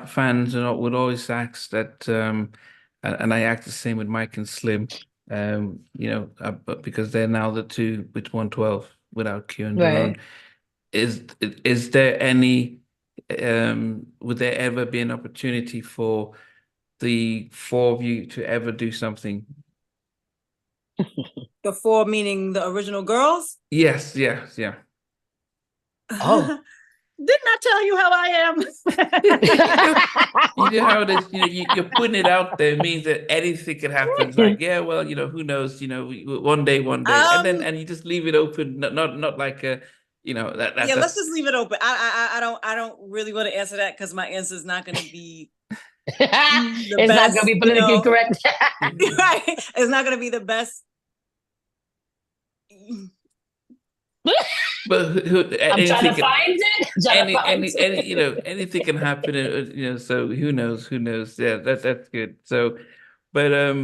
fans would always ask that, and I act the same with Mike and Slim, you know, because they're now the two with 112 without Q and Barone. Is there any, would there ever be an opportunity for the four of you to ever do something? The four meaning the original girls? Yes. Oh. Didn't I tell you how I am? You know how it is. You know, you're putting it out there. It means that anything can happen. It's like, yeah, well, you know, who knows? You know, one day, and you just leave it open. Not like a, you know, that. Yeah, let's just leave it open. I don't really want to answer that because my answer is not going to be. It's not going to be politically correct. Right. It's not going to be the best. But I'm trying to find it. You know, anything can happen. You know, so who knows? Yeah, that's good. So, but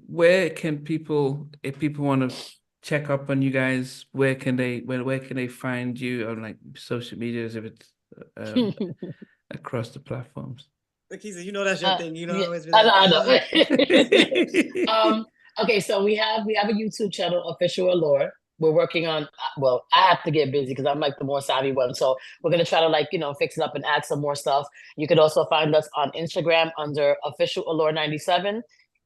where can people, if people want to check up on you guys, where can they find you on like social medias, if it's across the platforms? Lakisa, you know that's your thing. You know, always be I know. Okay, so we have a YouTube channel, Official Allure. We're working on, well, I have to get busy because I'm like the more savvy one. So we're going to try to like, you know, fix it up and add some more stuff. You could also find us on Instagram under Official Allure 97.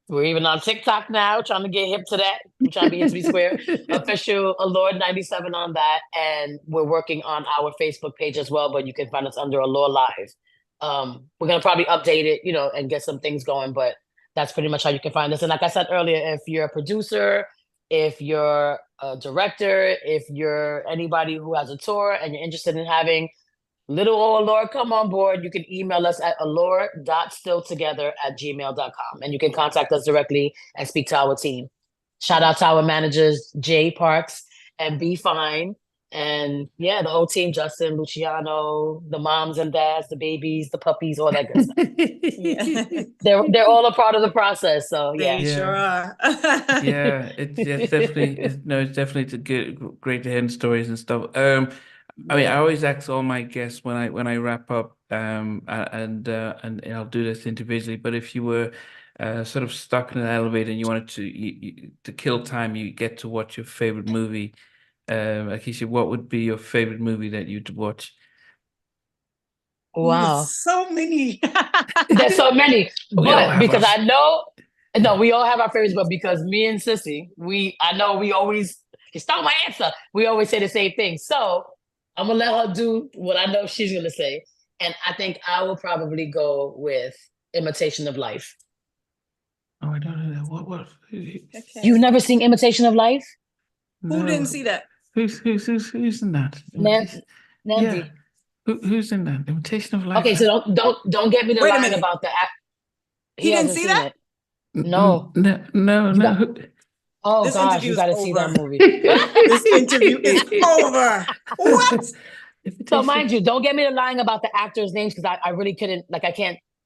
We're even on TikTok now, trying to get hip to that. We're trying to be hip to be square. Official Allure 97 on that. And we're working on our Facebook page as well, but you can find us under Allure Live. We're going to probably update it, you know, and get some things going, but That's pretty much how you can find us. And like I said earlier, if you're a producer, if you're a director, if you're anybody who has a tour and you're interested in having little old Allure come on board, you can email us at allure.stilltogether@gmail.com, and you can contact us directly and speak to our team. Shout out to our managers, Jay Parks and Be Fine. And yeah, the whole team, Justin, Luciano, the moms and dads, the babies, the puppies, all that good stuff. Yeah. They're all a part of the process. So They yeah. sure are. Yeah, it's definitely it's definitely to get great to hear stories and stuff. I mean, I always ask all my guests when I wrap up, and I'll do this individually. But if you were sort of stuck in an elevator and you wanted to kill time, you get to watch your favorite movie. Akeisha, what would be your favorite movie that you'd watch? Wow. So many. There's so many. But because our... I know, no, we all have our favorites, but because me and Sissy, I know we always, you stole my answer. We always say the same thing. So I'm going to let her do what I know she's going to say. And I think I will probably go with Imitation of Life. Oh, I don't know. What? Okay. You've never seen Imitation of Life? No. Who didn't see that? Who's in that? Nancy. Yeah. Who's in that? Imitation of Life. Okay, so don't get me to lying about the act. He didn't see that? It. No. No. Oh this gosh, you gotta see that movie. This interview is over. What? So mind you, don't get me to lying about the actors' names because I really couldn't,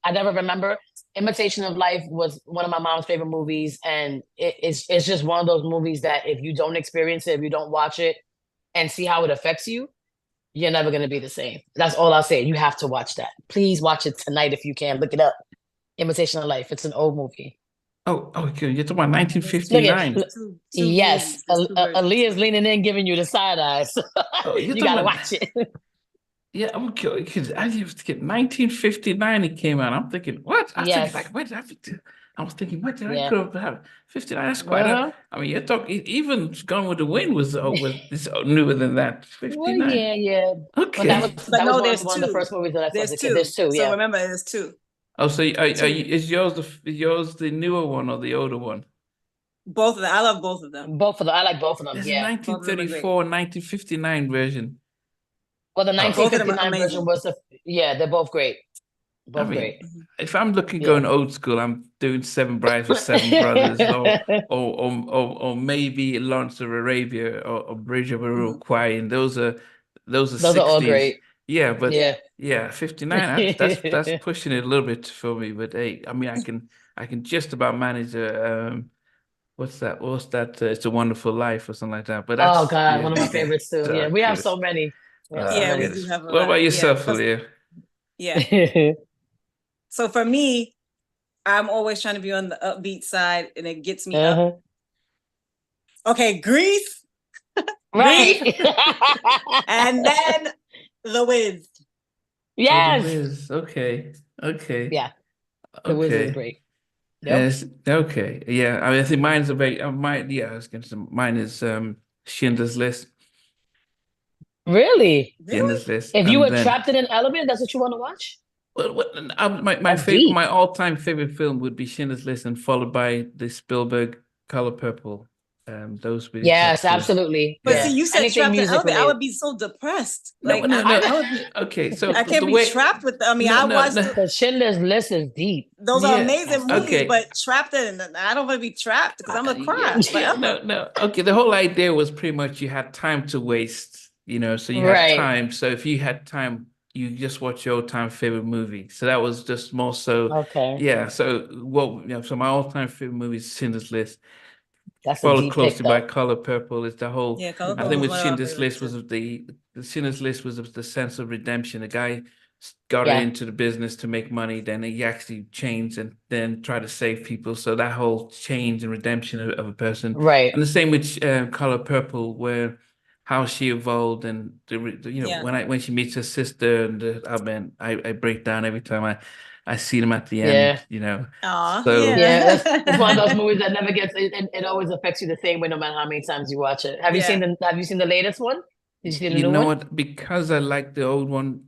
I never remember. Imitation of Life was one of my mom's favorite movies, and it's just one of those movies that if you don't experience it, if you don't watch it and see how it affects you, you're never going to be the same. That's all I'll say. You have to watch that. Please watch it tonight if you can. Look it up. Imitation of Life. It's an old movie. Oh, okay. You're talking about 1959. Yes. Aaliyah's leaning in, giving you the side eyes. You got to watch it. Yeah, I'm okay. Because I used to get 1959. It came out. I'm thinking, what? I was thinking, what did I grow up to have? 59. That's quite. I mean, you're talking. Even Gone with the Wind was newer than that. 59. Well, yeah. Okay. But that was one of the first movies that I saw. There's two. Yeah. So remember, there's two. Oh, so is yours the newer one or the older one? Both of them. I love both of them. I like both of them. There's yeah. 1934 and 1959 version. Well, the 1959 version was they're both great. Great. If I'm going old school, I'm doing Seven Brides for Seven Brothers, or maybe Lawrence of Arabia or Bridge of Iroquois, and those are 60s. Are all great. Yeah, but 59. That's pushing it a little bit for me. But hey, I mean, I can just about manage a what's that? It's a Wonderful Life or something like that. But that's, one of my favorites too. Yeah, we have so many. We do have a What lot. about yourself, Aaliyah? Yeah. So for me, I'm always trying to be on the upbeat side, and it gets me up. Okay, Grease. Right. And then The Wiz. Yes. The Wiz. Okay. Yeah. The Wiz is great. Yep. Yes. Okay. Yeah. I mean, I think mine's I was going to say mine is Schindler's List. Really? Schindler's List. If you were trapped in an elevator, that's what you want to watch? Well, my all-time favorite film would be Schindler's List, and followed by the Spielberg Color Purple. Those would be absolutely. But see, you said trapped in an elevator. I would be so depressed. No. Okay, so I can't be trapped with. I mean, I watched the Schindler's List is deep. Those are amazing movies, but trapped in. I don't want to be trapped because I'm gonna cry. No. Okay, the whole idea was pretty much you had time to waste. So you had time. So if you had time, you just watch your all-time favorite movie. So that was just more so. Okay. Yeah. So so my all-time favorite movie is Schindler's List. That's followed closely by Color Purple. Is the whole. Yeah, Color Purple. I think with Schindler's List was the Schindler's List was the sense of redemption. The guy got into the business to make money, then he actually changed and then tried to save people. So that whole change and redemption of a person. Right. And the same with Color Purple, where how she evolved and when she meets her sister, and I break down every time I see them at the end. Aww, it's one of those movies that never gets it always affects you the same way no matter how many times you watch it. Have you seen the latest one? Did you see the You new know one? what? Because I like the old one,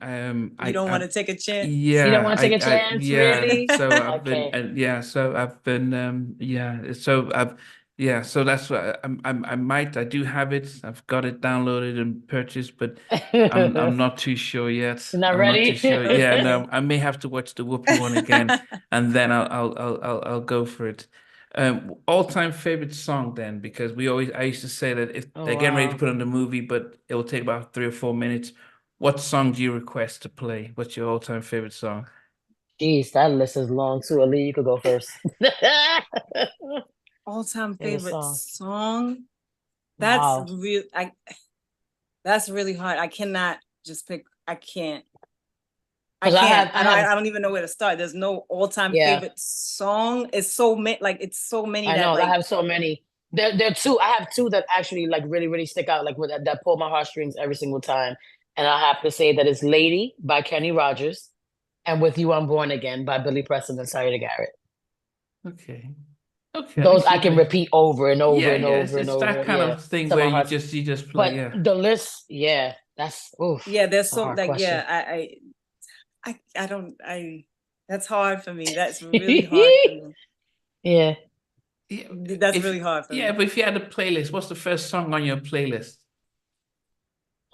You don't want to take a chance? You don't yeah, want to take a chance, yeah. really? So I've been, Okay. yeah. So I've been, yeah. So I've, yeah. So that's what I might, I do have it. I've got it downloaded and purchased, but I'm not too sure yet. You're not I'm not too ready? sure. Yeah, Okay. no. I may have to watch the Whoopi one again, and then I'll go for it. All-time favorite song then, because I used to say that if Oh, they're getting ready to wow. put on the movie, but it will take about 3 or 4 minutes. What song do you request to play? What's your all-time favorite song? Jeez, that list is long too. Ali, you could go first. All-time Favorite favorite song. song. That's Wow. real. That's really hard. I cannot just pick. I can't. I 'Cause I can't. have, I don't even know where to start. There's no all-time yeah, favorite song. It's so many. Like it's so many I that know. I like. have so many. There are two. I have two that actually like really, really stick out, like that pull my heartstrings every single time. And I have to say that it's "Lady" by Kenny Rogers and "With You I'm Born Again" by Billy Preston and Syreeta Garrett. Okay. Okay, let me Those I see. can repeat over and over Yeah, and yeah, over and it's that over. kind Yeah, of thing to where my you heart. just play, But yeah. the list, yeah, that's oof. Yeah, there's A so hard like question. yeah. I don't. That's hard for me. That's really hard for me. Yeah. Yeah, That's really hard for me. but if you had a playlist, what's the first song on your playlist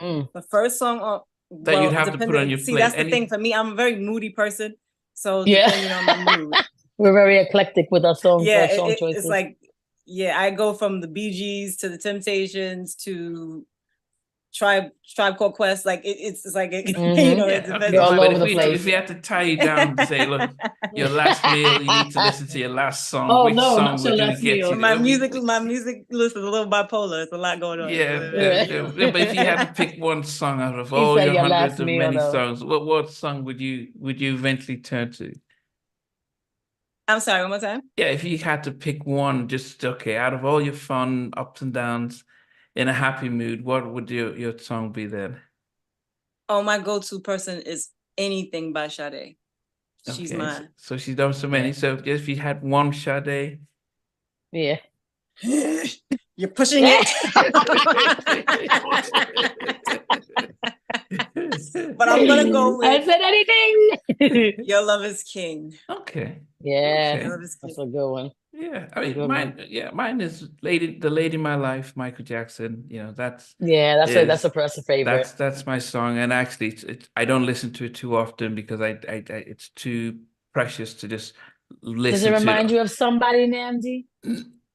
Mm. The first song on, that you'd well, have to put on depending. your See, play? that's the thing for me. I'm a very moody person, so Yeah. depending on my mood. We're very eclectic with our song, Yeah, song it's choices. like, yeah, I go from the Bee Gees to the Temptations to Tribe Called Quest. Like it's like it, you know, it Yeah, depends okay. on all my But over mood. the place. if we had to tie you down to say, look, your last meal, you need to listen to your last song. Oh Which no, song not your would last get meal. you? My I music, mean, my music list is a little bipolar. It's a lot going on. yeah, Yeah. but if you had to pick one song out of He all said your your hundreds last of meal many though. songs, what song would you eventually turn to? I'm sorry, one more time. Yeah, if you had to pick one, just okay, out of all your fun ups and downs in a happy mood, what would your song be then? Oh, my go-to person is Anything by Sade. She's Okay, mine. so she's done so many. Yeah. So just if you had one Sade. Yeah. You're pushing it. But I'm gonna go I with said anything. Your Love Is King. Okay. Yeah, Your Okay. Love Is King. that's a good one. Yeah. I A mean, good one. mine is the lady in my life, Michael Jackson. You know, Yeah, that's a person favorite. that's my song. And actually, I don't listen to it too often because it's too precious to just Does it listen to remind it. you of somebody, Namdi?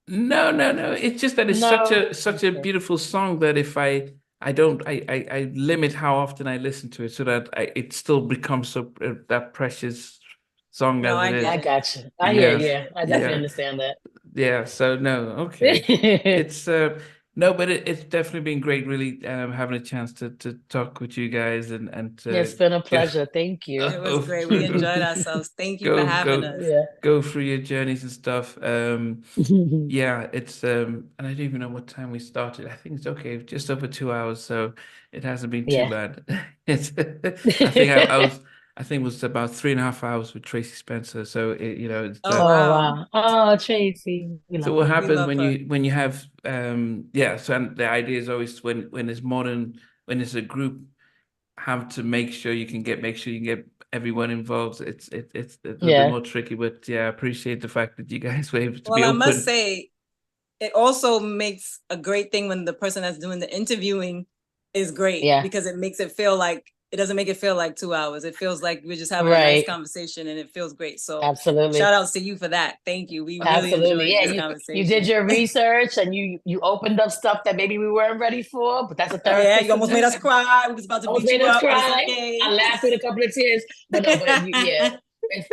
No, no, no. It's just that it's No. such a Okay. beautiful song that if I don't I limit how often I listen to it so that it still becomes so that precious song No, as it I I get is. it. got you. I hear Yes, you. I definitely yeah, understand that. yeah. So no, okay. It's no, but it's definitely been great, really having a chance to talk with you guys and It's been a go pleasure. Thank you. It was go great. We enjoyed ourselves. Thank you for go having go us. Yeah. go through your journeys and stuff. Yeah, it's and I don't even know what time we started. I think it's okay, just over 2 hours, so it hasn't been too Yeah. bad. It's I think it was about 3.5 hours with Tracy Spencer. So it's Oh Oh wow. wow. Oh, Tracy. We so love what her. We happens love her. when you have yeah, so and the idea is always when it's when it's a group, have to make sure you can get everyone involved. It's a little bit Yeah. more tricky, but yeah, I appreciate the fact that you guys were able to Well, be I must open. say, it also makes a great thing when the person that's doing the interviewing is great Yeah. because it makes it feel like it doesn't make it feel like 2 hours. It feels like we're just having a nice Right. conversation and it feels great. So Absolutely. shout outs to you for that. Thank you. We really Absolutely. enjoyed Yeah, this you conversation. did your research and you opened up stuff that maybe we weren't ready for, but that's a Yeah, therapist. you almost made us cry. We was about to Almost beat made you us up, but it's cry. okay. I laughed with a couple of tears, but no, but yeah.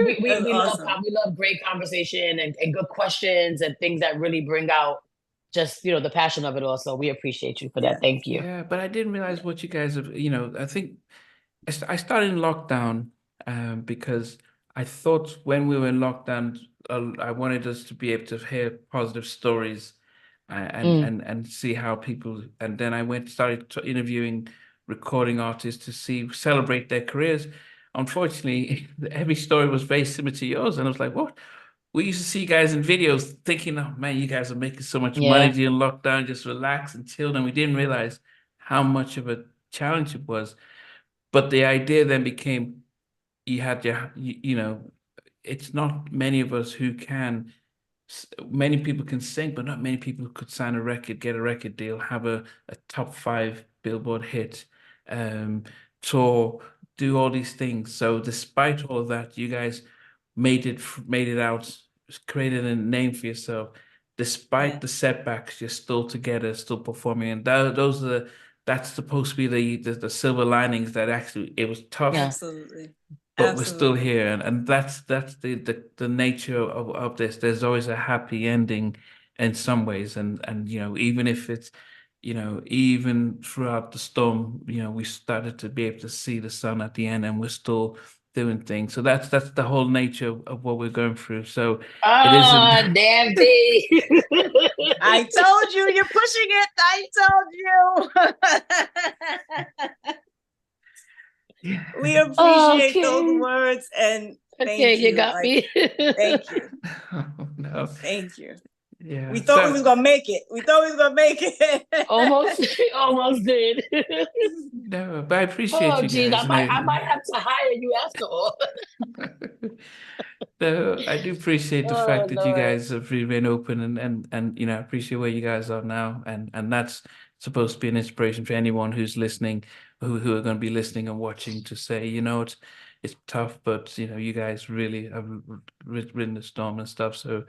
We That's awesome. love great conversation and good questions and things that really bring out just the passion of it all. So we appreciate you for that. Yeah. Thank you. Yeah, but I didn't realize what you guys have, I think I started in lockdown because I thought when we were in lockdown, I wanted us to be able to hear positive stories and see how people, and then I started interviewing recording artists to celebrate their careers. Unfortunately, every story was very similar to yours, and I was like, what? We used to see guys in videos thinking, oh man, you guys are making so much money Yeah. during lockdown, just relax and chill. And we didn't realize how much of a challenge it was. But the idea then became, it's not many of us who can. Many people can sing, but not many people could sign a record, get a record deal, have a top 5 Billboard hit, tour, do all these things. So despite all of that, you guys made it out, created a name for yourself. Despite the setbacks, you're still together, still performing, and that's supposed to be the silver linings. That actually it was tough. Absolutely. But we're still here, and that's the nature of this. There's always a happy ending in some ways, and even if it's even throughout the storm, we started to be able to see the sun at the end, and we're still doing things. So that's the whole nature of what we're going through. So it isn't. Damn D. I told you, you're pushing it. I told you. We appreciate those words, and thank you. You got me. Thank you. Oh, no. Thank you. Yeah. We thought we was gonna make it. Almost did. No, but I appreciate you geez, guys. I might have to hire you after all. No, I do appreciate the fact that you Lord. guys have really been open and I appreciate where you guys are now, and that's supposed to be an inspiration for anyone who's listening, who are going to be listening and watching, to say, it's tough, but you guys really have ridden the storm and stuff. So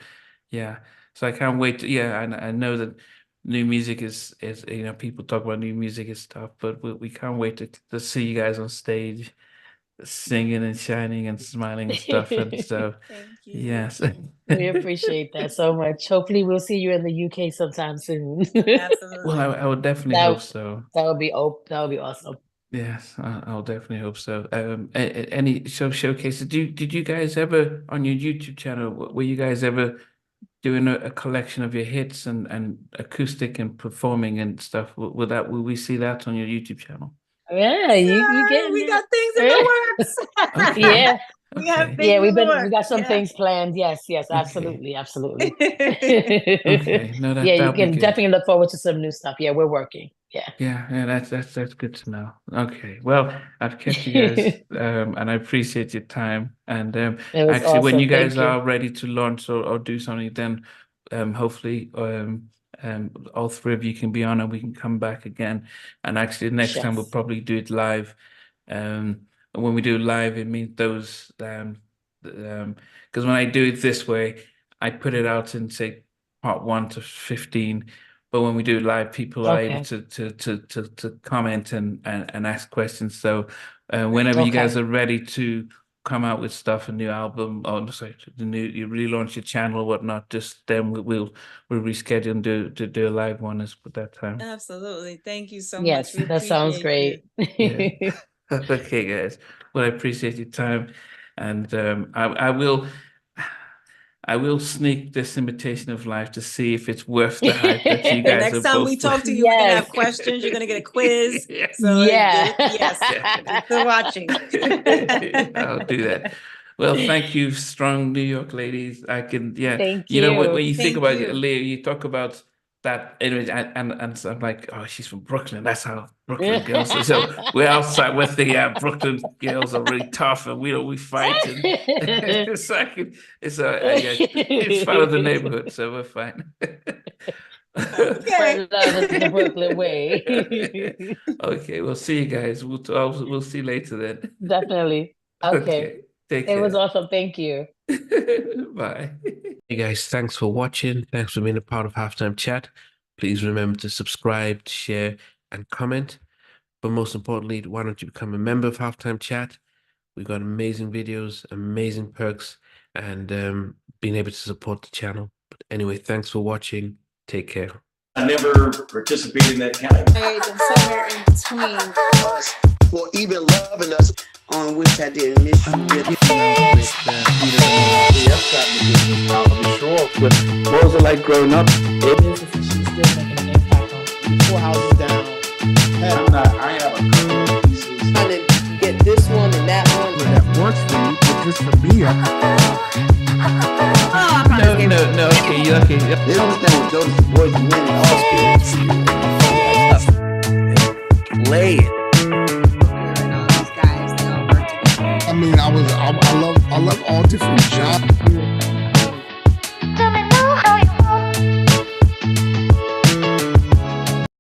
yeah, so I can't wait to, I know that new music is people talk about new music is tough, but we can't wait to see you guys on stage singing and shining and smiling and stuff. And so Thank you. yes, We appreciate that so much. Hopefully we'll see you in the UK sometime soon. Absolutely. well, I would definitely hope so. That would be awesome. Yes, I'll definitely hope so. Any showcases? Did you guys ever, on your YouTube channel, were you guys ever doing a collection of your hits and acoustic and performing and stuff? Will we see that on your YouTube channel? Yeah, you get we got things in the works. Okay. Yeah. We have things Yeah, in the we works. got some things planned. Yes, absolutely. Okay, no, yeah, you that'll be can good. definitely look forward to some new stuff. Yeah, we're working. Yeah, that's good to know. Okay, well, I've kept you guys, and I appreciate your time. And It was actually, when awesome. you guys Thank you. are ready to launch or do something, then hopefully all 3 of you can be on, and we can come back again. And actually, next time we'll Yes. probably do it live. And when we do live, it means those because when I do it this way, I put it out in, say, part 1 to 15. But when we do it live, people are able to comment and ask questions. So whenever you guys are ready to come out with stuff, a new album, or sorry, you relaunch your channel or whatnot, just then we'll reschedule and do a live one at that time. Absolutely. Thank you so Yes, much. We that sounds appreciate great. Yeah. Okay, guys. Well, I appreciate your time, and I will sneak this imitation of life to see if it's worth the hype that you guys Next are time we both talk to you, we're gonna have questions. You're gonna get a quiz. Yeah. So Yeah. yes, still watching. I'll do that. Well, thank you, strong New York ladies. I can, Thank you know, when you. you think Thank about you. it, Leah, you talk about that image, and so I'm like, oh, she's from Brooklyn. That's how Brooklyn girls. So we're outside with the Brooklyn girls are really tough, and we fight. And it's like it's part of the neighborhood, so we're fine. Okay. The Brooklyn way. Okay, we'll see you guys. We'll see you later then. Definitely. Okay. Take It care. was awesome. Thank you. Bye. Hey guys, thanks for watching. Thanks for being a part of Halftime Chat. Please remember to subscribe, share, and comment. But most importantly, why don't you become a member of Halftime Chat? We've got amazing videos, amazing perks, and being able to support the channel. But anyway, thanks for watching. Take care. I never participated in that category. And somewhere in between us for even loving us, on which I didn't miss you with. What was it like growing up? She's still making an impact on 4 houses down. I have a couple pieces. trying to get this one and that one. That works for you, but just for me, No. Okay, you're okay. They don't understand what Jonas Boys winning all spirits. Lay it. And all these guys, they all work together. I mean, I love all different